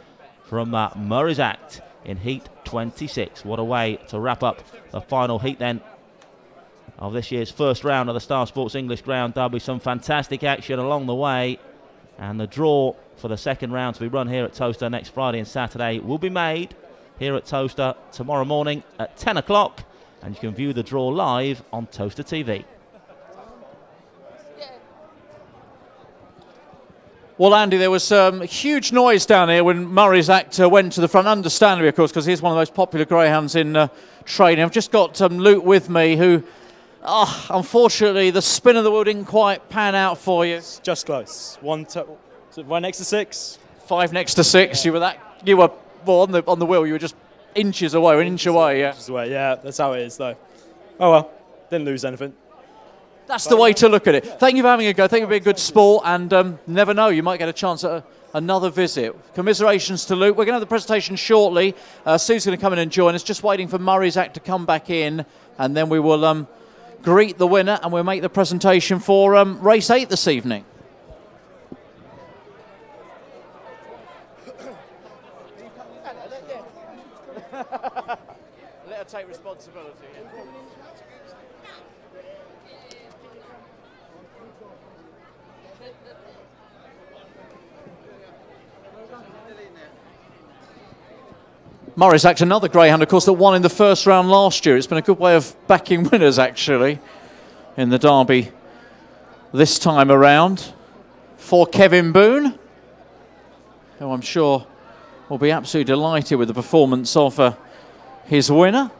from Murray's Act in heat 26. What a way to wrap up the final heat then of this year's first round of the Star Sports English Ground Derby. Some fantastic action along the way, and the draw for the second round to be run here at Towcester next Friday and Saturday will be made here at Towcester tomorrow morning at 10 o'clock, and you can view the draw live on Towcester TV. well, Andy, there was huge noise down here when Murray's Act went to the front, understandably, of course, because he's one of the most popular greyhounds in training. I've just got Luke with me, who, unfortunately, the spin of the wheel didn't quite pan out for you. It's just close. Right next to 6. 5 next to 6. Yeah. You were well, on the wheel. You were just inches away, an inch away. Yeah. Inches away. Yeah, that's how it is, though. Oh well, didn't lose anything. That's the way to look at it. Thank you for having a go. Thank you for being a good sport, and never know, you might get a chance at another visit. Commiserations to Luke. We're going to have the presentation shortly. Sue's going to come in and join us. Just waiting for Murray's Act to come back in, and then we will greet the winner, and we'll make the presentation for race 8 this evening. Let her take responsibility. Murray's Act, another greyhound, of course, that won in the first round last year. It's been a good way of backing winners, actually, in the Derby this time around. For Kevin Boone, who I'm sure will be absolutely delighted with the performance of his winner.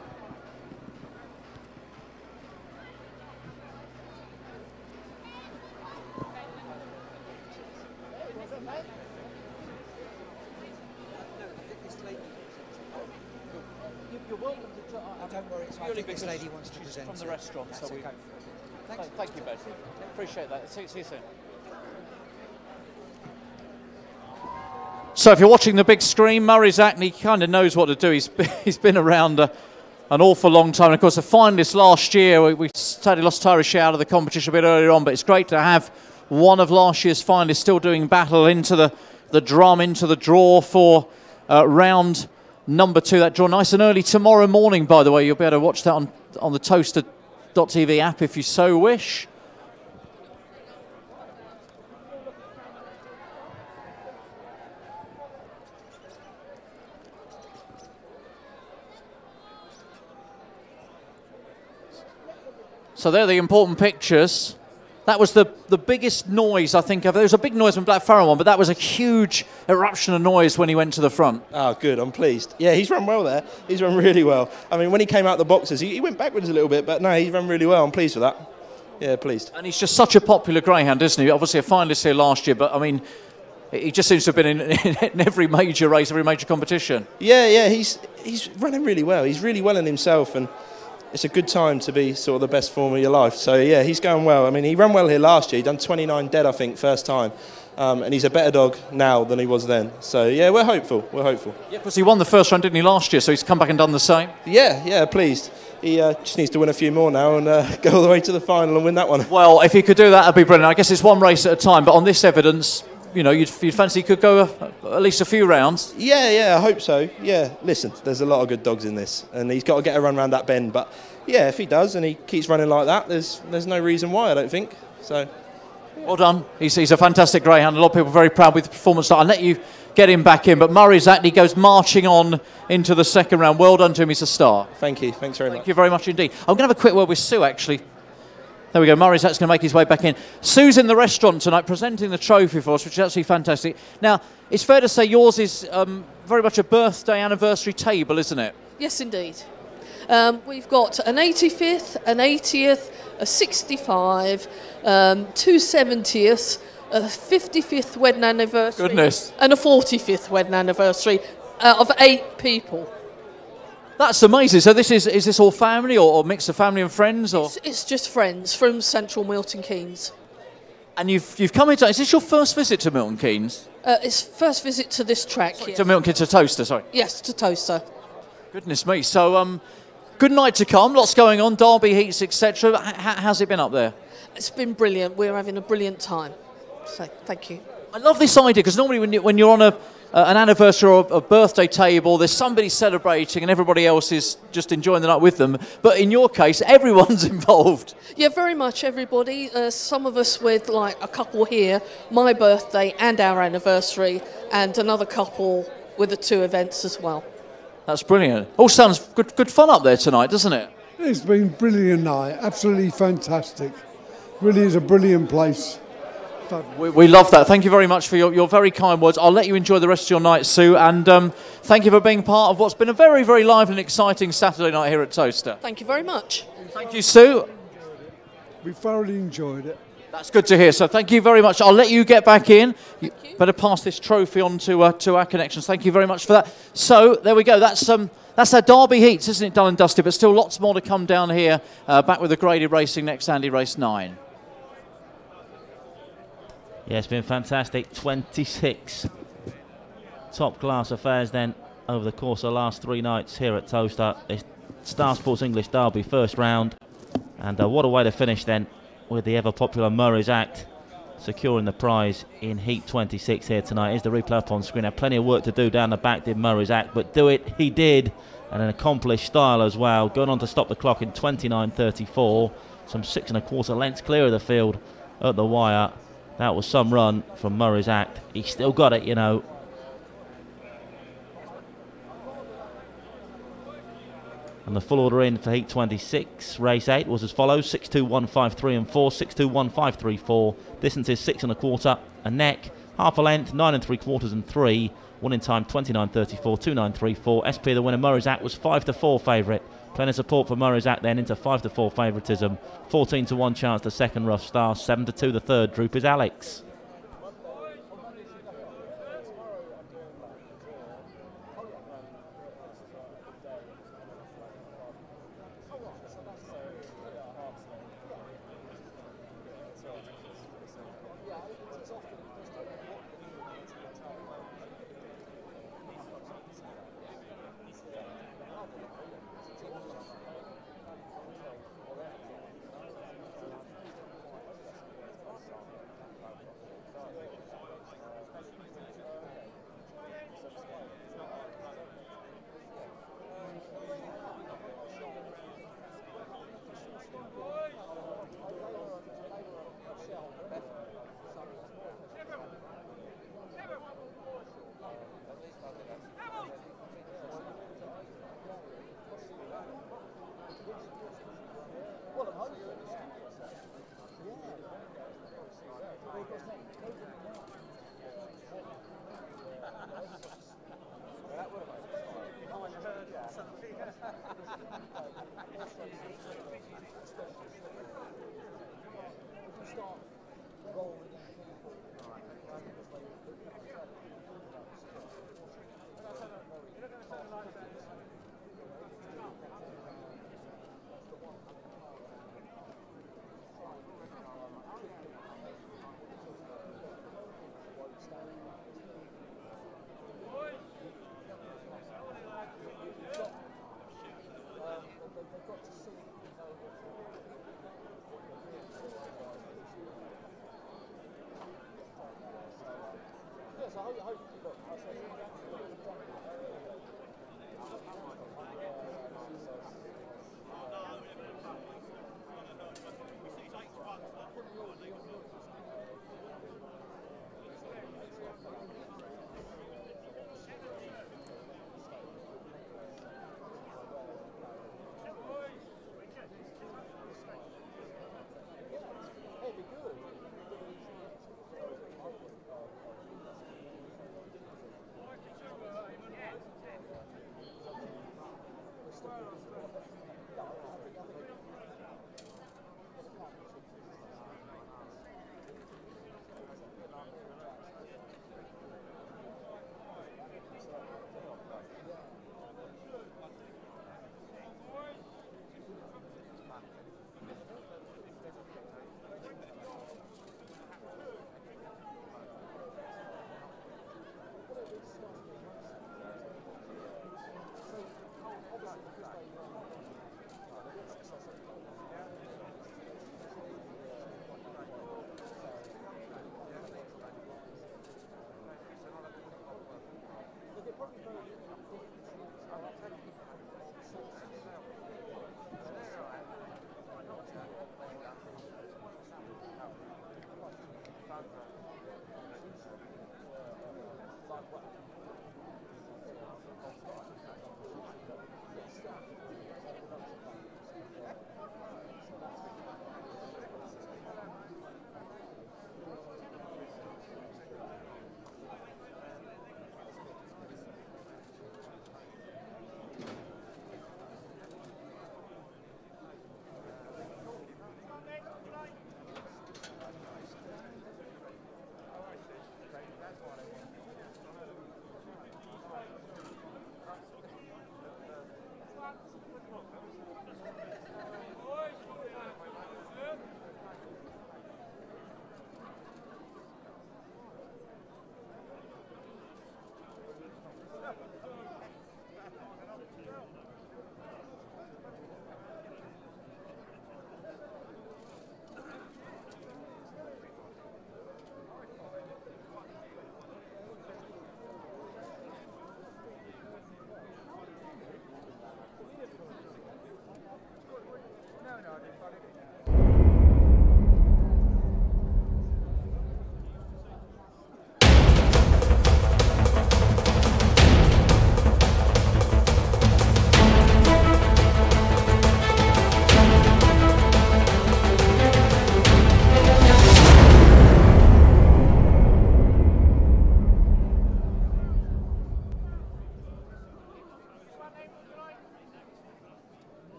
I think this lady wants to present from the restaurant. That's So okay. thank you, Betty. Appreciate that. See you soon. So if you're watching the big screen, Murray's Act, he kind of knows what to do. He's been around an awful long time. And of course, the finalist last year, we sadly lost Tyrus out of the competition a bit earlier on, but it's great to have one of last year's finalists still doing battle into the drum, into the draw for round number 2. That draw nice and early tomorrow morning, by the way. You'll be able to watch that on the Towcester.tv app if you so wish. So there are the important pictures. That was the biggest noise, I think, ever. There was a big noise when Black Pharaoh won, but that was a huge eruption of noise when he went to the front. Oh, good. I'm pleased. Yeah, he's run well there. He's run really well. I mean, when he came out the boxes, he went backwards a little bit, but no, he's run really well. I'm pleased with that. Yeah, pleased. And he's just such a popular greyhound, isn't he? Obviously a finalist here last year, but, I mean, he just seems to have been in every major race, every major competition. Yeah, he's running really well. He's really well in himself, and it's a good time to be sort of the best form of your life. So, yeah, he's going well. I mean, he ran well here last year. He done 29 dead, I think, first time. And he's a better dog now than he was then. So, yeah, we're hopeful. We're hopeful. Yeah, because he won the first round, didn't he, last year? So he's come back and done the same? Yeah, pleased. He just needs to win a few more now and go all the way to the final and win that one. Well, if he could do that, that'd be brilliant. I guess it's one race at a time. But on this evidence, you know, you'd fancy he could go at least a few rounds. Yeah, I hope so. Yeah, listen, there's a lot of good dogs in this, and he's got to get a run around that bend. But yeah, if he does and he keeps running like that, there's no reason why, I don't think. So. Well done. He's a fantastic greyhound. A lot of people are very proud with the performance. I'll let you get him back in, but Murray's actually goes marching on into the second round. Well done to him. He's a star. Thank you. Thanks very much. Thank you very much indeed. I'm going to have a quick word with Sue, actually. There we go. Murray's actually going to make his way back in. Sue's in the restaurant tonight presenting the trophy for us, which is actually fantastic. Now, it's fair to say yours is very much a birthday anniversary table, isn't it? Yes, indeed. We've got an 85th, an 80th, a 65, 2 70ths, a 55th wedding anniversary. Goodness. And a 45th wedding anniversary of 8 people. That's amazing. So is this all family or mix of family and friends? Or It's just friends from Central Milton Keynes. And you've come into, is this your first visit to Milton Keynes? It's first visit to this track. Sorry, yeah. to Milton Keynes, to Towcester, sorry. Yes, to Towcester. Goodness me. So good night to come. Lots going on. Derby heats, etc. How's it been up there? It's been brilliant. We're having a brilliant time. So thank you. I love this idea because normally when you're on an anniversary or a birthday table, there's somebody celebrating and everybody else is just enjoying the night with them. But in your case, everyone's involved. Yeah, very much everybody. Some of us with like a couple here, my birthday and our anniversary, and another couple with the 2 events as well. That's brilliant. All sounds good fun up there tonight, doesn't it? It's been a brilliant night. Absolutely fantastic. Really is a brilliant place. We love that. Thank you very much for your very kind words. I'll let you enjoy the rest of your night, Sue, and thank you for being part of what's been a very, very lively and exciting Saturday night here at Towcester. Thank you very much. Thank you, Sue. We thoroughly enjoyed it. That's good to hear. So thank you very much. I'll let you get back in. You better pass this trophy on to our connections. Thank you very much for that. So there we go. That's our Derby heats, isn't it, done and dusted? But still lots more to come down here. Back with the graded racing next, Andy, race 9. Yeah, it's been fantastic. 26 top-class affairs then over the course of the last 3 nights here at Towcester. It's Star Sports English Derby first round. And what a way to finish then with the ever-popular Murray's Act securing the prize in Heat 26 here tonight. Here's the replay up on screen. Had plenty of work to do down the back, did Murray's Act, but do it he did, and an accomplished style as well. Going on to stop the clock in 29.34. Some 6 1/4 lengths clear of the field at the wire. That was some run from Murray's Act. He still got it, you know. And the full order in for Heat 26, race 8 was as follows: 6-2, 1-5, 3 and 4, 6-2, 1-5, 3, 4. Distance is 6 1/4, a neck, half a length, 9 3/4 and 3. One in time, 29.34, 2.934. SP the winner. Murray's Act was 5-4 favourite. Plenty of support for Murray's Act then into 5-4 favouritism. 14-1 chance the second Rough Star. 7-2 the third DROOPYS Alex.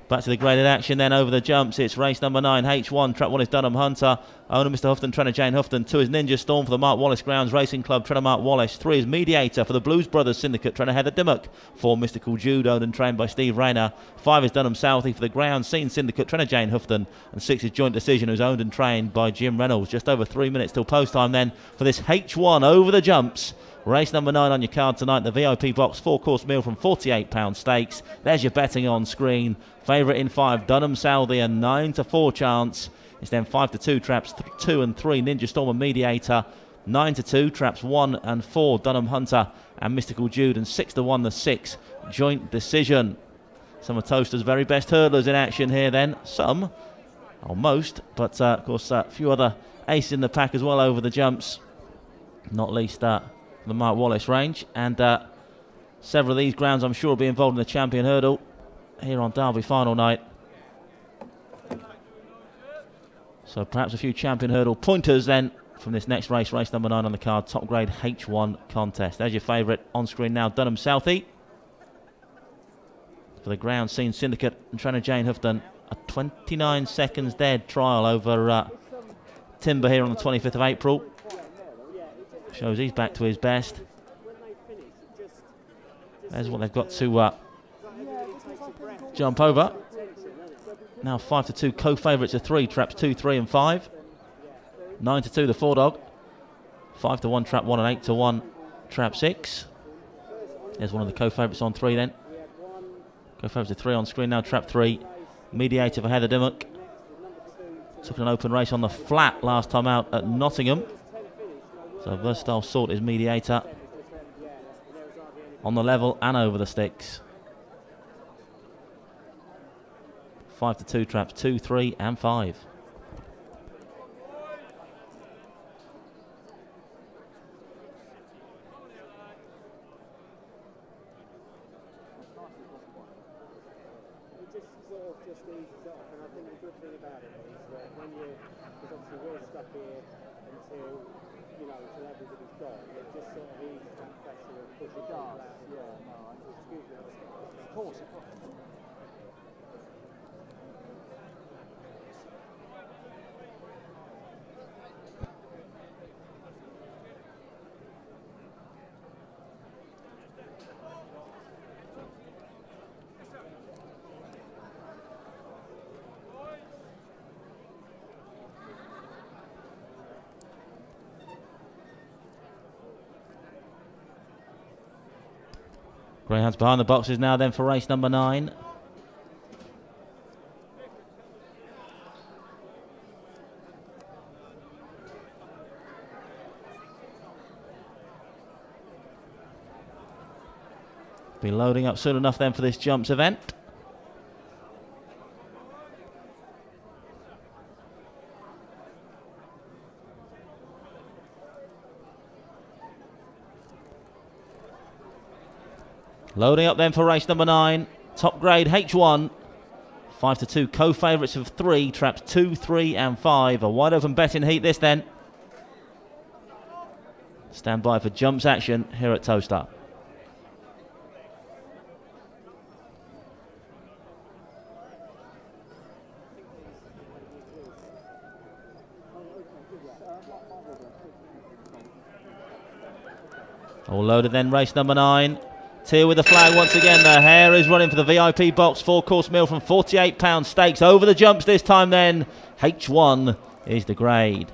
Back to the graded action then over the jumps. It's race number 9, H1, track 1 is Dunham Hunter. Owner Mr. Houghton, trainer Jane Houghton. 2 is Ninja Storm for the Mark Wallace Grounds Racing Club, trainer Mark Wallace. 3 is Mediator for the Blues Brothers Syndicate, trainer Heather Dimmock. 4, Mystical Jude, owned and trained by Steve Rayner. 5 is Dunham Southie for the Ground Scene Syndicate, trainer Jane Houghton. And 6 is Joint Decision, who's owned and trained by Jim Reynolds. Just over 3 minutes till post time then for this H1 over the jumps. Race number 9 on your card tonight, the VIP box 4-course meal from £48 stakes. There's your betting on screen. Favourite in 5, Dunham Southie, a 9-4 chance. It's then 5-2 traps 2 and 3, Ninja Storm and Mediator. 9-2 traps 1 and 4, Dunham Hunter and Mystical Jude. And 6-1 the 6, Joint Decision. Some of Towcester's very best hurdlers in action here then. Some, or most, but of course a few other aces in the pack as well over the jumps. Not least the Mark Wallace range. And several of these grounds I'm sure will be involved in the champion hurdle here on Derby final night. So perhaps a few champion hurdle pointers then from this next race, race number 9 on the card, top grade H1 contest. There's your favourite on screen now, Dunham Southie. For the Ground Scene Syndicate and trainer Jane Houghton, a 29 seconds dead trial over Timber here on the 25th of April. Shows he's back to his best. There's what they've got to jump over. Now 5-2 co-favourites are 3, traps 2, 3 and 5. 9-2 the 4 dog. 5-1 trap 1 and 8-1 trap 6. There's one of the co-favourites on 3 then. Co-favourites are 3 on screen now, trap 3. Mediator for Heather Dimmock. Took an open race on the flat last time out at Nottingham. So versatile sort is Mediator. On the level and over the sticks. 5-2 traps 2, 3 and 5. Greyhounds behind the boxes now then for race number 9. Be loading up soon enough then for this jumps event. Loading up then for race number 9. Top grade H1. 5-2 co-favourites of 3. Traps 2, 3 and 5. A wide open betting heat this then. Stand by for jumps action here at Towcester. All loaded then, race number 9. Tier with the flag once again. The hare is running for the VIP box. 4-course meal from £48 stakes. Over the jumps this time then. H1 is the grade.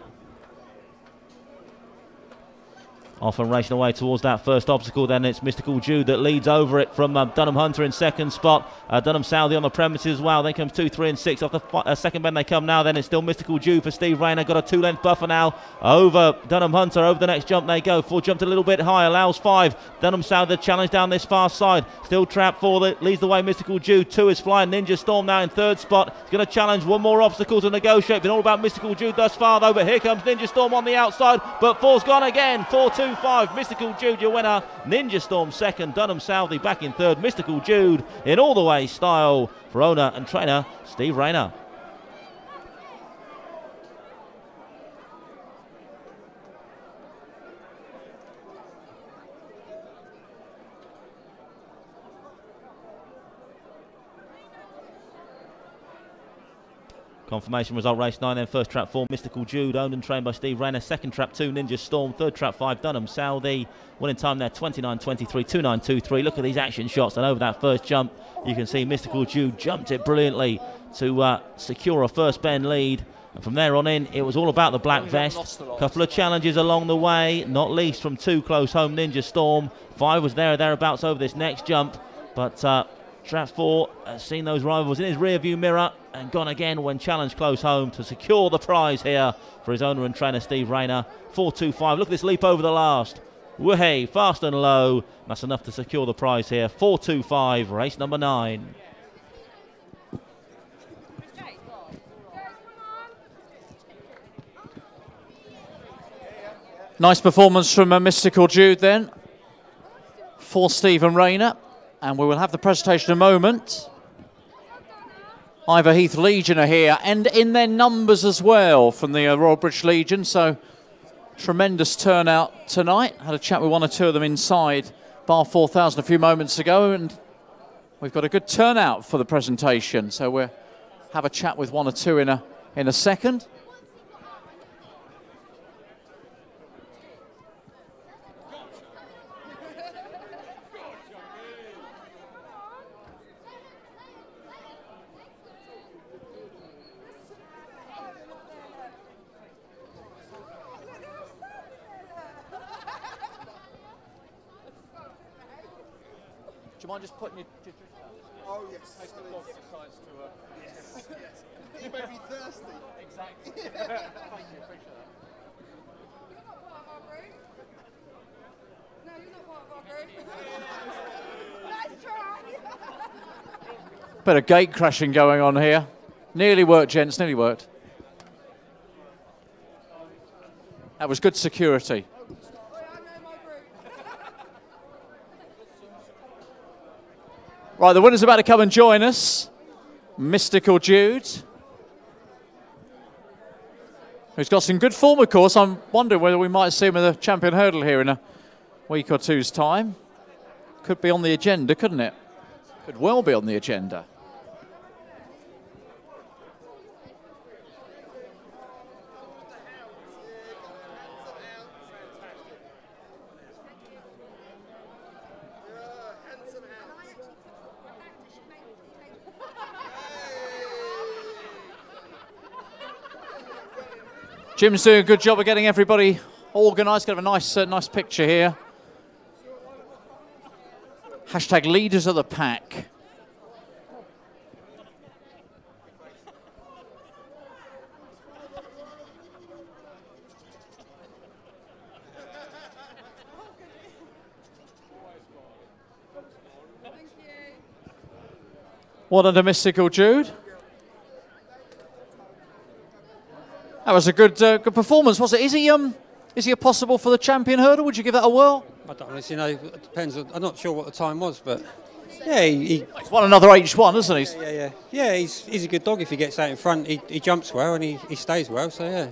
Often racing away towards that first obstacle then. It's Mystical Jude that leads over it from Dunham Hunter in second spot. Dunham Southey on the premises as well. Then comes 2, 3 and 6 off the second bend they come now. Then it's still Mystical Jude for Steve Rayner. Got a 2-length buffer now over Dunham Hunter. Over the next jump they go. 4 jumped a little bit high. Allows 5. Dunham Southey challenge down this far side. Still trap 4 that leads the way Mystical Jude. 2 is flying. Ninja Storm now in third spot. He's going to challenge one more obstacle to negotiate. Been all about Mystical Jude thus far though. But here comes Ninja Storm on the outside. But 4's gone again. 4, 2, 5. Mystical Jude, your winner. Ninja Storm second. Dunham Southey back in third. Mystical Jude in all the way style for owner and trainer Steve Rayner. Confirmation result race 9 then. First trap 4 Mystical Jude, owned and trained by Steve Rayner. Second trap 2 Ninja Storm. Third trap 5 Dunham Southey. Winning time there 29.23, 29.23. Look at these action shots, and over that first jump you can see Mystical Jude jumped it brilliantly to secure a first bend lead. And from there on in, it was all about the black vest. A couple of challenges along the way, not least from 2 close home Ninja Storm. 5 was there or thereabouts over this next jump, but trap 4 has seen those rivals in his rear view mirror and gone again when challenged close home to secure the prize here for his owner and trainer Steve Rayner. 4.25. Look at this leap over the last. Way fast and low. That's enough to secure the prize here. 4.25, race number 9. Nice performance from Mystical Jude then for Stephen Rayner. And we will have the presentation in a moment. Ivor Heath Legion are here, and in their numbers as well from the Royal British Legion. So tremendous turnout tonight. Had a chat with 1 or 2 of them inside Bar 4000 a few moments ago, and we've got a good turnout for the presentation. So we'll have a chat with 1 or 2 in a second. you mind just putting your drink out? Oh, yes. In case the dog decides to... Yes, yes. He may be thirsty. Exactly. Thank you, appreciate that. No, you're not part of our group. Nice try. Bit of gate crashing going on here. Nearly worked, gents, nearly worked. That was good security. Right, the winner's about to come and join us. Mystical Jude, who's got some good form, of course. I'm wondering whether we might see him in the champion hurdle here in a week or two's time. Could be on the agenda, couldn't it? Could well be on the agenda. Jim's doing a good job of getting everybody organised. Got a nice, nice picture here. Hashtag leaders of the pack. What under Mystical Jude? That was a good good performance, was it? Is he a possible for the champion hurdle? Would you give that a whirl? I don't honestly know. It depends. I'm not sure what the time was, but yeah, he's won another H1, hasn't he? Yeah. He's a good dog. If he gets out in front, he jumps well and he stays well. So yeah,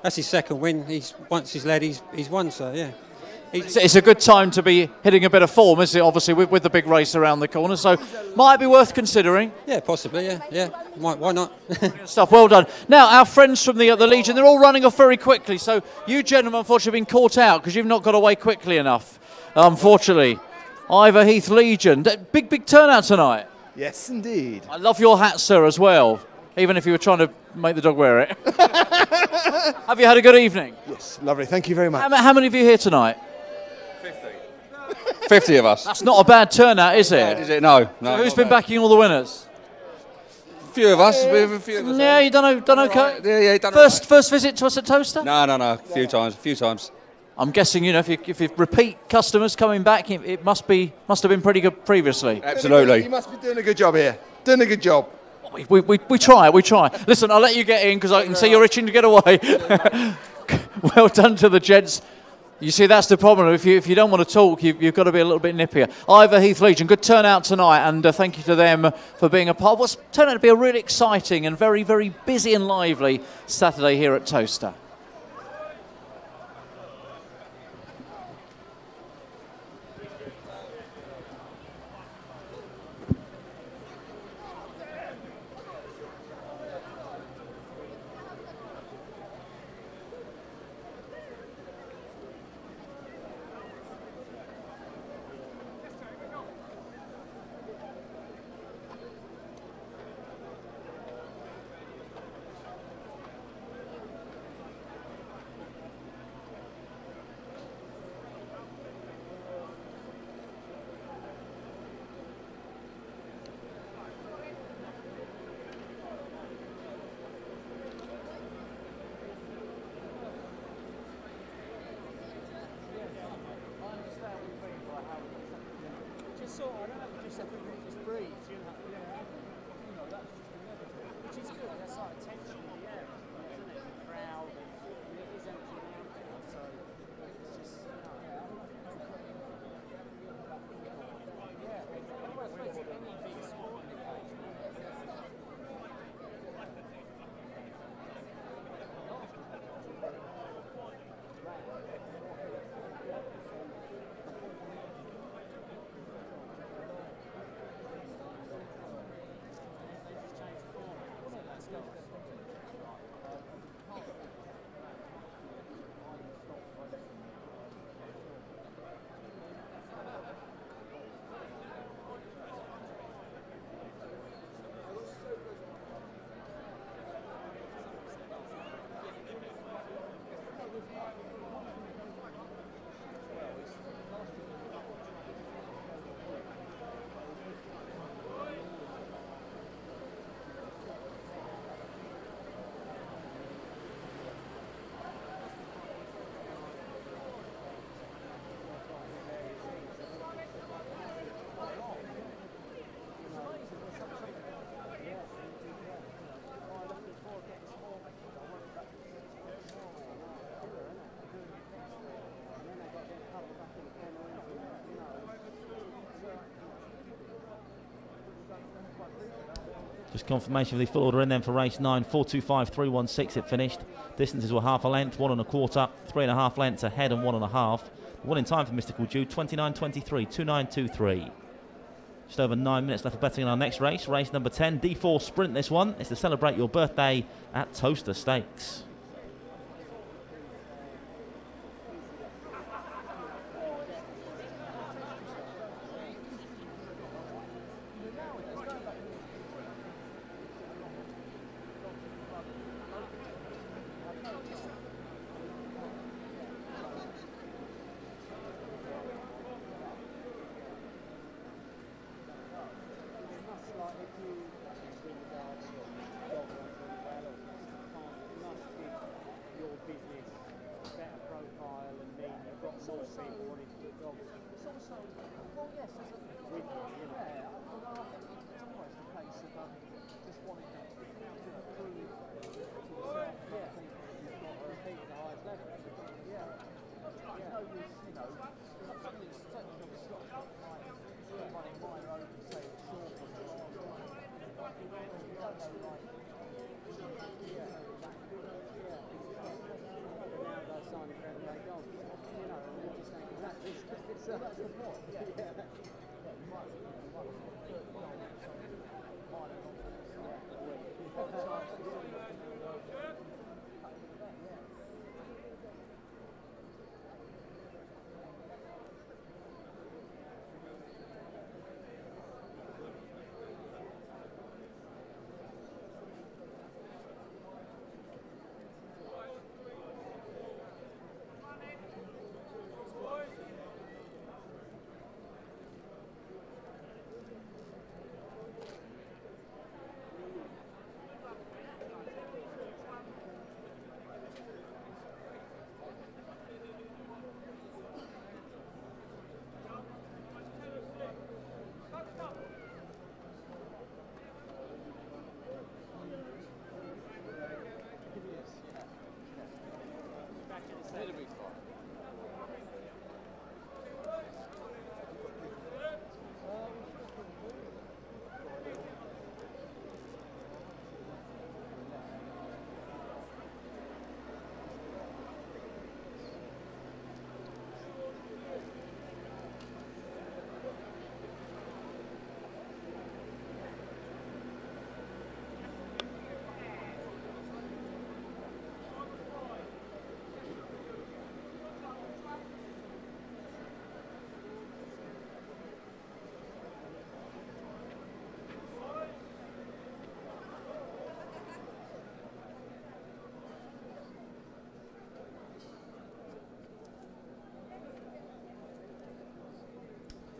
that's his second win. Once he's led, he's won. So yeah. It's a good time to be hitting a bit of form, isn't it? Obviously, with the big race around the corner, so might be worth considering. Yeah, possibly. Yeah. Why not? Stuff. Well done. Now, our friends from the Legion, they're all running off very quickly. So you gentlemen, unfortunately, have been caught out because you've not got away quickly enough. Unfortunately, Ivor Heath Legion, big turnout tonight. Yes, indeed. I love your hat, sir, as well. Even if you were trying to make the dog wear it. Have you had a good evening? Yes, lovely. Thank you very much. How many of you here tonight? 50 of us. That's not a bad turnout, is it? Is it? No. So who's been backing all the winners? A few of us. A few of us. Yeah, you done okay? Yeah, done First visit to us at Towcester? No. A few times. I'm guessing, you know, if you repeat customers coming back, it must have been pretty good previously. Absolutely. You must be doing a good job here. Doing a good job. We try. Listen, I'll let you get in because I can see you're itching to get away. Well done to the gents. You see, that's the problem. If you don't want to talk, you've got to be a little bit nippier. Ivor Heath Legion, good turnout tonight, and thank you to them for being a part of what's turned out to be a really exciting and very, very busy and lively Saturday here at Towcester. Just confirmation of the full order in then for race 9, 4:25.316 it finished. Distances were half a length, 1 1/4, 3.5 lengths ahead and 1 1/2. One in time for Mystical Jude, 29.23, 29.23. Just over 9 minutes left for betting on our next race. Race number 10, D4 Sprint this one. It's to celebrate your birthday at Towcester Stakes.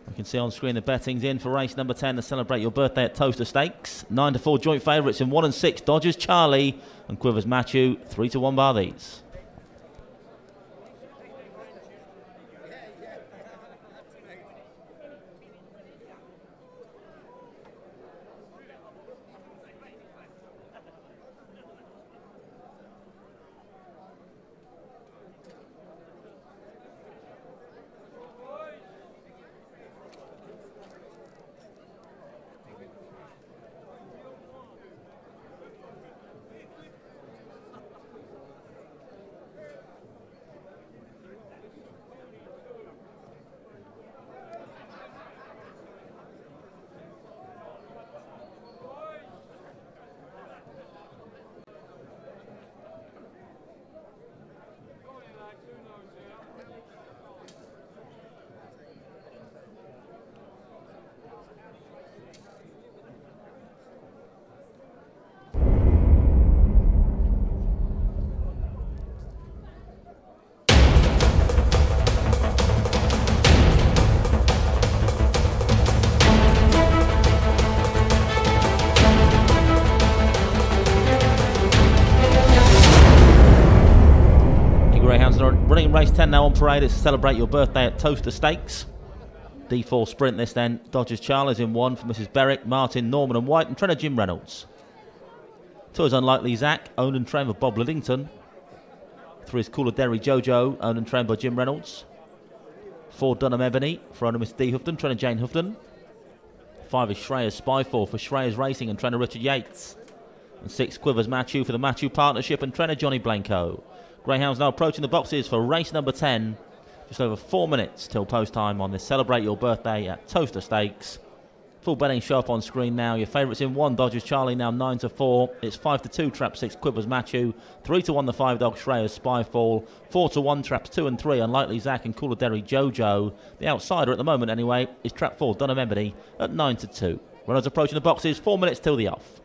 You can see on screen the betting's in for race number 10 to celebrate your birthday at Towcester Stakes. 9-4 joint favourites in 1 and 6. Dodgers Charlie and Quivers Matthew. 3-1 bar these. Running race 10 now on parade. It's to celebrate your birthday at Towcester Stakes. D4 Sprint this then. Dodgers Charlie's in 1 for Mrs. Berwick, Martin, Norman and White, and trainer Jim Reynolds. 2 is Unlikely Zach, owned and trained by Bob Liddington. 3 is Cooler Derry Jojo, owned and trained by Jim Reynolds. 4 Dunham Ebony for owner Miss D. Houghton, trainer Jane Houghton. 5 is Shreyas Spyfall for Shreyas Racing and trainer Richard Yates. And 6 Quivers Matthew for the Matthew Partnership and trainer Johnny Blanco. Greyhounds now approaching the boxes for race number 10. Just over 4 minutes till post time on this Celebrate Your Birthday at Towcester Stakes. Full betting show up on screen now. Your favourites in 1, Dodgers Charlie, now 9-4. It's 5-2, trap 6, Quivers Matthew. 3-1, the 5 dog, Shreyas Spyfall. 4-1, traps 2 and 3, Unlikely Zach and Cooladeri Jojo. The outsider at the moment, anyway, is trap 4, Dunham Ebony at 9-2. Runners approaching the boxes, 4 minutes till the off.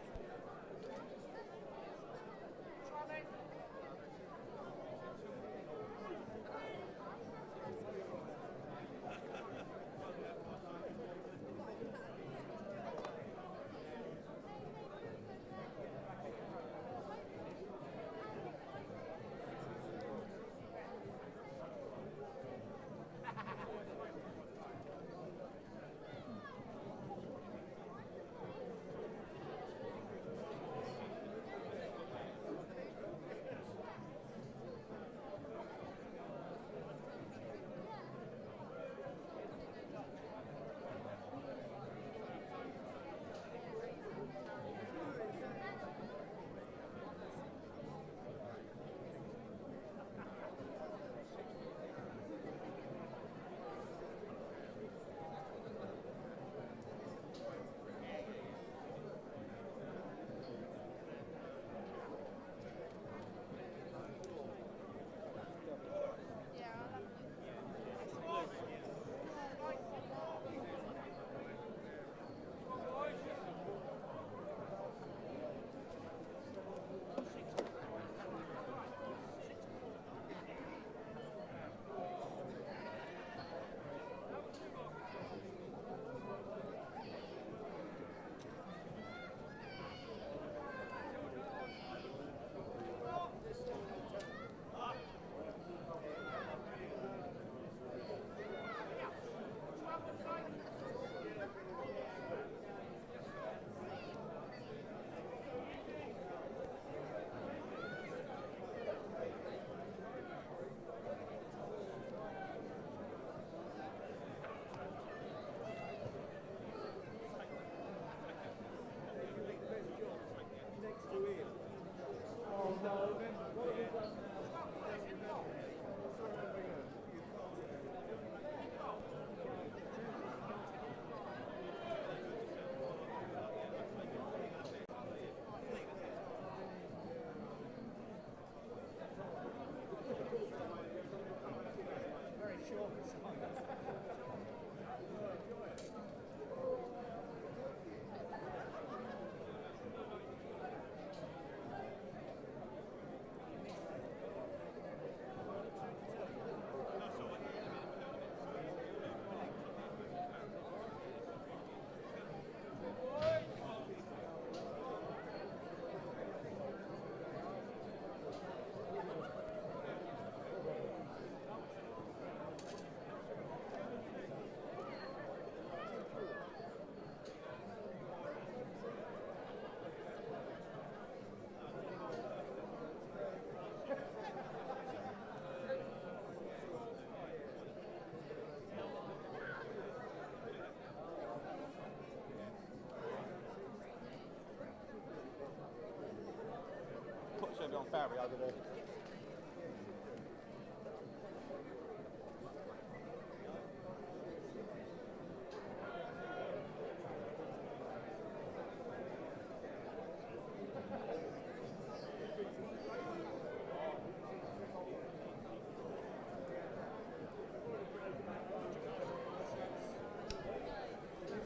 On Barry over there.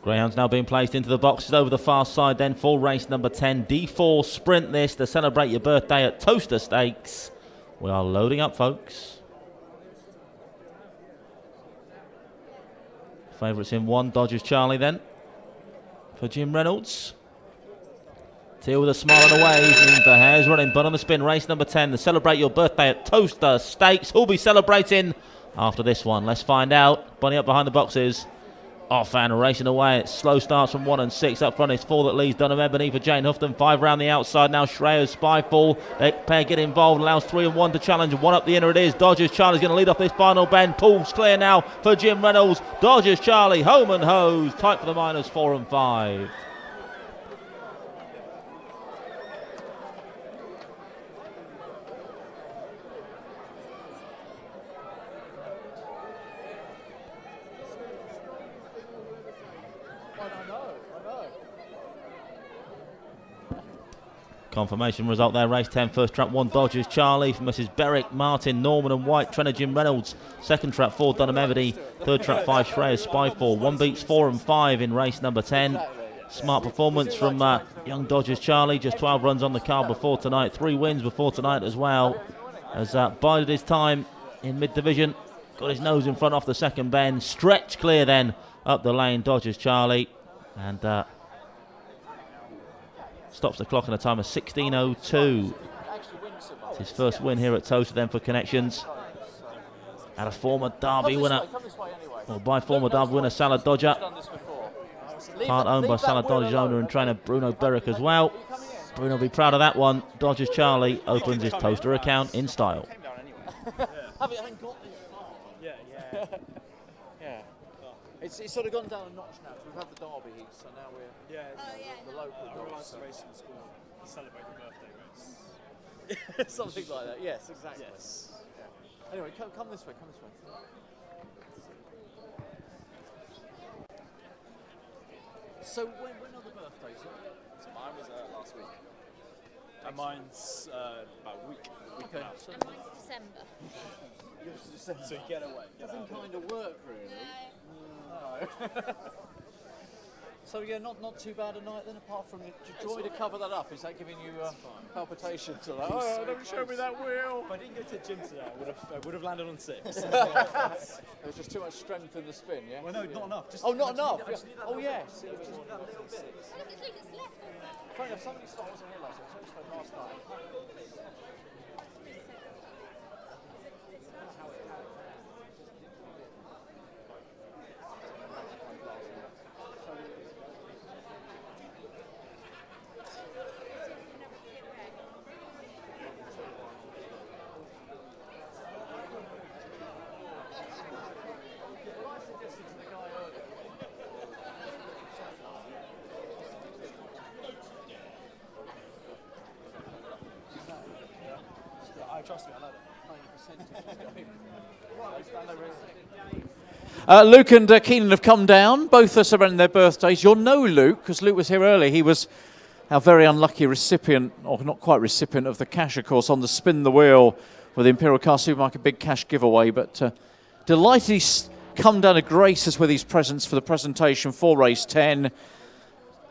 Greyhounds now being placed into the boxes over the far side then for race number 10. D4 Sprint this to celebrate your birthday at Towcester Stakes. We are loading up, folks. Favourites in 1, Dodgers Charlie then for Jim Reynolds. Teal with a smile and a wave, and the hair's running, but on the spin, race number 10, the celebrate your birthday at Towcester Stakes. Who'll be celebrating after this one? Let's find out. Bunny up behind the boxes. off and racing away. It's slow starts from 1 and 6. Up front, it's 4 that leads Dunham Ebony for Jane Houghton. 5 round the outside now. Shreya's Spyfall. They pair get involved. Allows 3 and 1 to challenge. 1 up the inner it is. Dodgers Charlie's going to lead off this final bend. Pulls clear now for Jim Reynolds. Dodgers Charlie home and hose. Tight for the minors 4 and 5. Confirmation result there, race 10, first trap 1, Dodgers Charlie from Mrs. Berwick, Martin, Norman and White, trainer Jim Reynolds, second trap 4, Dunham Ebony, third trap 5, Shreya's Spyfall, 1 beats 4 and 5 in race number 10. Smart performance from young Dodgers Charlie, just 12 runs on the card before tonight, 3 wins before tonight as well, has bided his time in mid-division, got his nose in front off the second bend, stretched clear then up the lane, Dodgers Charlie, and stops the clock in a time of 16:02. It's his first win here at Towcester then for Connections. And a former Derby winner, or by former Derby winner, Salad Dodger. Part owned by Salad Dodger's owner and trainer Bruno Berwick as well. Bruno will be proud of that one. Dodgers Charlie opens his Towcester account in style. It's sort of gone down a notch now. We've had the Derby heat, so now we're the local dogs. Racing school celebrate the birthday race. Something like that. Yes, exactly. Yes. Yeah. Anyway, come this way. Come this way. So when are the birthdays? So mine was last week. And mine's about a week. Okay. So and mine's December. So you get away. Doesn't kind of work really. No. So yeah, not too bad a night then, apart from the joy to cover that up. Is that giving you palpitations? Like, oh, don't show me that wheel. If I didn't go to the gym today, I would have landed on 6. There's just too much strength in the spin, yeah? Well, no, not enough. Just not enough? Oh, yes. It was just fair enough, somebody wasn't here last night. So last night. Trust me, I know that. Luke and Keenan have come down. Both are celebrating their birthdays. You'll know Luke, because Luke was here earlier. He was our very unlucky recipient, or not quite recipient, of the cash, of course, on the Spin the Wheel with the Imperial Car Supermarket big cash giveaway. But delighted he's come down to grace us with his presents for the presentation for race 10.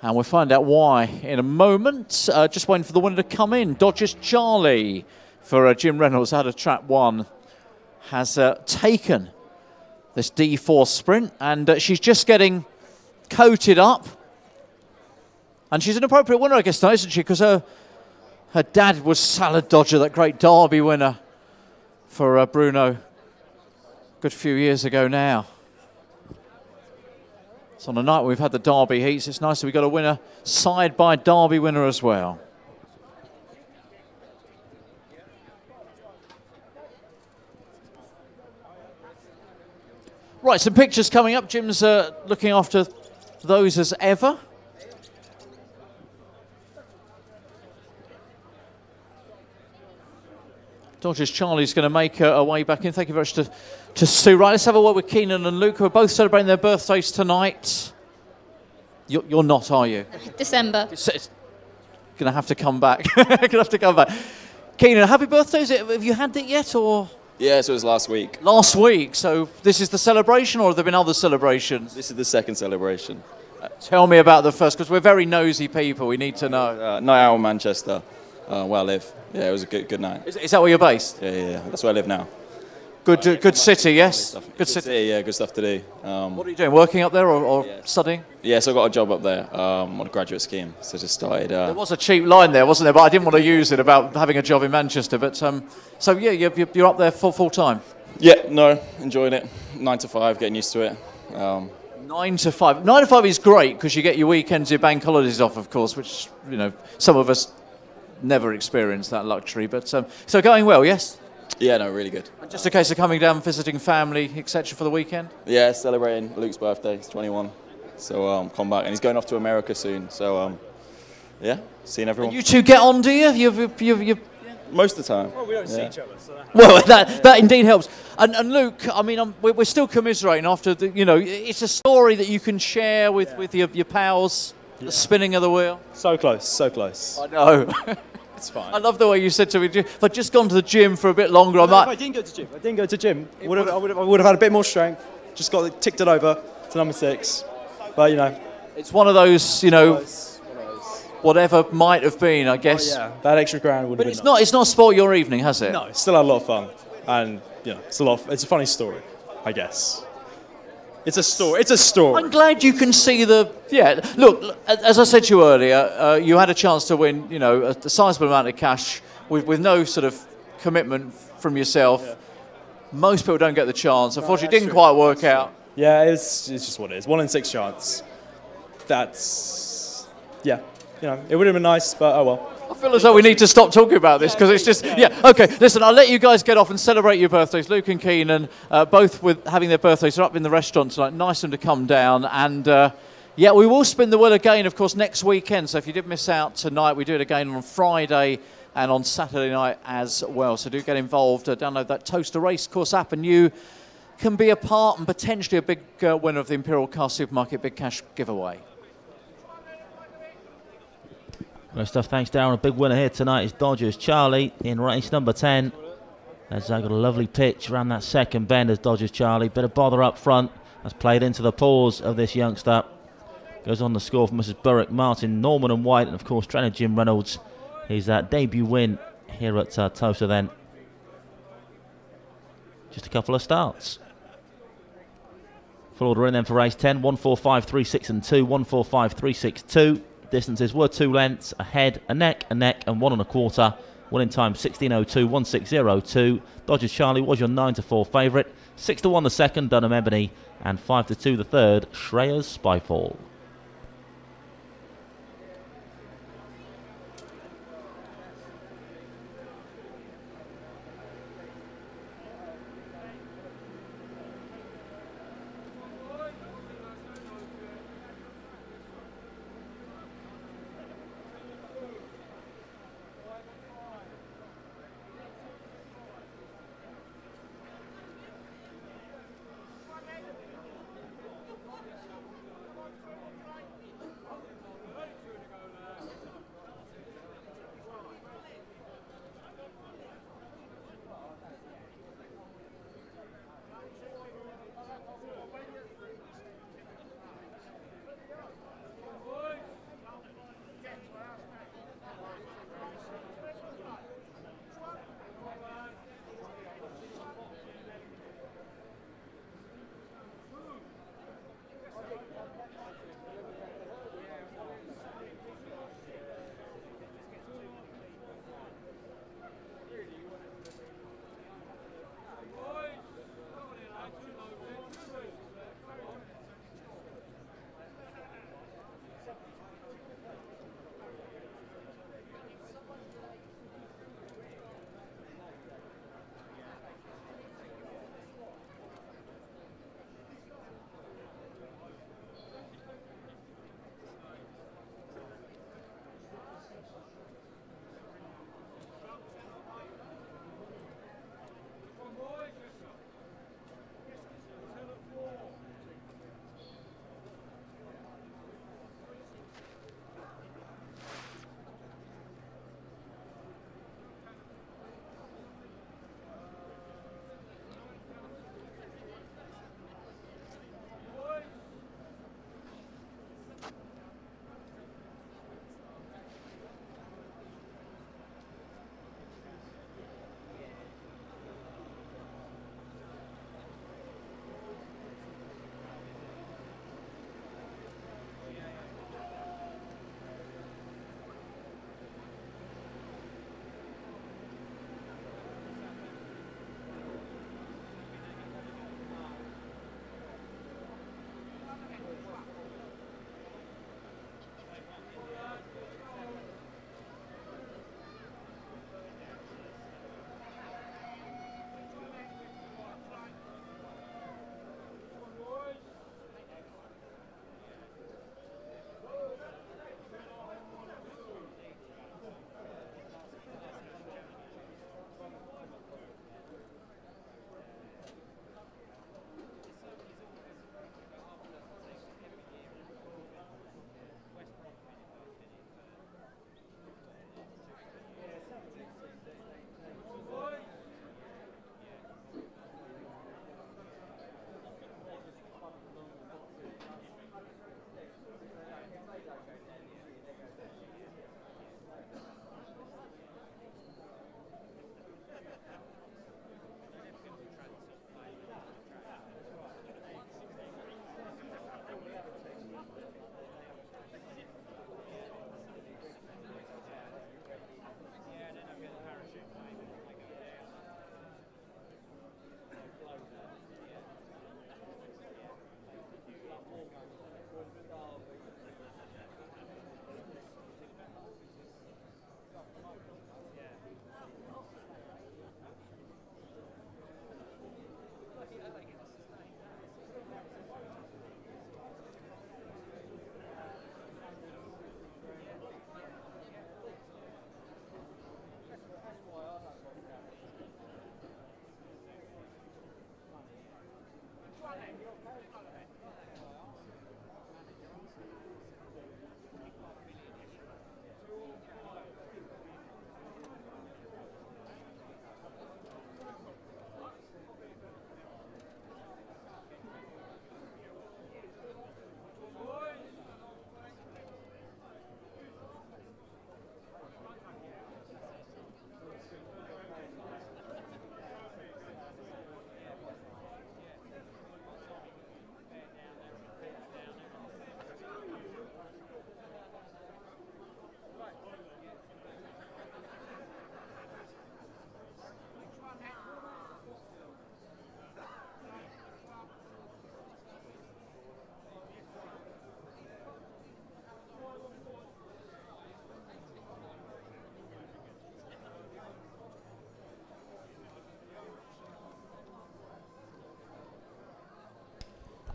And we'll find out why in a moment. Just waiting for the winner to come in. Dodgers Charlie for Jim Reynolds out of trap 1 has taken this D4 sprint, and she's just getting coated up. And she's an appropriate winner, I guess, now, isn't she? Because her dad was Salad Dodger, that great Derby winner for Bruno a good few years ago now. So on a night we've had the Derby heats, it's nice that we've got a winner side by Derby winner as well. Right, some pictures coming up. Jim's looking after those as ever. Dodgers Charlie's going to make her way back in. Thank you very much to Sue. Right, let's have a word with Keenan and Luke, who are both celebrating their birthdays tonight. You're not, are you? December. It's going to have to come back. Going to have to come back. Keenan, happy birthdays. Have you had it yet, or...? Yeah, so it was last week. Last week, so this is the celebration, or have there been other celebrations? This is the second celebration. Tell me about the first, because we're very nosy people, we need to know. Night out in Manchester, where I live. Yeah, it was a good night. Is that where you're based? Yeah, that's where I live now. Good city, yes? Good city, yeah, good stuff to do. What are you doing, working up there or studying? Yeah, so I got a job up there on a graduate scheme, so just started... There was a cheap line there, wasn't there? But I didn't want to use it about having a job in Manchester. But so yeah, you're up there full time? Yeah, no, enjoying it. 9 to 5, getting used to it. 9 to 5. 9 to 5 is great because you get your weekends, your bank holidays off, of course, which, you know, some of us never experience that luxury. But so going well, yes? Yeah, no, really good. And just a case of coming down, visiting family, etc. for the weekend? Yeah, celebrating Luke's birthday. He's 21. So come back, and he's going off to America soon. So yeah, seeing everyone. And you two get on, do you? You most of the time. Well, we don't see each other, so that... Well, that indeed helps. And Luke, I mean, we're still commiserating after the, you know, it's a story that you can share with your pals. The spinning of the wheel. So close, so close. I know. It's fine. I love the way you said to me, if I'd just gone to the gym for a bit longer, I might... If I didn't go to gym, I would have had a bit more strength. Just ticked it over to number 6. But, you know. It's one of those, you know, whatever might have been, I guess. Oh, yeah, that extra grand would have been But it's not spoiled your evening, has it? No, it's still had a lot of fun. And, you know, it's a funny story, I guess. It's a story. It's a story. I'm glad you can see the... Yeah, look, as I said to you earlier, you had a chance to win, you know, a sizable amount of cash with no sort of commitment from yourself. Yeah. Most people don't get the chance. Unfortunately, it didn't quite work out. Yeah, it's just what it is. 1 in 6 chance. That's... Yeah, you know, it would have been nice, but oh well. I feel as though we need to stop talking about this because it's just, okay, listen, I'll let you guys get off and celebrate your birthdays. Luke and Keenan, both with having their birthdays, are up in the restaurant tonight. Nice of them to come down. And, yeah, we will spin the wheel again, of course, next weekend. So if you did miss out tonight, we do it again on Friday and on Saturday night as well. So do get involved. Download that Towcester Racecourse app and you can be a part and potentially a big winner of the Imperial Car Supermarket Big Cash giveaway. Great stuff, thanks Darren. A big winner here tonight is Dodgers Charlie in race number 10. As got a lovely pitch around that second bend as Dodgers Charlie. Bit of bother up front. That's played into the paws of this youngster. Goes on the score for Mrs. Burrick, Martin, Norman and White, and of course trainer Jim Reynolds. His debut win here at Towcester then. Just a couple of starts. Full order in then for race 10. 1, 4, 5, 3, 6 and 2. 1, 4, 5, 3, 6, 2. Distances were 2 lengths, a head, a neck, and 1 1/4. Winning time 16:02, 16:02. Dodgers Charlie was your 9 to 4 favourite. 6 to 1 the second, Dunham Ebony, and 5 to 2 the third, Shreyas Spyfall.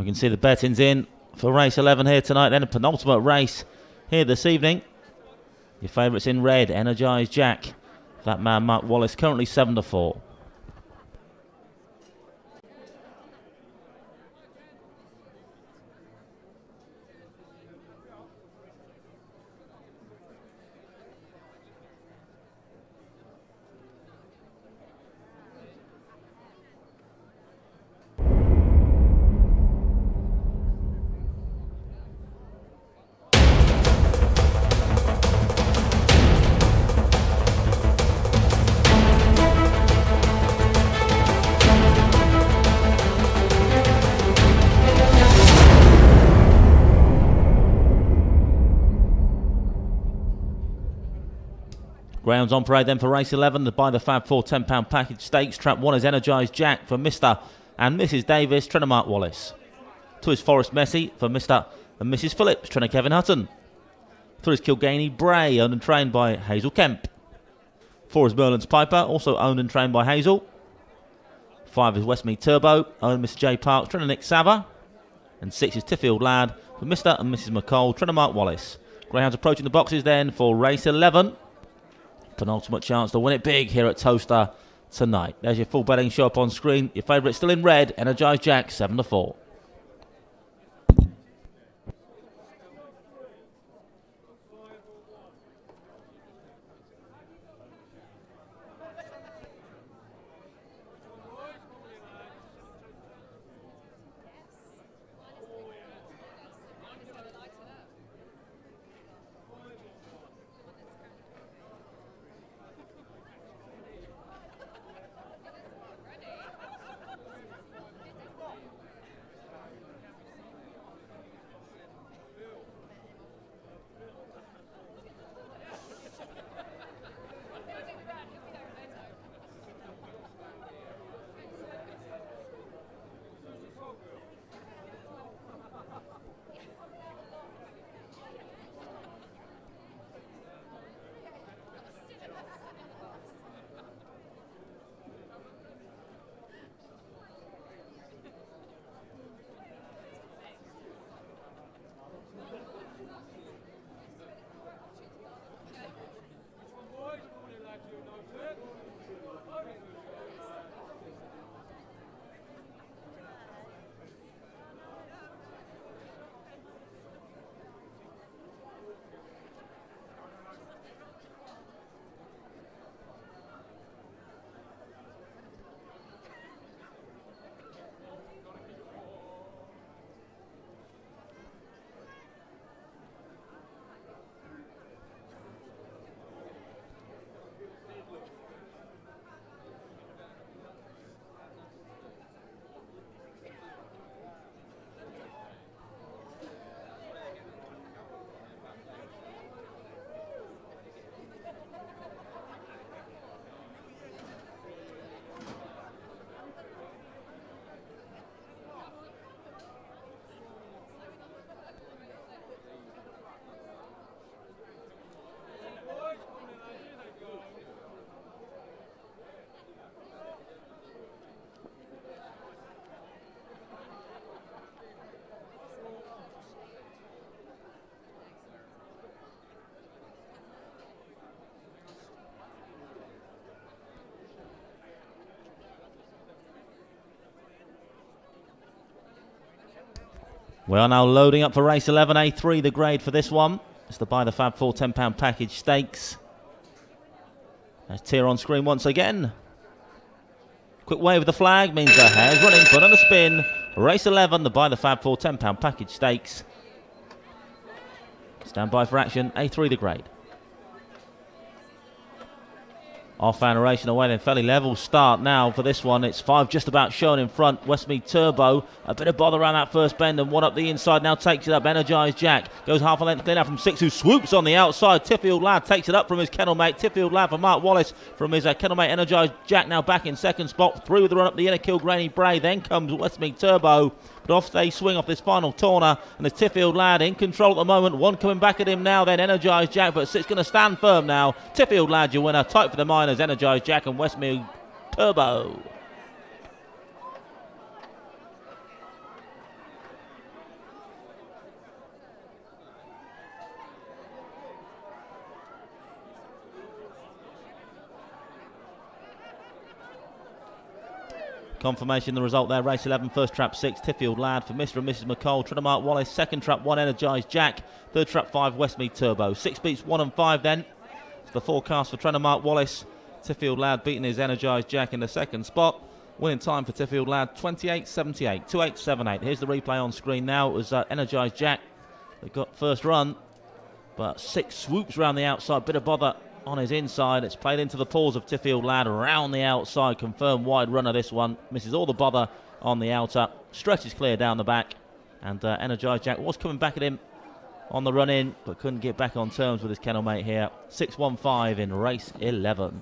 We can see the betting's in for race 11 here tonight, then a penultimate race here this evening. Your favourites in red, Energised Jack. That man, Mark Wallace, currently 7-4. Greyhounds on parade then for race 11. The By the Fab 4 £10 package stakes. Trap 1 is Energised Jack for Mr. and Mrs. Davis, trainer Mark Wallace. 2 is Forest Messi for Mr. and Mrs. Phillips, trainer Kevin Hutton. 3 is Kilganey Bray, owned and trained by Hazel Kemp. 4 is Merlin's Piper, also owned and trained by Hazel. 5 is Westmead Turbo, owned Mr. J Parks, trainer Nick Sava. And 6 is Tiffield Lad for Mr. and Mrs. McCall, trainer Mark Wallace. Greyhounds approaching the boxes then for race 11. Penultimate chance to win it big here at Towcester tonight. There's your full betting show up on screen. Your favourite still in red, Energised Jack, 7-4. We are now loading up for race 11, A3, the grade for this one. It's the By the Fab 4 £10 package stakes. There's tier on screen once again. Quick wave of the flag means the hare's running, put on a spin. Race 11, the By the Fab 4 £10 package stakes. Stand by for action, A3, the grade. Off and racing away then, fairly level start now for this one. It's 5 just about shown in front. Westmead Turbo, a bit of bother around that first bend and 1 up the inside, now takes it up. Energised Jack goes half a length clear now from 6, who swoops on the outside. Tiffield Lad takes it up from his kennel mate. Tiffield Lad for Mark Wallace from his kennel mate. Energised Jack now back in second spot. Through with the run up the inner, Kilganey Bray. Then comes Westmead Turbo. But off they swing off this final corner, and the Tiffield Lad in control at the moment. 1 coming back at him now, then Energised Jack, but 6 going to stand firm now. Tiffield Lad, your winner. Tight for the minors, Energised Jack and Westmead Turbo. Confirmation the result there. Race 11, first trap 6, Tiffield Lad for Mr. and Mrs. McColl. Trying to mark Wallace. Second trap 1, Energised Jack. Third trap 5, Westmead Turbo. 6 beats 1 and 5 then. It's the forecast for trying to mark Wallace. Tiffield Lad beating his Energised Jack in the second spot. Winning time for Tiffield Lad 28.78, 28.78. Here's the replay on screen now. It was Energised Jack that got first run, but 6 swoops around the outside. Bit of bother on his inside. It's played into the paws of Tiffield Lad around the outside. Confirmed wide runner this one. Misses all the bother on the outer. Stretches clear down the back. And Energised Jack was coming back at him on the run in, but couldn't get back on terms with his kennel mate here. 6.15 in race 11.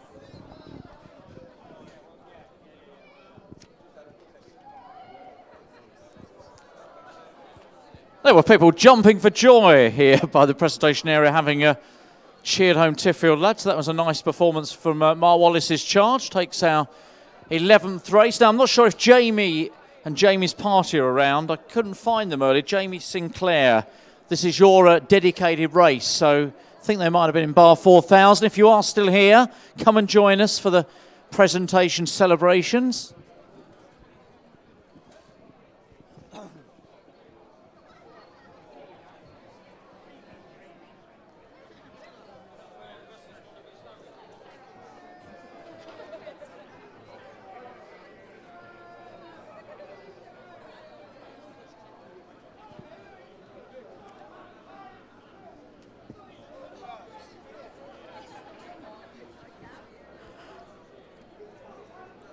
There were people jumping for joy here by the presentation area, having cheered home Tiffield Lad. So that was a nice performance from Mark Wallace's charge. Takes our 11th race. Now, I'm not sure if Jamie and Jamie's party are around. I couldn't find them earlier. Jamie Sinclair, this is your dedicated race. So I think they might have been in bar 4000. If you are still here, come and join us for the presentation celebrations.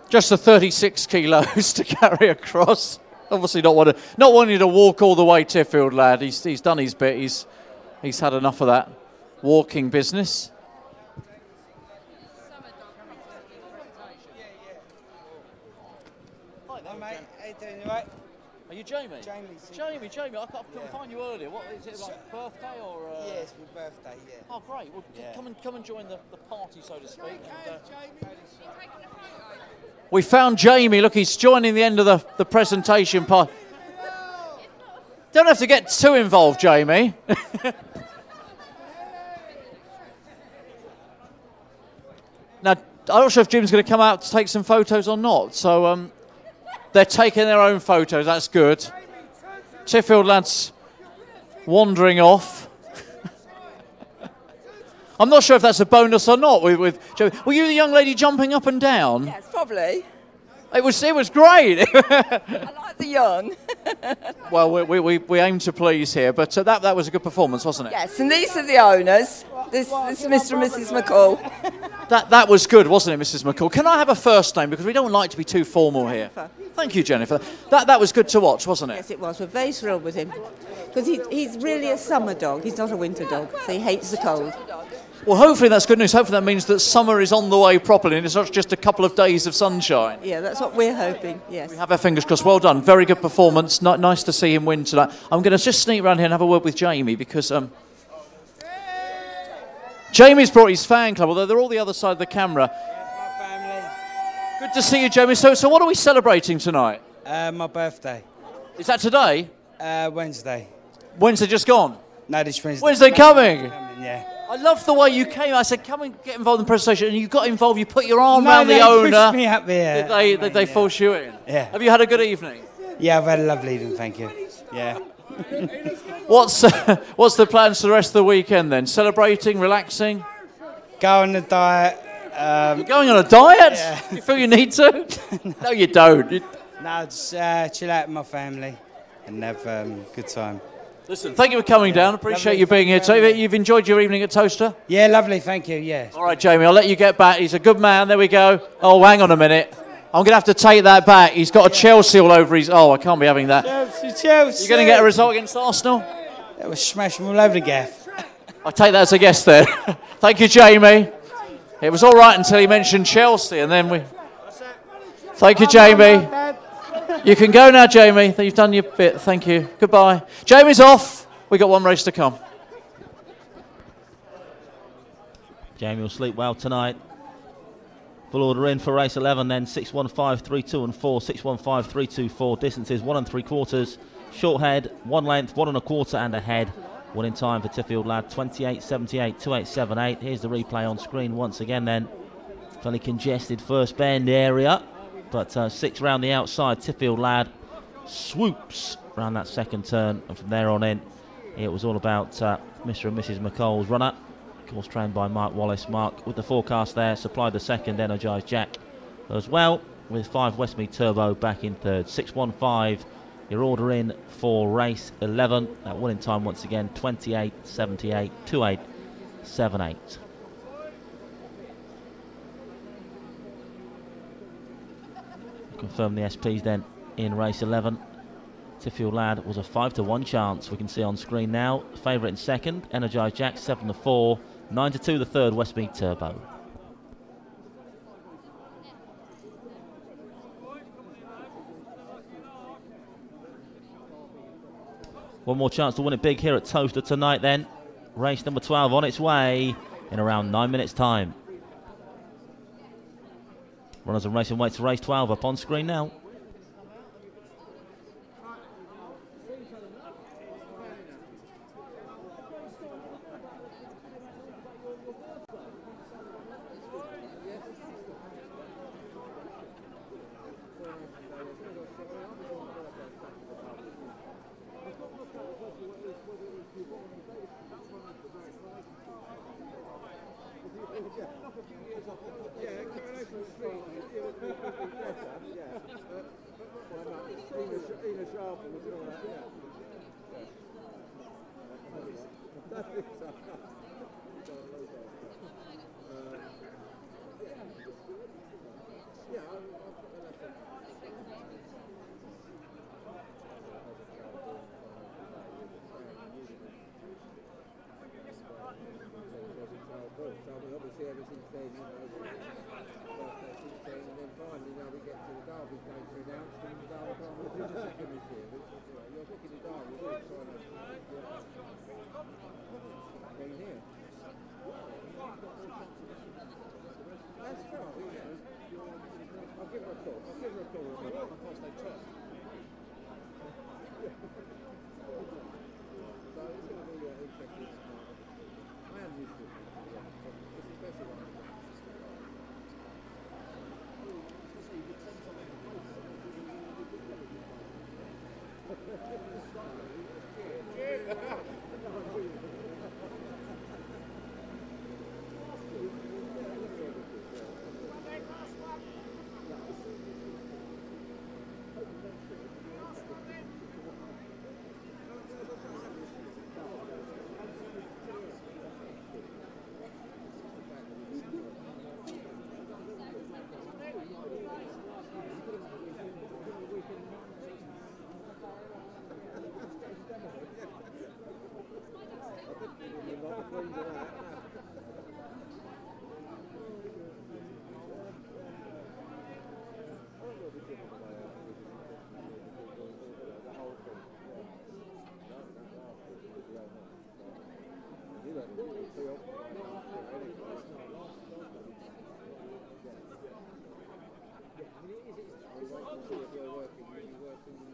Just the 36 kilos to carry across. Obviously not wanting to walk all the way, Tiffield Lad. He's done his bit. He's had enough of that walking business. Hi mate, how you doing, you right? Are you Jamie? Jamie, I couldn't find you earlier. What is it, like birthday or? Yeah, it's my birthday, yeah. Oh great, well come and join the party, so to speak. We found Jamie. Look, he's joining the end of the presentation part. Don't have to get too involved, Jamie. Now, I'm not sure if Jim's going to come out to take some photos or not. So they're taking their own photos. That's good. Tiffield Lad's wandering off. I'm not sure if that's a bonus or not. With Jamie. Were you the young lady jumping up and down? Yes, probably. It was great. I like the young. Well, we aim to please here, but that was a good performance, wasn't it? Yes, and these are the owners. This is Mr. and Mrs. McCall. That was good, wasn't it, Mrs. McCall? Can I have a first name, because we don't like to be too formal here? Thank you, Jennifer. That was good to watch, wasn't it? Yes, it was. We're very thrilled with him because he's really a summer dog. He's not a winter dog, so he hates the cold. Well, hopefully that's good news. Hopefully that means that summer is on the way properly and it's not just a couple of days of sunshine. Yeah, that's what we're hoping, yes. We have our fingers crossed. Well done. Very good performance. Nice to see him win tonight. I'm going to just sneak around here and have a word with Jamie because Jamie's brought his fan club, although they're all the other side of the camera. Good to see you, Jamie. So what are we celebrating tonight? My birthday. Is that today? Wednesday. Wednesday just gone? No, this Wednesday. Wednesday coming? Yeah. I love the way you came. I said, come and get involved in the presentation, and you got involved. You put your arm around the owner. Pushed me up there. Did they force you in? Yeah. Have you had a good evening? Yeah, I've had a lovely evening, thank you. Yeah. What's the plans for the rest of the weekend then? Celebrating, relaxing? Go on a diet. You're going on a diet? Yeah. You feel you need to? No, you don't. No, just chill out with my family and have a good time. Listen, thank you for coming down. Appreciate you being here today. You've enjoyed your evening at Towcester? Yeah, lovely, thank you, yeah. All right, Jamie, I'll let you get back. He's a good man. There we go. Oh, hang on a minute. I'm going to have to take that back. He's got a Chelsea all over his... Oh, I can't be having that. Chelsea. You're going to get a result against Arsenal? That was smashing all over the gaff. I'll take that as a guess then. Thank you, Jamie. It was all right until he mentioned Chelsea, and then we... Thank you, Jamie. You can go now, Jamie. You've done your bit. Thank you. Goodbye. Jamie's off. We've got one race to come. Jamie will sleep well tonight. Full order in for race 11 then. 6.15, 3, 2 and 4. 6.15, 3, 2, 4. Distances 1 3/4. Short head, 1 length, 1 1/4 and a head. Winning time for Tiffield Lad, 28.78, 28.78. Here's the replay on screen once again then. Fairly congested first bend area. But 6 round the outside, Tiffield Lad swoops around that second turn, and from there on in, it was all about Mr. and Mrs. McColl's runner. Of course, trained by Mark Wallace. Mark, with the forecast there, supplied the second, Energised Jack as well, with 5 Westmead Turbo back in third. 6:15, your order in for race 11. That winning time once again, 28.78, 28.78. Confirm the SPs then in race 11. Tiffield Lad was a 5-1 chance, we can see on screen now. Favourite in second, Energised Jack 7-4, 9-2 the third, Westmead Turbo. One more chance to win it big here at Towcester tonight then. Race number 12 on its way in around 9 minutes time. Runners and racing weights to race 12 up on screen now.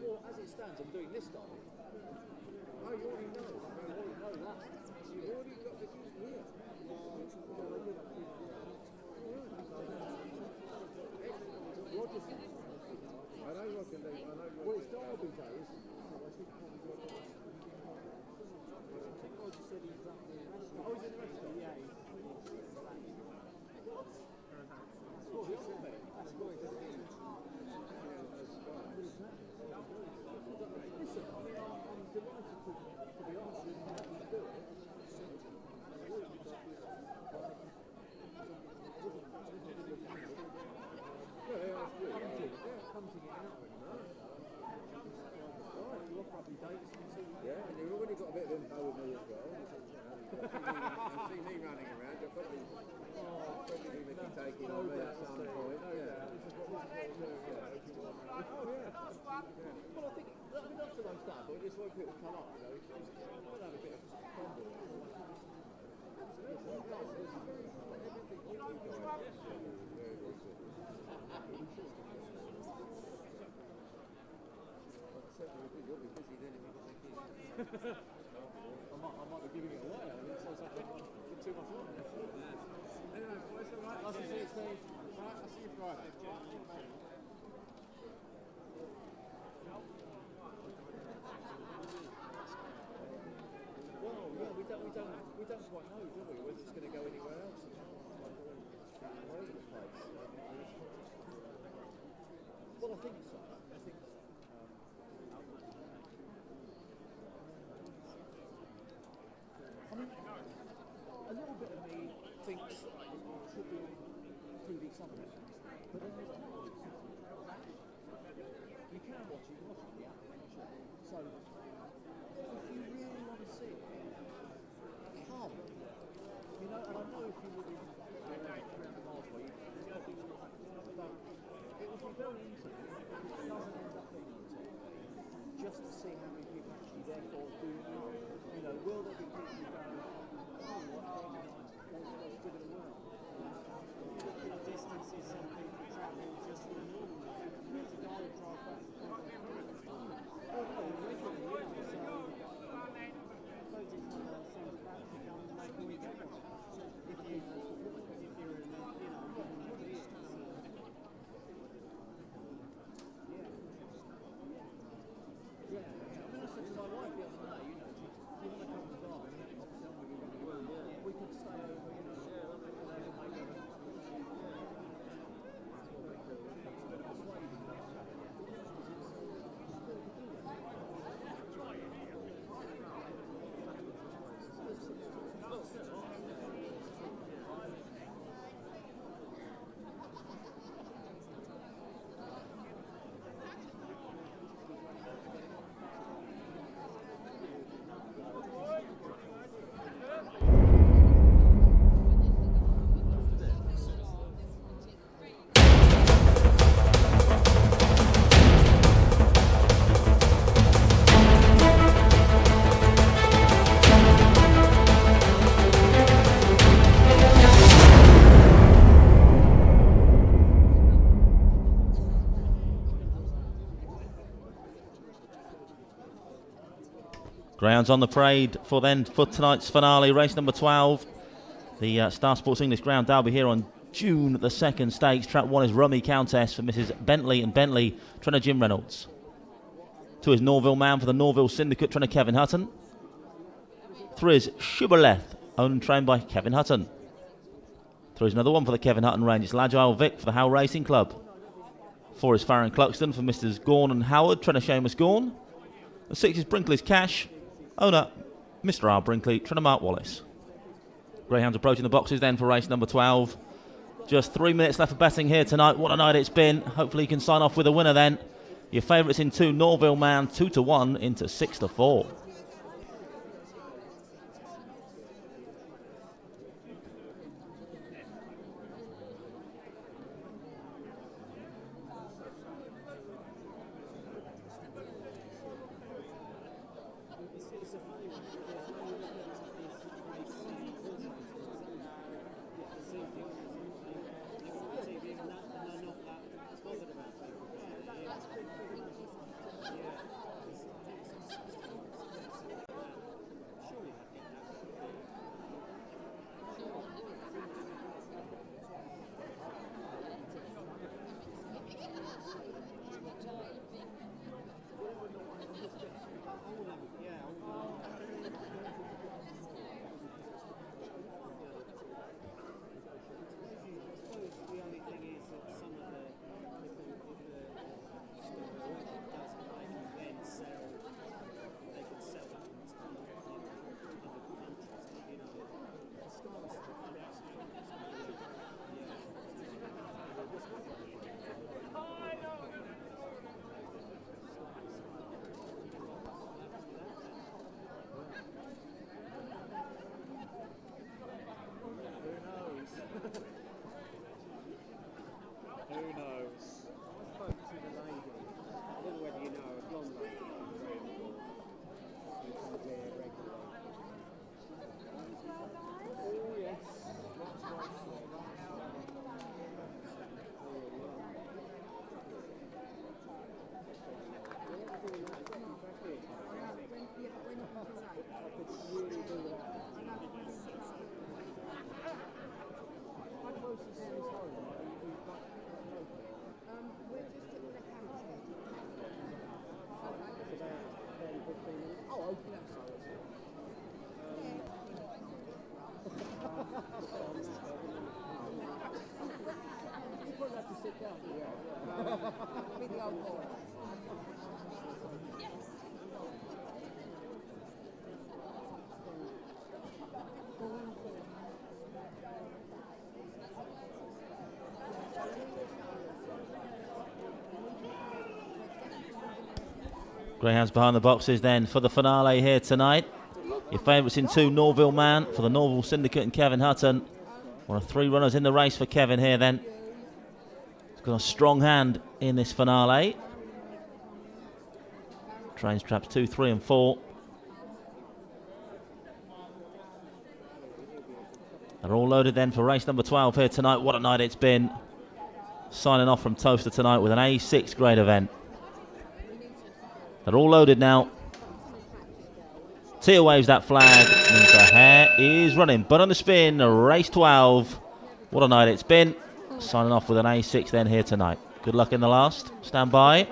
Well, as it stands, I'm doing this derby. Oh, you already know. You already know that. You've already got the key here. I know what can do. I know what. Well, it's derby day, isn't it? Oh, he's in the restaurant? Yeah. Oh, he's on there. That's going to be. Listen, I mean, I'm delighted to be honest with you, how you do it. Yeah, and you've already got a bit of info with me as well. You've seen me running around. You'll probably be taking on me at some point. Yeah. Oh, yeah. Well, I think that's the most done, but just want people to come up. You know, we'll have a bit of crumble. You'll be busy then if you've got the kids. I might be giving it away. I mean, it sounds like I've got too much on. Anyway, boys, all right. Nice to see you, Steve. All right, I'll see you Friday. We don't quite know, do we, whether it's going to go anywhere else. All over the place. Well, I think so. I think I mean, a little bit of me thinks it should be TV something, but then there's you can watch it, on the app, so if you really want to see it, come. You know, and I know if you live in around the halfway, but it would be very interesting if it doesn't end up being on TV, just to see how many people actually therefore do know. You know, will there be people who go, oh, what's good in the world? The distances some people travel just for the normal life. There's a guy who drives back to the Greyhounds on the parade for tonight's finale, race number 12. The Star Sports English Ground Derby here on June the 2nd. Stakes. Track 1 is Rummy Countess for Mrs. Bentley and Bentley, trainer Jim Reynolds. 2 is Norville Man for the Norville Syndicate, trainer Kevin Hutton. 3 is Shubbaleth, owned and trained by Kevin Hutton. 3 is another one for the Kevin Hutton range. It's L'Agile Vic for the Howe Racing Club. 4 is Farron Cluxton for Mrs. Gorn and Howard, trainer Seamus Gorn. And 6 is Brinkley's Cash, owner Mr. R. Brinkley, trainer Mark Wallace. Greyhounds approaching the boxes then for race number 12. Just 3 minutes left for betting here tonight. What a night it's been. Hopefully you can sign off with a winner then. Your favourites in 2, Norville Man, 2-1 into 6-4. Greyhounds behind the boxes then for the finale here tonight. Your favourites in 2, Norville Man for the Norville Syndicate and Kevin Hutton. One of 3 runners in the race for Kevin here then. He's got a strong hand in this finale. Trains traps 2, 3 and 4. They're all loaded then for race number 12 here tonight. What a night it's been. Signing off from Towcester tonight with an A6 grade event. They're all loaded now. Tia waves that flag, means the hare is running. But on the spin, race 12. What a night it's been. Signing off with an A6 then here tonight. Good luck in the last. Stand by.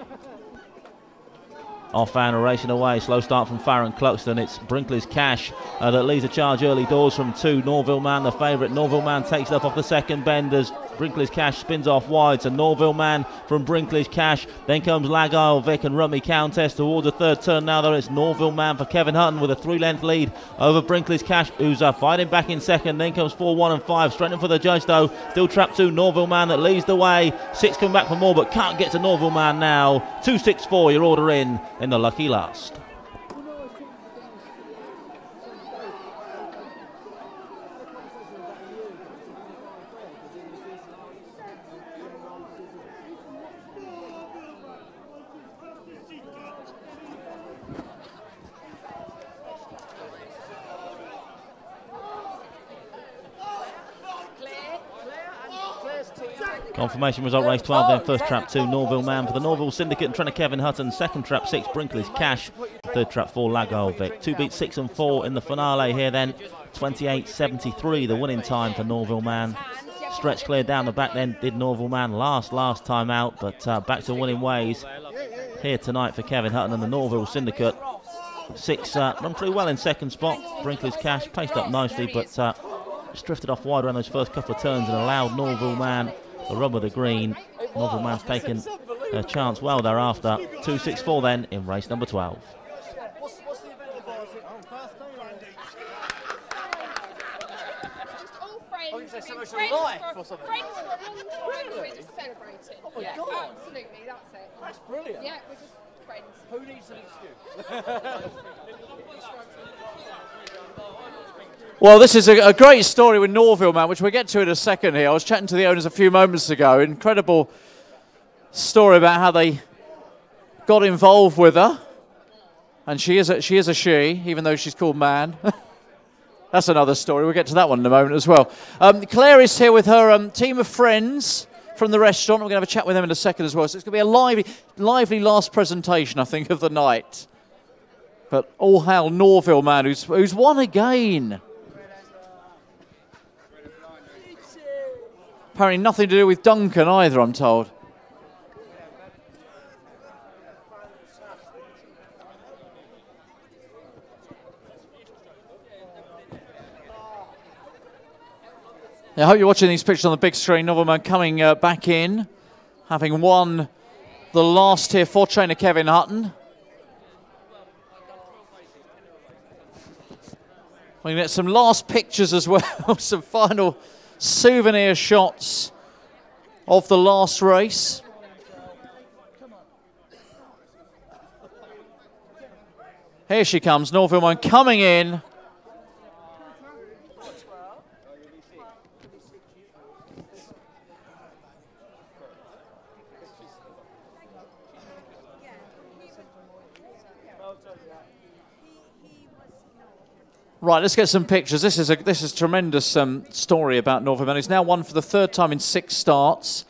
Off and racing away. Slow start from Farron Cluxton. It's Brinkley's Cash that leads the charge early doors from 2. Norville Man, the favourite. Norville Man takes it up off the second bend as Brinkley's Cash spins off wide. So Norville Man from Brinkley's Cash. Then comes Lagile Vic and Rummy Countess towards the third turn now, though. It's Norville Man for Kevin Hutton with a 3-length lead over Brinkley's Cash, who's fighting back in second. Then comes 4, 1 and 5. Straightening for the judge, though. Still trapped 2. Norville Man that leads the way. 6 coming back for more, but can't get to Norville Man now. 2, 6, 4. Your order in the lucky last. Confirmation result race 12 then. First trap 2, Norville Man for the Norville Syndicate and trainer Kevin Hutton. Second trap 6, Brinkley's Cash. Third trap 4, Lagile Vic. 2 beats 6 and 4 in the finale here then. 28.73 the winning time for Norville Man. Stretch clear down the back then did Norville Man last time out, but back to winning ways here tonight for Kevin Hutton and the Norville Syndicate. 6 run through well in second spot. Brinkley's Cash paced up nicely, but just drifted off wide around those first couple of turns and allowed Norville Man the rub of the green. Norville Man's taken a chance well thereafter. 2, 6, 4 then in race number 12. We're just celebrating. Oh my God. Absolutely, that's it. That's brilliant. Yeah, we're just friends. Who needs an excuse? Well, this is a great story with Norville Man, which we'll get to in a second here. I was chatting to the owners a few moments ago. Incredible story about how they got involved with her. And she is a she, even though she's called Man. That's another story. We'll get to that one in a moment as well. Claire is here with her team of friends from the restaurant. We're going to have a chat with them in a second as well. So it's going to be a lively last presentation, I think, of the night. But all hail Norville Man, who's won again. Apparently nothing to do with Duncan either, I'm told. I hope you're watching these pictures on the big screen. Norville Man coming back in, having won the last here for trainer Kevin Hutton. We get some last pictures as well, some final souvenir shots of the last race. Here she comes, Norville Man coming in. Right, let's get some pictures. This is a tremendous story about Norville Man. He's now won for the 3rd time in 6 starts.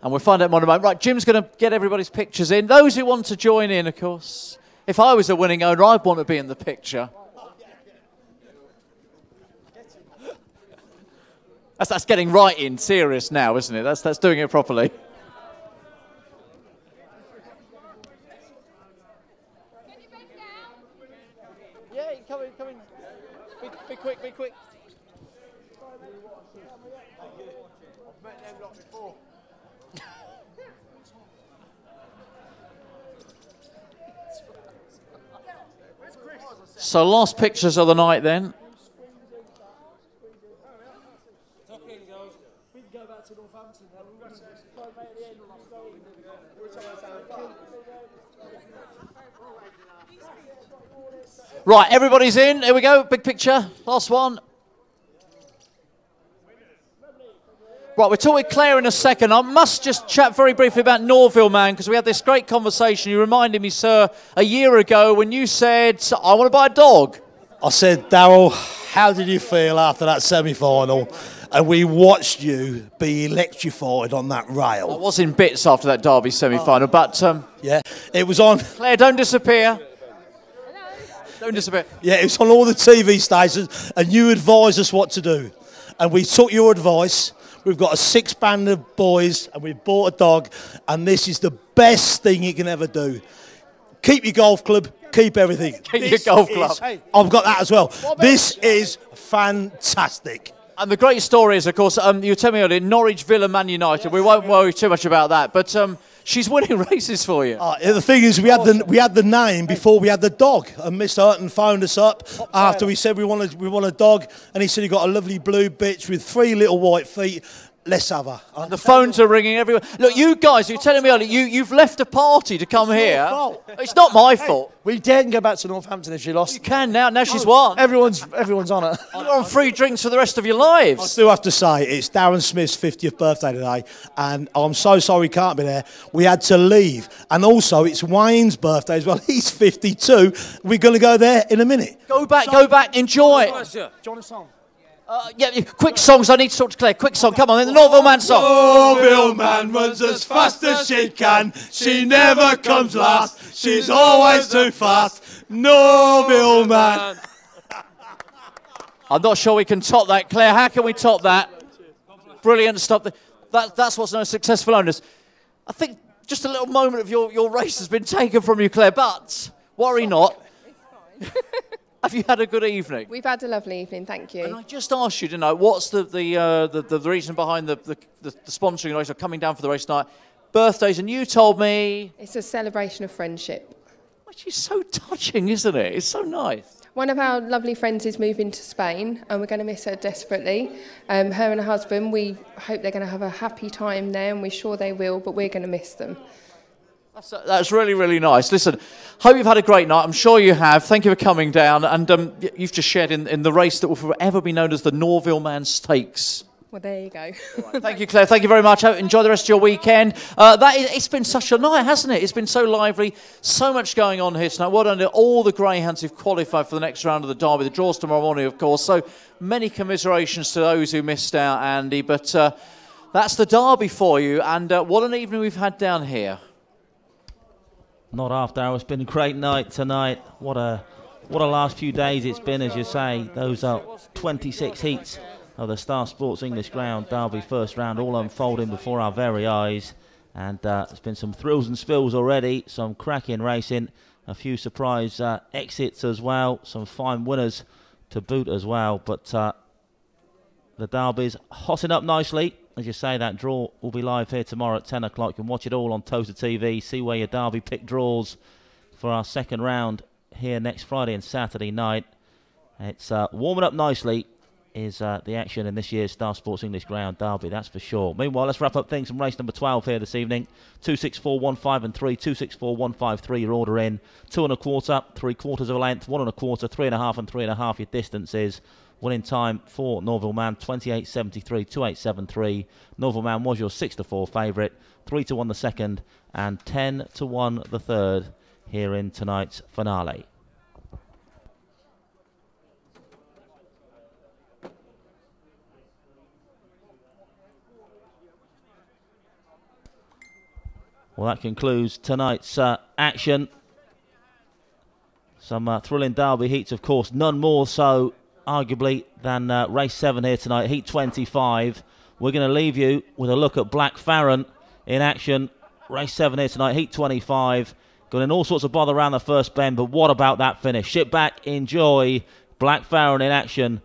And we'll find out more in a moment. Right, Jim's going to get everybody's pictures in. Those who want to join in, of course. If I was a winning owner, I'd want to be in the picture. That's getting right in serious now, isn't it? That's doing it properly. Come in. Be quick. So last pictures of the night then. Right, everybody's in. Here we go. Big picture. Last one. Right, we're talking Claire in a second. I must just chat very briefly about Norville, man, because we had this great conversation. You reminded me, sir, a year ago when you said, I want to buy a dog. I said, Darryl, how did you feel after that semi-final? And we watched you be electrified on that rail. I was in bits after that Derby semi-final, but... yeah, it was on... Claire, don't disappear. Don't disappear. Yeah, it was on all the TV stations, and you advised us what to do. And we took your advice. We've got a 6-band of boys, and we've bought a dog, and this is the best thing you can ever do. Keep your golf club, keep everything. Keep your golf club. I've got that as well. This is fantastic. And the great story is, of course, you were telling me earlier, Norwich, Villa, Man United. We won't worry too much about that, but she's winning races for you. The thing is, we had the name before we had the dog, and Mr. Hutton phoned us up after we said we want a dog, and he said he got a lovely blue bitch with 3 little white feet. Let's have her. And the phones are ringing everywhere. Look, you guys, you were telling me earlier, you've left a party to come here. It's not my fault. We daren't go back to Northampton if she lost. You can now. Now she's won. Everyone's on it. You're on free drinks for the rest of your lives. I still have to say, it's Darren Smith's 50th birthday today, and I'm so sorry he can't be there. We had to leave. And also, it's Wayne's birthday as well. He's 52. We're going to go there in a minute. Go back, enjoy. John song. Yeah, quick songs. I need to talk to Claire. Quick song. Come on, then the Norville Man song. Norville Man runs as fast as she can. She never comes last. She's always too fast. Norville Man. I'm not sure we can top that, Claire. How can we top that? Brilliant stuff. That's what's known as successful owners. I think just a little moment of your race has been taken from you, Claire, but worry not. Have you had a good evening? We've had a lovely evening, thank you. And I just asked you to know, what's the reason behind the sponsoring the race or coming down for the race tonight? Birthdays, and you told me... It's a celebration of friendship. Which is so touching, isn't it? It's so nice. One of our lovely friends is moving to Spain, and we're going to miss her desperately. Her and her husband, we hope they're going to have a happy time there, and we're sure they will, but we're going to miss them. That's really, really nice. Listen, hope you've had a great night. I'm sure you have. Thank you for coming down. And you've just shared in the race that will forever be known as the Norville Man Stakes. Well, there you go. Thank you, Claire. Thank you very much. Enjoy the rest of your weekend. It's been such a night, hasn't it? It's been so lively. So much going on here tonight. Well done to all the greyhounds who've qualified for the next round of the Derby. The draw's tomorrow morning, of course. So many commiserations to those who missed out, Andy. But that's the Derby for you. And what an evening we've had down here. Not after hours. It's been a great night tonight. What a last few days it's been, as you say. Those are 26 heats of the Star Sports English Ground Derby first round, all unfolding before our very eyes. And there's been some thrills and spills already, some cracking racing, a few surprise exits as well, some fine winners to boot as well. But the Derby's hotting up nicely. As you say, that draw will be live here tomorrow at 10 o'clock. You can watch it all on Towcester TV, see where your Derby pick draws for our second round here next Friday and Saturday night. It's warming up nicely is the action in this year's Star Sports English Ground Derby, that's for sure. Meanwhile, let's wrap up things from race number 12 here this evening. 264.15 and 3, 264.153 your order in. 2 1/4, 3/4 of a length, 1 1/4, 3.5 and 3.5 your distance is. Winning time for Norville Man, 28.73, 28.73. Norville Man was your 6-4 favourite, 3-1 the second, and 10-1 the third here in tonight's finale. Well, that concludes tonight's action. Some thrilling Derby heats, of course, none more so arguably than race 7 here tonight, heat 25. We're going to leave you with a look at Black Farron in action. Race 7 here tonight, heat 25. Got in all sorts of bother around the first bend, but what about that finish? Sit back, enjoy Black Farron in action.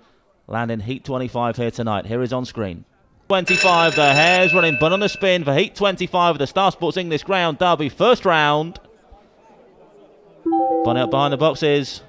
landing heat 25 here tonight. Here is on screen. 25, the hare's running bun on the spin for heat 25 of the Star Sports English Greyhound Derby first round. Bunny up behind the boxes.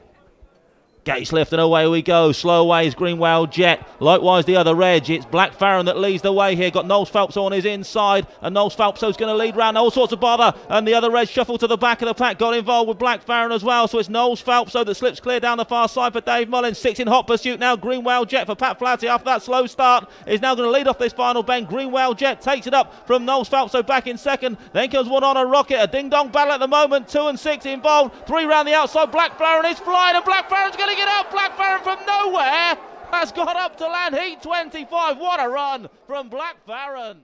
Gates lift and away we go. Slow away is Greenwell Jet. Likewise the other edge. It's Black Farron that leads the way here. Got Knowles Phelps on his inside. And Knowles Phelps is going to lead round. All sorts of bother. And the other edge shuffled to the back of the pack. Got involved with Black Farron as well. So it's Knowles Phelps that slips clear down the far side for Dave Mullins. 6 in hot pursuit now. Greenwell Jet for Pat Flatty after that slow start is now going to lead off this final bend. Greenwell Jet takes it up from Knowles Phelps. So back in second. Then comes one on a rocket. A ding-dong battle at the moment. 2 and 6 involved. 3 round the outside. Black Farron is flying. And Black Farron's going to get up. Black Farron from nowhere has got up to land heat 25. What a run from Black Farron.